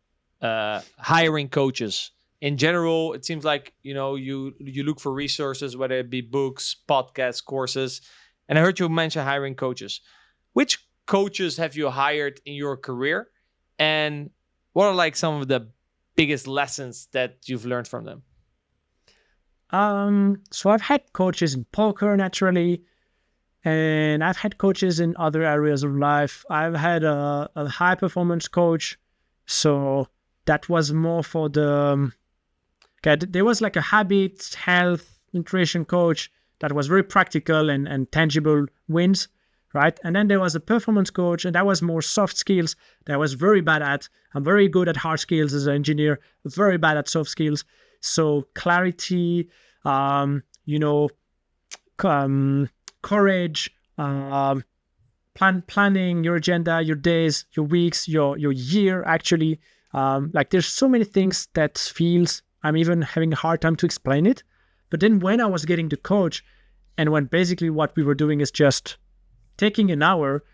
hiring coaches. In general, it seems like you look for resources, whether it be books, podcasts, courses. And I heard you mention hiring coaches. Which coaches have you hired in your career? And what are like some of the biggest lessons that you've learned from them? So I've had coaches in poker naturally, and I've had coaches in other areas of life. I've had a high performance coach. So that was more for the... there was like a habit, health, nutrition coach that was very practical and tangible wins, right? And then there was a performance coach, and that was more soft skills that I was very bad at. I'm very good at hard skills as an engineer, very bad at soft skills. So clarity, courage, planning your agenda, your days, your weeks, your year, actually. There's so many things that feels... I'm even having a hard time to explain it. But then when I was getting the coach, and when basically what we were doing is just taking an hour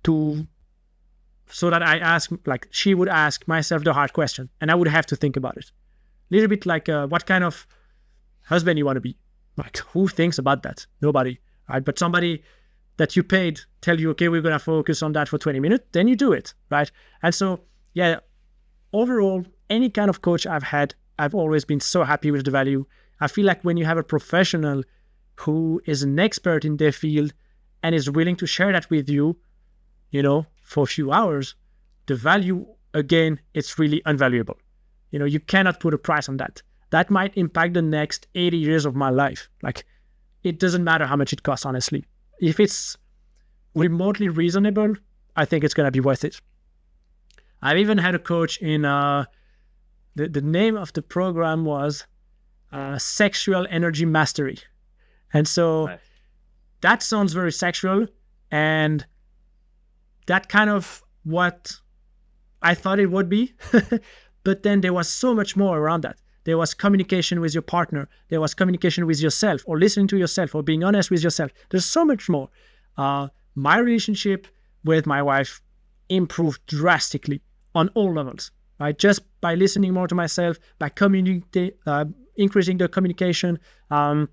so that she would ask myself the hard question, and I would have to think about it. A little bit like what kind of husband you want to be. Like, who thinks about that? Nobody, right? But somebody that you paid tell you, okay, we're going to focus on that for 20 minutes, then you do it, right? And so, yeah, overall, any kind of coach I've had, I've always been so happy with the value. I feel like when you have a professional who is an expert in their field and is willing to share that with you, for a few hours, the value, again, it's really invaluable. You cannot put a price on that. That might impact the next 80 years of my life. Like, it doesn't matter how much it costs, honestly. If it's remotely reasonable, I think it's going to be worth it. I've even had a coach in... The name of the program was Sexual Energy Mastery. And so nice. That sounds very sexual, and that kind of what I thought it would be. But then there was so much more around that. There was communication with your partner. There was communication with yourself, or listening to yourself, or being honest with yourself. There's so much more. My relationship with my wife improved drastically on all levels. Right, just by listening more to myself, by increasing the communication, and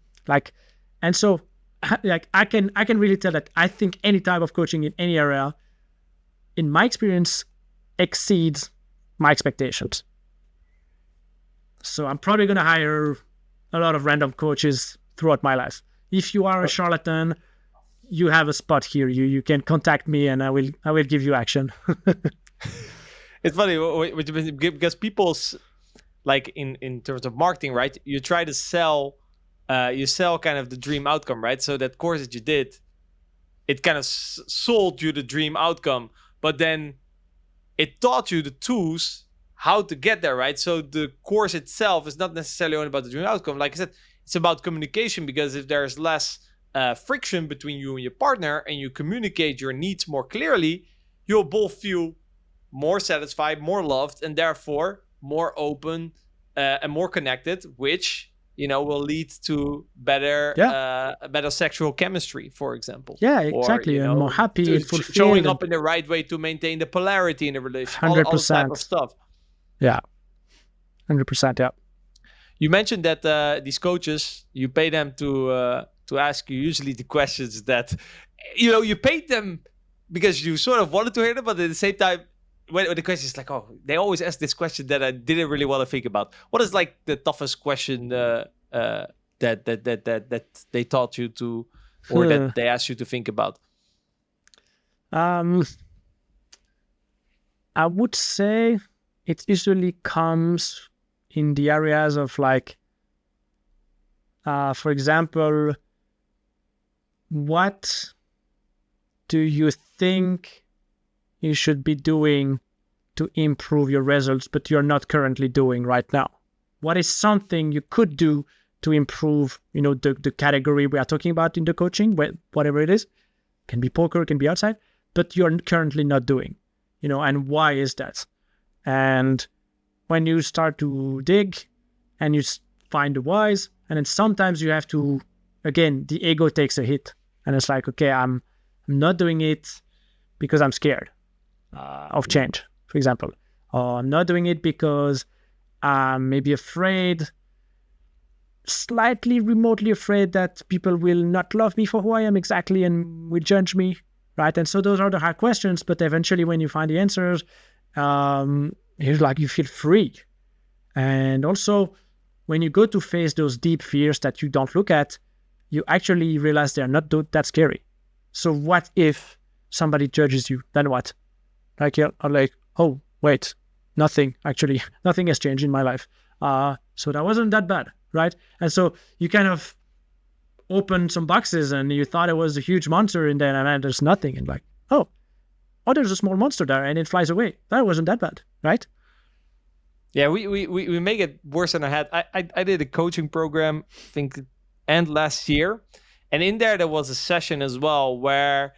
so, I can really tell that I think any type of coaching in any area, in my experience, exceeds my expectations. So I'm probably going to hire a lot of random coaches throughout my life. If you are a charlatan, you have a spot here. You can contact me, and I will give you action. It's funny because people's like in terms of marketing, right? You try to sell, kind of the dream outcome, right? So that course that you did, it kind of sold you the dream outcome, but then it taught you the tools how to get there, right? So the course itself is not necessarily only about the dream outcome. Like I said, it's about communication, because if there's less friction between you and your partner, and you communicate your needs more clearly, you'll both feel more satisfied, more loved, and therefore more open, and more connected, which will lead to better sexual chemistry, for example. Yeah, exactly. Or, and more happy and showing fulfilled. up in the right way to maintain the polarity in the relationship. 100%. All type of stuff. Yeah, 100%. Yeah. You mentioned that these coaches, you pay them to ask you usually the questions that you paid them because you sort of wanted to hear them, but at the same time, when the question is like, oh, they always ask this question that I didn't really want to think about. What is like the toughest question that they taught you to, or that they asked you to think about? I would say it usually comes in the areas of like, for example, what do you think you should be doing to improve your results, but you're not currently doing right now? What is something you could do to improve, the category we are talking about in the coaching, whatever it is? Can be poker, can be outside, but you're currently not doing, and why is that? And when you start to dig and you find the whys, and then sometimes you have to, again, the ego takes a hit, and it's like, okay, I'm not doing it because I'm scared of change, for example. Or I'm not doing it because I'm maybe afraid, slightly remotely afraid that people will not love me for who I am exactly and will judge me, right? And so those are the hard questions, but eventually when you find the answers, it's like you feel free. And also, when you go to face those deep fears that you don't look at, you actually realize they're not that scary. So what if somebody judges you? Then what? Like you're like, oh, wait, nothing has changed in my life. So that wasn't that bad, right? And so you kind of open some boxes and you thought it was a huge monster and then there's nothing. And like, oh, there's a small monster there and it flies away. That wasn't that bad, right? Yeah, we make it worse than I had. I did a coaching program, I think, end last year. And in there was a session as well where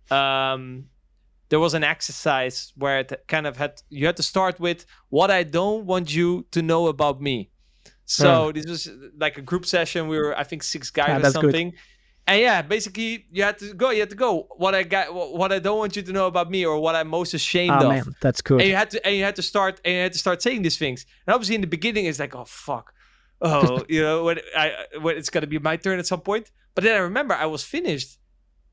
there was an exercise where it kind of you had to start with what I don't want you to know about me. So this was like a group session. We were, I think, 6 guys or something. Good. And yeah, basically you had to go. What I don't want you to know about me, or what I'm most ashamed of. Man, that's cool. And you had to start saying these things. And obviously in the beginning it's like, oh fuck. Oh, when it's gonna be my turn at some point. But then I remember I was finished.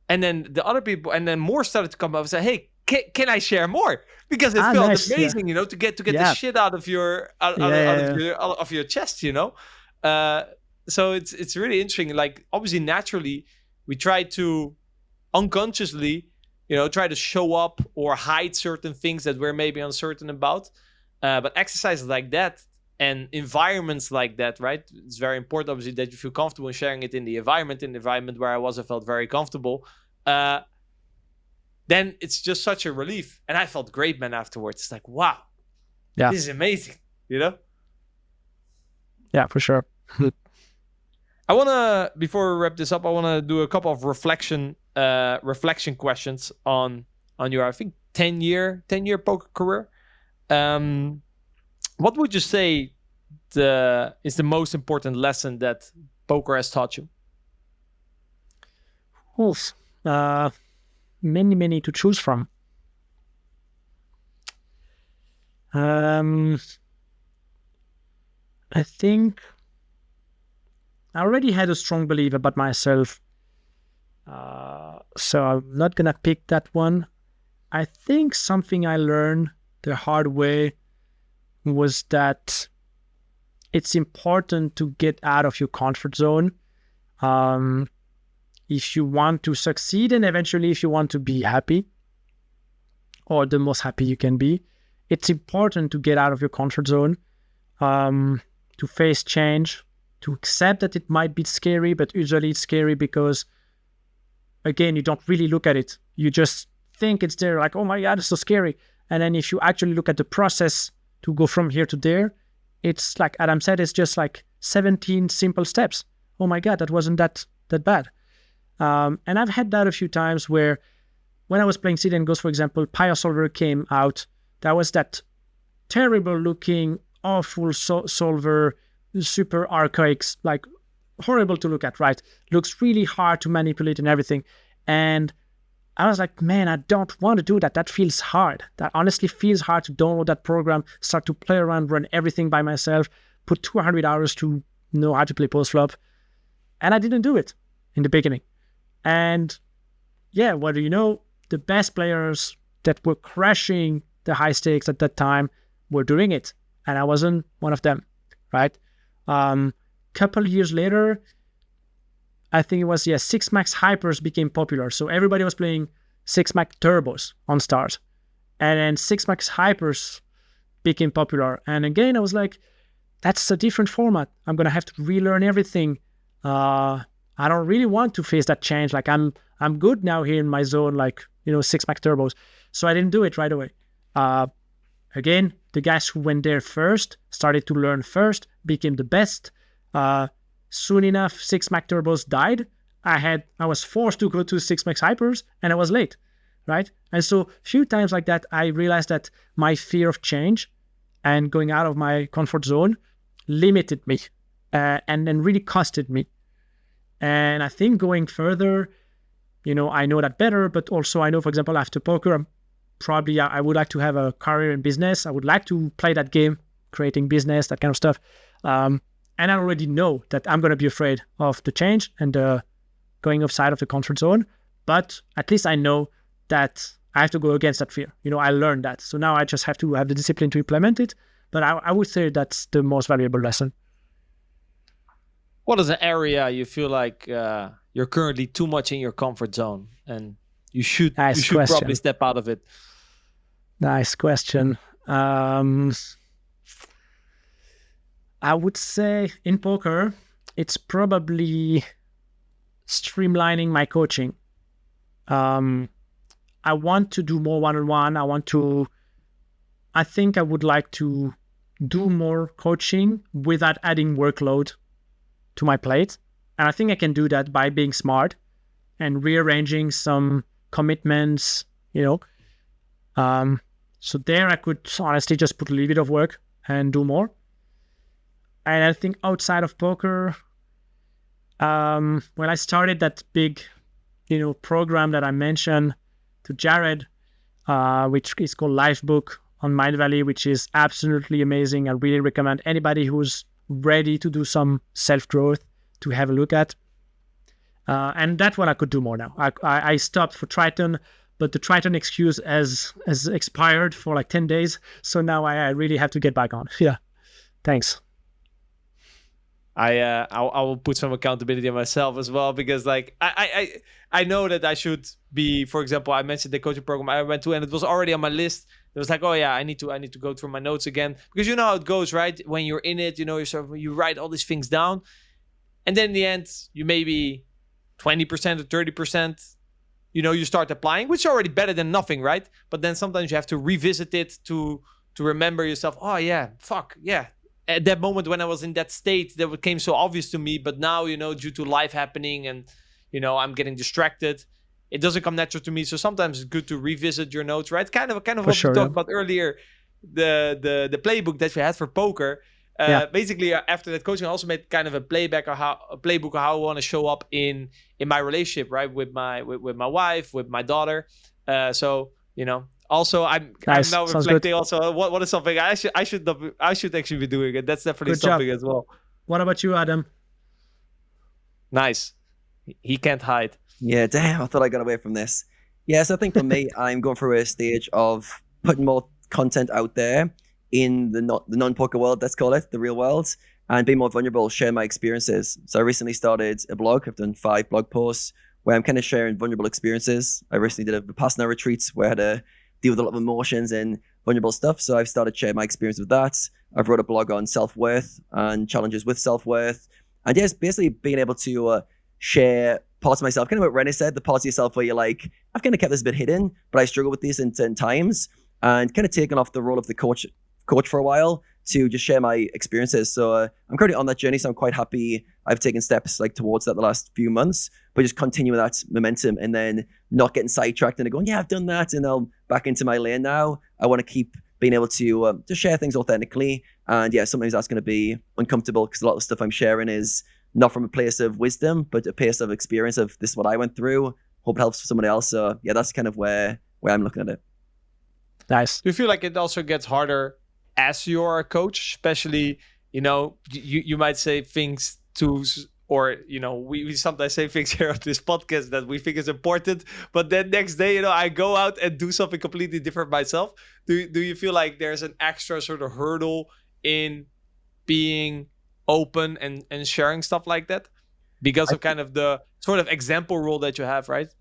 And then the other people, and then more started to come up and say, hey, can I share more? Because it felt nice, amazing, to get the shit out of your of your chest, So it's really interesting. Like obviously naturally we try to unconsciously, try to show up or hide certain things that we're maybe uncertain about. But exercises like that and environments like that, right? It's very important, obviously, that you feel comfortable in sharing it in the environment where I felt very comfortable. Then it's just such a relief. And I felt great, man, afterwards. It's like, wow, this is amazing, Yeah, for sure. I want to, before we wrap this up, I want to do a couple of reflection questions on your, I think, 10-year poker career. What would you say is the most important lesson that poker has taught you? Many to choose from. I think I already had a strong belief about myself, so I'm not gonna pick that one. I think something I learned the hard way was that it's important to get out of your comfort zone if you want to succeed, and eventually if you want to be happy or the most happy you can be. It's important to get out of your comfort zone, to face change, to accept that it might be scary, but usually it's scary because, again, you don't really look at it. You just think it's there, like, oh my God, it's so scary. And then if you actually look at the process to go from here to there, it's like Adam said, it's just like 17 simple steps. Oh my God, that wasn't that bad. And I've had that a few times where when I was playing Seed and Ghost, for example, Pyre Solver came out. That was that terrible looking awful solver, super archaic, like horrible to look at, right? Looks really hard to manipulate and everything. And I was like, man, I don't want to do that. That feels hard. That honestly feels hard to download that program, start to play around, run everything by myself, put 200 hours to know how to play post-flop. And I didn't do it in the beginning. And yeah, what do you know? The best players that were crashing the high stakes at that time were doing it. And I wasn't one of them, right? Couple years later, I think it was, 6 max hypers became popular. So everybody was playing 6 max turbos on start. And then 6 max hypers became popular. And again, I was like, that's a different format. I'm going to have to relearn everything. I don't really want to face that change. Like I'm good now here in my zone, like, 6 max turbos. So I didn't do it right away. Again, the guys who went there first, started to learn first, became the best. Soon enough, 6 max turbos died. I was forced to go to 6 max hypers and I was late, right? And so a few times like that, I realized that my fear of change and going out of my comfort zone limited me and then really costed me. And I think going further, I know that better, but also I know, for example, after poker, I would like to have a career in business. I would like to play that game, creating business, that kind of stuff. And I already know that I'm going to be afraid of the change and going outside of the comfort zone. But at least I know that I have to go against that fear. I learned that. So now I just have to have the discipline to implement it. But I would say that's the most valuable lesson. What is an area you feel like you're currently too much in your comfort zone and you should probably step out of it? Nice question. I would say in poker, it's probably streamlining my coaching. I want to do more one-on-one. I think I would like to do more coaching without adding workload to my plate. And I think I can do that by being smart and rearranging some commitments, So there I could honestly just put a little bit of work and do more. And I think outside of poker, when I started that big, program that I mentioned to Jared, which is called Lifebook on Mind Valley, which is absolutely amazing. I really recommend anybody who's ready to do some self-growth to have a look at. And that's what I could do more now. I stopped for Triton, but the Triton excuse has expired for like 10 days. So now I really have to get back on. Yeah. Thanks. I will put some accountability on myself as well, because like I know that I should be, for example, I mentioned the coaching program I went to and it was already on my list. It was like, oh yeah, I need to go through my notes again, because you know how it goes, right? When you're in it, you write all these things down, and then in the end, you maybe 20% or 30%, you start applying, which is already better than nothing, right? But then sometimes you have to revisit it to remember yourself. Oh yeah, fuck yeah. At that moment when I was in that state, that became so obvious to me. But now, due to life happening and, I'm getting distracted, it doesn't come natural to me. So sometimes it's good to revisit your notes, right? Kind of what we talked about earlier, the playbook that we had for poker. Basically, after that coaching, I also made kind of a playbook of how I want to show up in my relationship, right? With my wife, with my daughter. Also, I'm now reflecting. Good. Also, what is something I should actually be doing, and that's definitely something as well. What about you, Adam? Nice. He can't hide. Yeah, damn. I thought I got away from this. Yes, I think for me, I'm going through a stage of putting more content out there in the non-poker world, let's call it, the real world, and being more vulnerable, share my experiences. So I recently started a blog. I've done 5 blog posts where I'm kind of sharing vulnerable experiences. I recently did a Vipassana retreat where I had to deal with a lot of emotions and vulnerable stuff. So I've started sharing my experience with that. I've wrote a blog on self-worth and challenges with self-worth. And yes, basically being able to share parts of myself, kind of what Rene said, the parts of yourself where you're like, I've kind of kept this a bit hidden, but I struggle with these in certain times, and kind of taken off the role of the coach for a while to just share my experiences. So I'm currently on that journey, so I'm quite happy I've taken steps like towards that the last few months, but just continue that momentum and then not getting sidetracked and going, yeah, I've done that and I'm back into my lane now. I want to keep being able to share things authentically. And yeah, sometimes that's going to be uncomfortable because a lot of the stuff I'm sharing is not from a place of wisdom, but a place of experience of this is what I went through. Hope it helps for somebody else. So yeah, that's kind of where I'm looking at it. Nice. Do you feel like it also gets harder as you're a coach, especially, you might say things to, or, we sometimes say things here on this podcast that we think is important, but then next day, I go out and do something completely different myself. Do you feel like there's an extra sort of hurdle in being open and sharing stuff like that because of kind of the sort of example role that you have, right?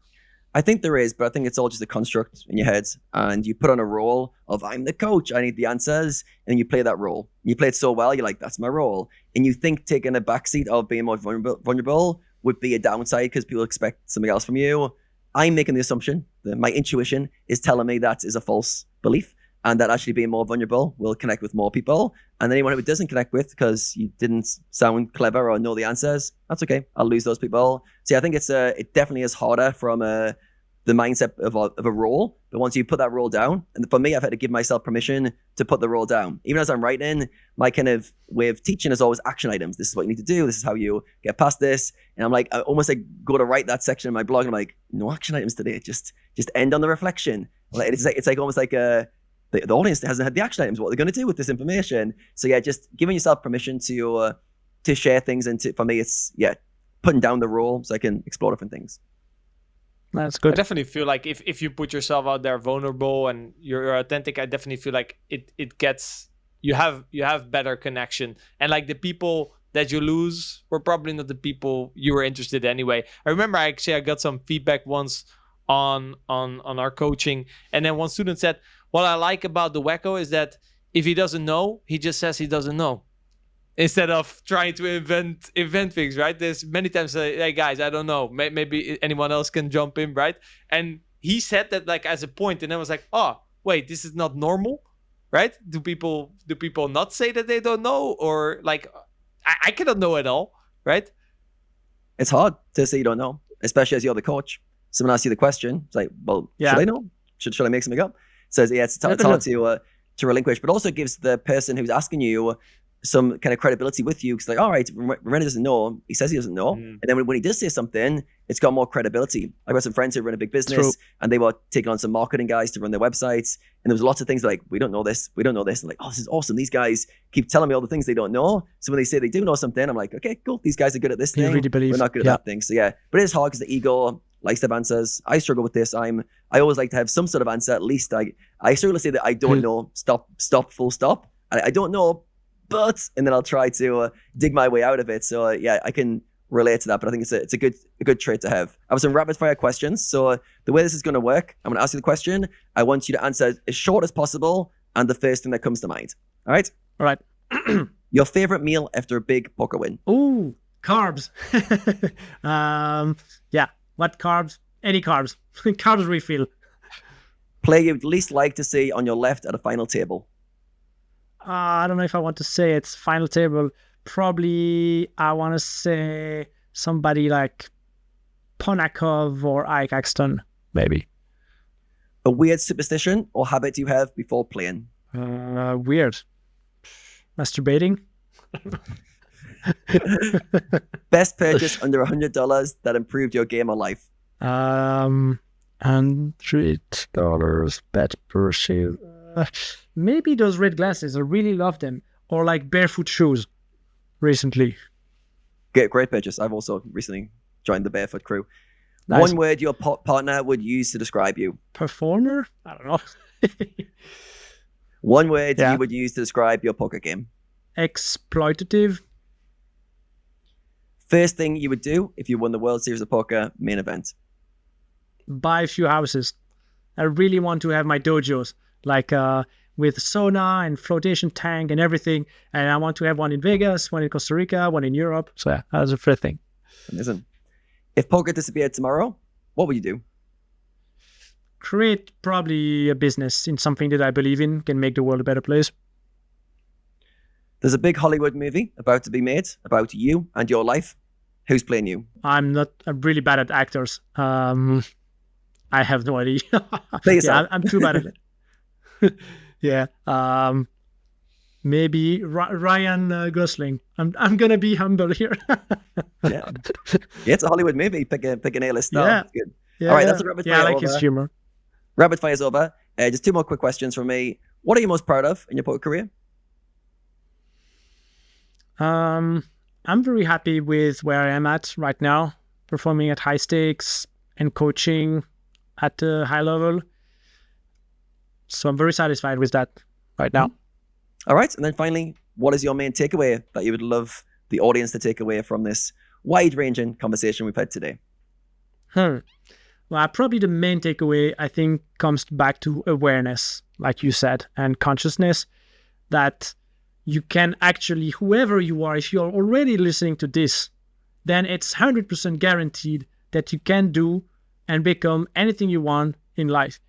I think there is, but I think it's all just a construct in your head. And you put on a role of, I'm the coach, I need the answers. And you play that role. You play it so well, you're like, that's my role. And you think taking a backseat of being more vulnerable would be a downside because people expect something else from you. I'm making the assumption that my intuition is telling me that is a false belief and that actually being more vulnerable will connect with more people. And anyone who it doesn't connect with because you didn't sound clever or know the answers, that's okay. I'll lose those people. So yeah, I think it definitely is harder from the mindset of a role. But once you put that role down, and for me, I've had to give myself permission to put the role down. Even as I'm writing, my kind of way of teaching is always action items. This is what you need to do. This is how you get past this. And I'm like, I almost like go to write that section in my blog. And I'm like, no action items today. Just end on the reflection. It's like almost like the audience hasn't had the action items. What are they going to do with this information? So yeah, just giving yourself permission to share things. And for me, it's putting down the role so I can explore different things. That's good. I definitely feel like if you put yourself out there vulnerable and you're authentic, I definitely feel like it gets, you have better connection. And like the people that you lose were probably not the people you were interested in anyway. I remember I got some feedback once on our coaching, and then one student said, what I like about the wacko is that if he doesn't know, he just says he doesn't know. Instead of trying to invent things, right? There's many times, hey guys, I don't know. Maybe anyone else can jump in, right? And he said that like as a point, and I was like, oh, wait, this is not normal, right? Do people not say that they don't know, or like I cannot know at all, right? It's hard to say you don't know, especially as you're the coach. Someone asks you the question, it's like, well, should I know? Should I make something up? So yeah, it's hard to relinquish, but also gives the person who's asking you some kind of credibility with you. Because like, all right, Rene doesn't know. He says he doesn't know. And then when he does say something, it's got more credibility. I've got some friends who run a big business and they were taking on some marketing guys to run their websites. And there was lots of things like, we don't know this. And like, oh, this is awesome. These guys keep telling me all the things they don't know. So when they say they do know something, I'm like, okay, cool. These guys are good at this thing. Really believe. We're not good at that thing. So yeah, but it is hard because the ego likes to have answers. I struggle with this. I always like to have some sort of answer. At least I struggle to say that I don't know. Stop, full stop. I don't know. But, and then I'll try to dig my way out of it. So yeah, I can relate to that, but I think it's a good trait to have. I have some rapid fire questions. So the way this is going to work, I'm going to ask you the question. I want you to answer as short as possible and the first thing that comes to mind. All right? All right. Your favorite meal after a big poker win? Ooh, carbs. Yeah. What carbs? Any carbs. Carbs refill. Player you'd least like to see on your left at a final table? I don't know if I want to say it's final table. Probably I want to say somebody like Ponakov or Ike Axton, maybe. A weird superstition or habit you have before playing? Weird. Masturbating. Best purchase under $100 that improved your game or life? $100 bet purchase. Maybe those red glasses. I really love them. Or like barefoot shoes recently. Great purchase. I've also recently joined the barefoot crew. Nice. One word your partner would use to describe you? Performer? I don't know. One word you would use to describe your poker game? Exploitative. First thing you would do if you won the World Series of Poker main event? Buy a few houses. I really want to have my dojos, like with sauna and floatation tank and everything. And I want to have one in Vegas, one in Costa Rica, one in Europe. So yeah, that's the first thing. Amazing. If poker disappeared tomorrow, what would you do? Create probably a business in something that I believe in, can make the world a better place. There's a big Hollywood movie about to be made about you and your life. Who's playing you? I'm really bad at actors. I have no idea. Play yourself. I'm too bad at it. Yeah. Maybe Ryan Gosling. I'm gonna be humble here. Yeah, it's a Hollywood movie. Pick an A-list star. Yeah. That's good. Yeah. All right, that's a rapid fire I like over. his humor. Rapid fire's over. Just 2 more quick questions from me. What are you most proud of in your poker career? I'm very happy with where I am at right now, performing at high stakes and coaching at a high level. So I'm very satisfied with that right now. All right. And then finally, what is your main takeaway that you would love the audience to take away from this wide-ranging conversation we've had today? Well, probably the main takeaway, I think, comes back to awareness, like you said, and consciousness, that you can actually, whoever you are, if you're already listening to this, then it's 100% guaranteed that you can do and become anything you want in life.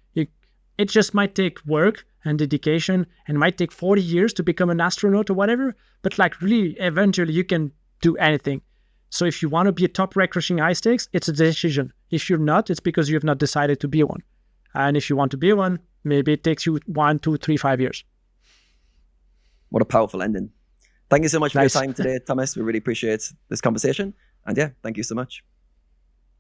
It just might take work and dedication and might take 40 years to become an astronaut or whatever, but like really, eventually you can do anything. So if you want to be a top rank crushing high stakes, it's a decision. If you're not, it's because you have not decided to be one. And if you want to be one, maybe it takes you 1, 2, 3, 5 years. What a powerful ending. Thank you so much for your time today, Thomas. We really appreciate this conversation. And yeah, thank you so much.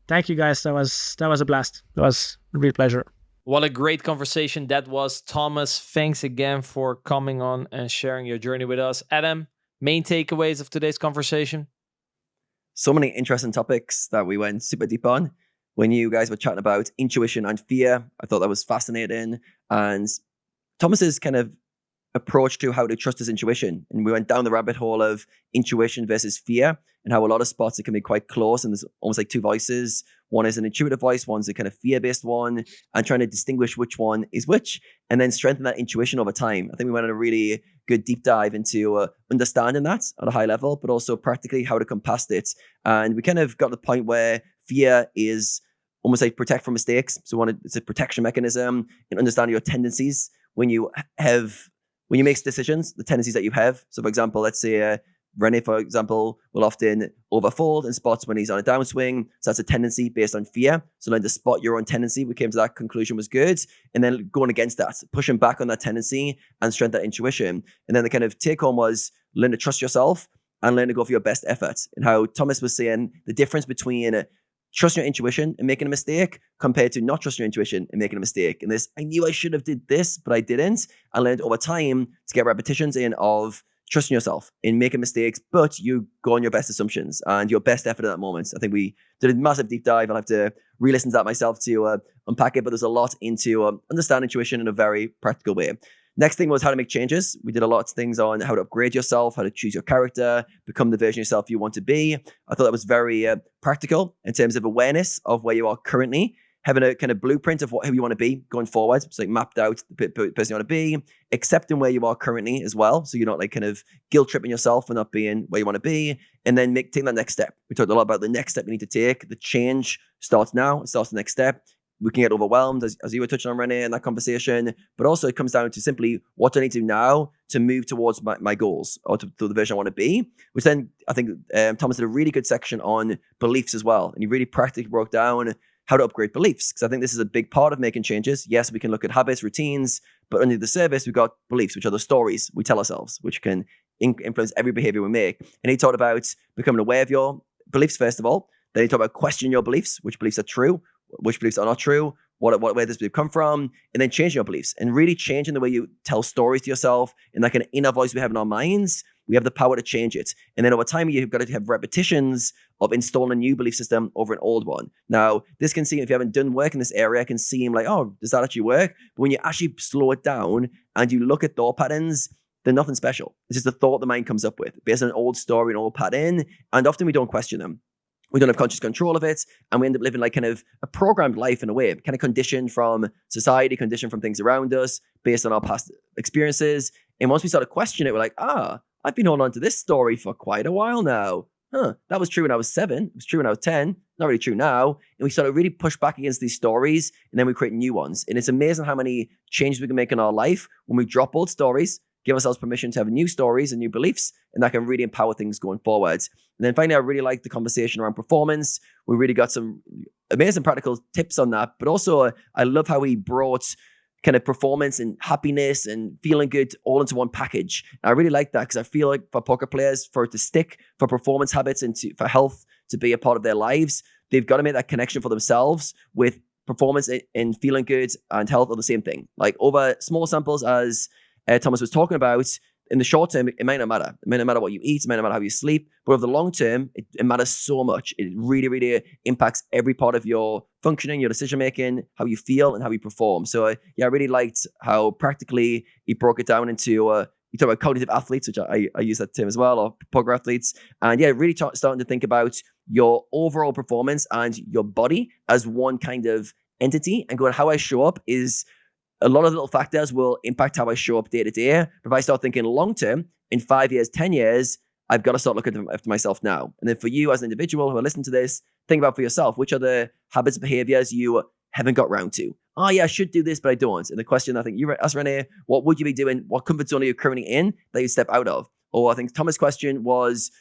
Thank you, guys. That was a blast. That was a real pleasure. What a great conversation that was, Thomas. Thanks again for coming on and sharing your journey with us. Adam, main takeaways of today's conversation? So many interesting topics that we went super deep on. When you guys were chatting about intuition and fear, I thought that was fascinating. And Thomas's kind of approach to how to trust his intuition. And we went down the rabbit hole of intuition versus fear and how a lot of spots it can be quite close. And there's almost like 2 voices. One is an intuitive voice, one's a kind of fear-based one, and trying to distinguish which one is which, and then strengthen that intuition over time. I think we went on a really good deep dive into understanding that at a high level, but also practically how to come past it. And we kind of got to the point where fear is almost like protect from mistakes. So it's a protection mechanism in understanding your tendencies when you make decisions, the tendencies that you have. So for example, let's say Rene, for example, will often overfold in spots when he's on a downswing. So that's a tendency based on fear. So learn to spot your own tendency. We came to that conclusion was good. And then going against that, pushing back on that tendency and strengthen that intuition. And then the kind of take home was learn to trust yourself and learn to go for your best effort. And how Thomas was saying the difference between trusting your intuition and making a mistake compared to not trusting your intuition and making a mistake. And this, I knew I should have did this, but I didn't. I learned over time to get repetitions in of trusting yourself in making mistakes, but you go on your best assumptions and your best effort at that moment. I think we did a massive deep dive. I'll have to re-listen to that myself to unpack it, but there's a lot into understand intuition in a very practical way. Next thing was how to make changes. We did a lot of things on how to upgrade yourself, how to choose your character, become the version of yourself you want to be. I thought that was very practical in terms of awareness of where you are currently, having a kind of blueprint of who you want to be going forward. So like mapped out the person you want to be, accepting where you are currently as well. So you're not like kind of guilt tripping yourself for not being where you want to be. And then taking that next step. We talked a lot about the next step you need to take. The change starts now. It starts the next step. We can get overwhelmed, as you were touching on, Rene, in that conversation. But also it comes down to simply what do I need to do now to move towards my goals or to the version I want to be, which then I think Thomas did a really good section on beliefs as well. And he really practically broke down how to upgrade beliefs, because I think this is a big part of making changes. Yes, we can look at habits, routines, but under the surface, we've got beliefs, which are the stories we tell ourselves, which can influence every behavior we make. And he talked about becoming aware of your beliefs, first of all. Then he talked about questioning your beliefs, which beliefs are true, which beliefs are not true, where this belief come from, and then changing your beliefs and really changing the way you tell stories to yourself and that kind of inner voice we have in our minds. We have the power to change it. And then over time, you've got to have repetitions of installing a new belief system over an old one. Now, this can seem, if you haven't done work in this area, it can seem like, oh, does that actually work? But when you actually slow it down and you look at thought patterns, they're nothing special. It's just a thought the mind comes up with based on an old story, an old pattern. And often we don't question them. We don't have conscious control of it. And we end up living like kind of a programmed life in a way, kind of conditioned from society, conditioned from things around us based on our past experiences. And once we start to question it, we're like, I've been holding on to this story for quite a while now. That was true when I was 7. It was true when I was 10. Not really true now. And we start to really push back against these stories, and then we create new ones. And it's amazing how many changes we can make in our life when we drop old stories, give ourselves permission to have new stories and new beliefs, and that can really empower things going forward. And then finally, I really liked the conversation around performance. We really got some amazing practical tips on that. But also, I love how he brought kind of performance and happiness and feeling good all into one package. And I really like that because I feel like for poker players, for it to stick, for performance habits and for health to be a part of their lives, they've got to make that connection for themselves with performance and feeling good and health are the same thing. Like over small samples, as Thomas was talking about, in the short term, it might not matter. It might not matter what you eat. It might not matter how you sleep. But over the long term, it matters so much. It really, really impacts every part of your functioning, your decision-making, how you feel and how you perform. So yeah, I really liked how practically he broke it down into, you talk about cognitive athletes, which I use that term as well, or poker athletes. And yeah, really starting to think about your overall performance and your body as one kind of entity, and going, how I show up is a lot of little factors will impact how I show up day to day. But if I start thinking long term, in 5 years, 10 years, I've got to start looking after myself now. And then for you as an individual who are listening to this, think about for yourself, which are the habits, behaviors you haven't got round to? Oh yeah, I should do this, but I don't. And the question I think you asked, Rene, what would you be doing? What comfort zone are you currently in that you step out of? Or I think Thomas' question was,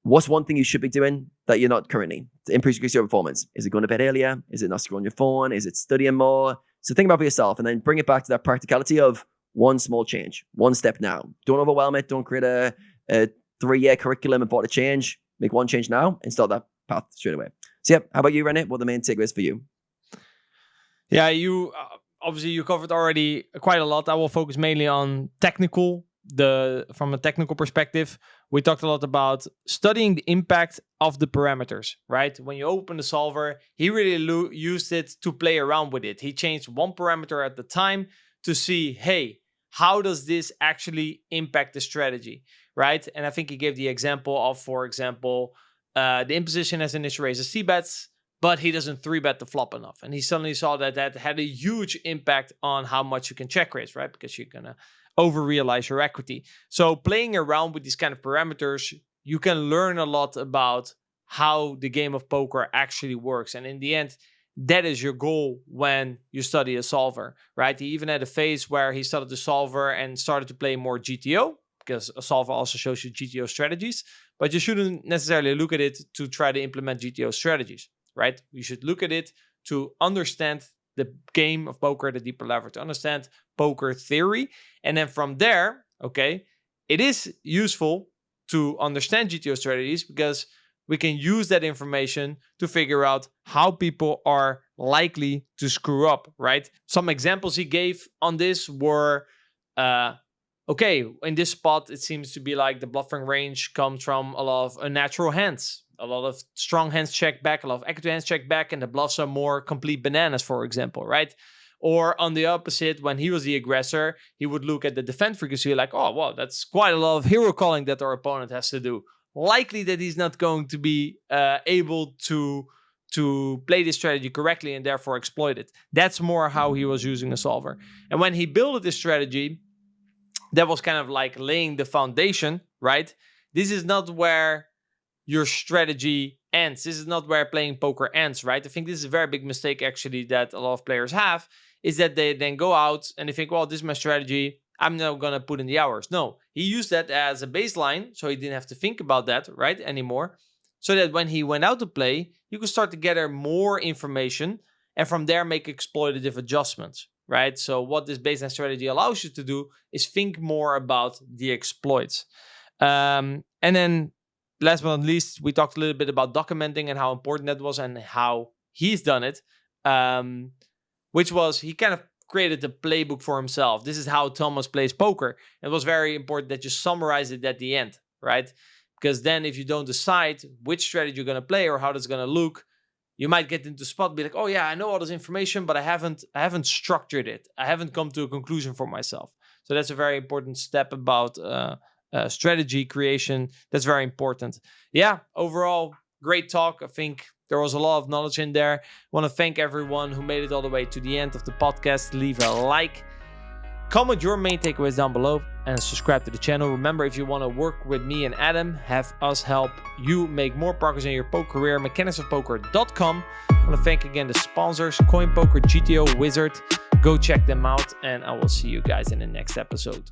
what's one thing you should be doing that you're not currently to increase your performance? Is it going to bed earlier? Is it not scrolling your phone? Is it studying more? So think about it for yourself and then bring it back to that practicality of one small change, one step now. Don't overwhelm it. Don't create a 3-year curriculum and thought to change. Make one change now and start that path straight away. So yeah, how about you, Rene? What are the main takeaways for you? Yeah, you obviously you covered already quite a lot. I will focus mainly on from a technical perspective. We talked a lot about studying the impact of the parameters, right? When you open the solver, he really used it to play around with it. He changed one parameter at the time to see, hey, how does this actually impact the strategy, right? And I think he gave the example of, for example, the imposition as initial raises C-bets, but he doesn't 3-bet the flop enough. And he suddenly saw that that had a huge impact on how much you can check raise, right? Because you're going to over-realize your equity. So playing around with these kind of parameters, you can learn a lot about how the game of poker actually works. And in the end, that is your goal when you study a solver, right? He even had a phase where he studied the solver and started to play more GTO, because a solver also shows you GTO strategies, but you shouldn't necessarily look at it to try to implement GTO strategies, right? You should look at it to understand the game of poker at a deeper level, to understand poker theory. And then from there, okay, it is useful to understand GTO strategies because we can use that information to figure out how people are likely to screw up, right? Some examples he gave on this were, okay, in this spot, it seems to be like the bluffing range comes from a lot of unnatural hands. A lot of strong hands check back, a lot of equity hands check back, and the bluffs are more complete bananas, for example, right? Or on the opposite, when he was the aggressor, he would look at the defend frequency like, oh, well, that's quite a lot of hero calling that our opponent has to do. Likely that he's not going to be able to play this strategy correctly and therefore exploit it. That's more how he was using the solver. And when he built this strategy, that was kind of like laying the foundation, right? This is not where your strategy ends. This is not where playing poker ends, right? I think this is a very big mistake actually that a lot of players have, is that they then go out and they think, well, this is my strategy, I'm now going to put in the hours. No, he used that as a baseline, so he didn't have to think about that, right, anymore. So that when he went out to play, you could start to gather more information and from there make exploitative adjustments, right? So what this baseline strategy allows you to do is think more about the exploits. And then last but not least, we talked a little bit about documenting and how important that was and how he's done it, which was he kind of created a playbook for himself. This is how Thomas plays poker. It was very important that you summarize it at the end, right? Because then if you don't decide which strategy you're going to play or how that's going to look, you might get into spot and be like, oh yeah, I know all this information, but I haven't structured it. I haven't come to a conclusion for myself. So that's a very important step about strategy creation. That's very important. Yeah, overall, great talk. I think there was a lot of knowledge in there. I want to thank everyone who made it all the way to the end of the podcast. Leave a like, comment your main takeaways down below, and subscribe to the channel. Remember, if you want to work with me and Adam, have us help you make more progress in your poker career, mechanicsofpoker.com. I want to thank again the sponsors, Coinpoker, GTO Wizard. Go check them out, and I will see you guys in the next episode.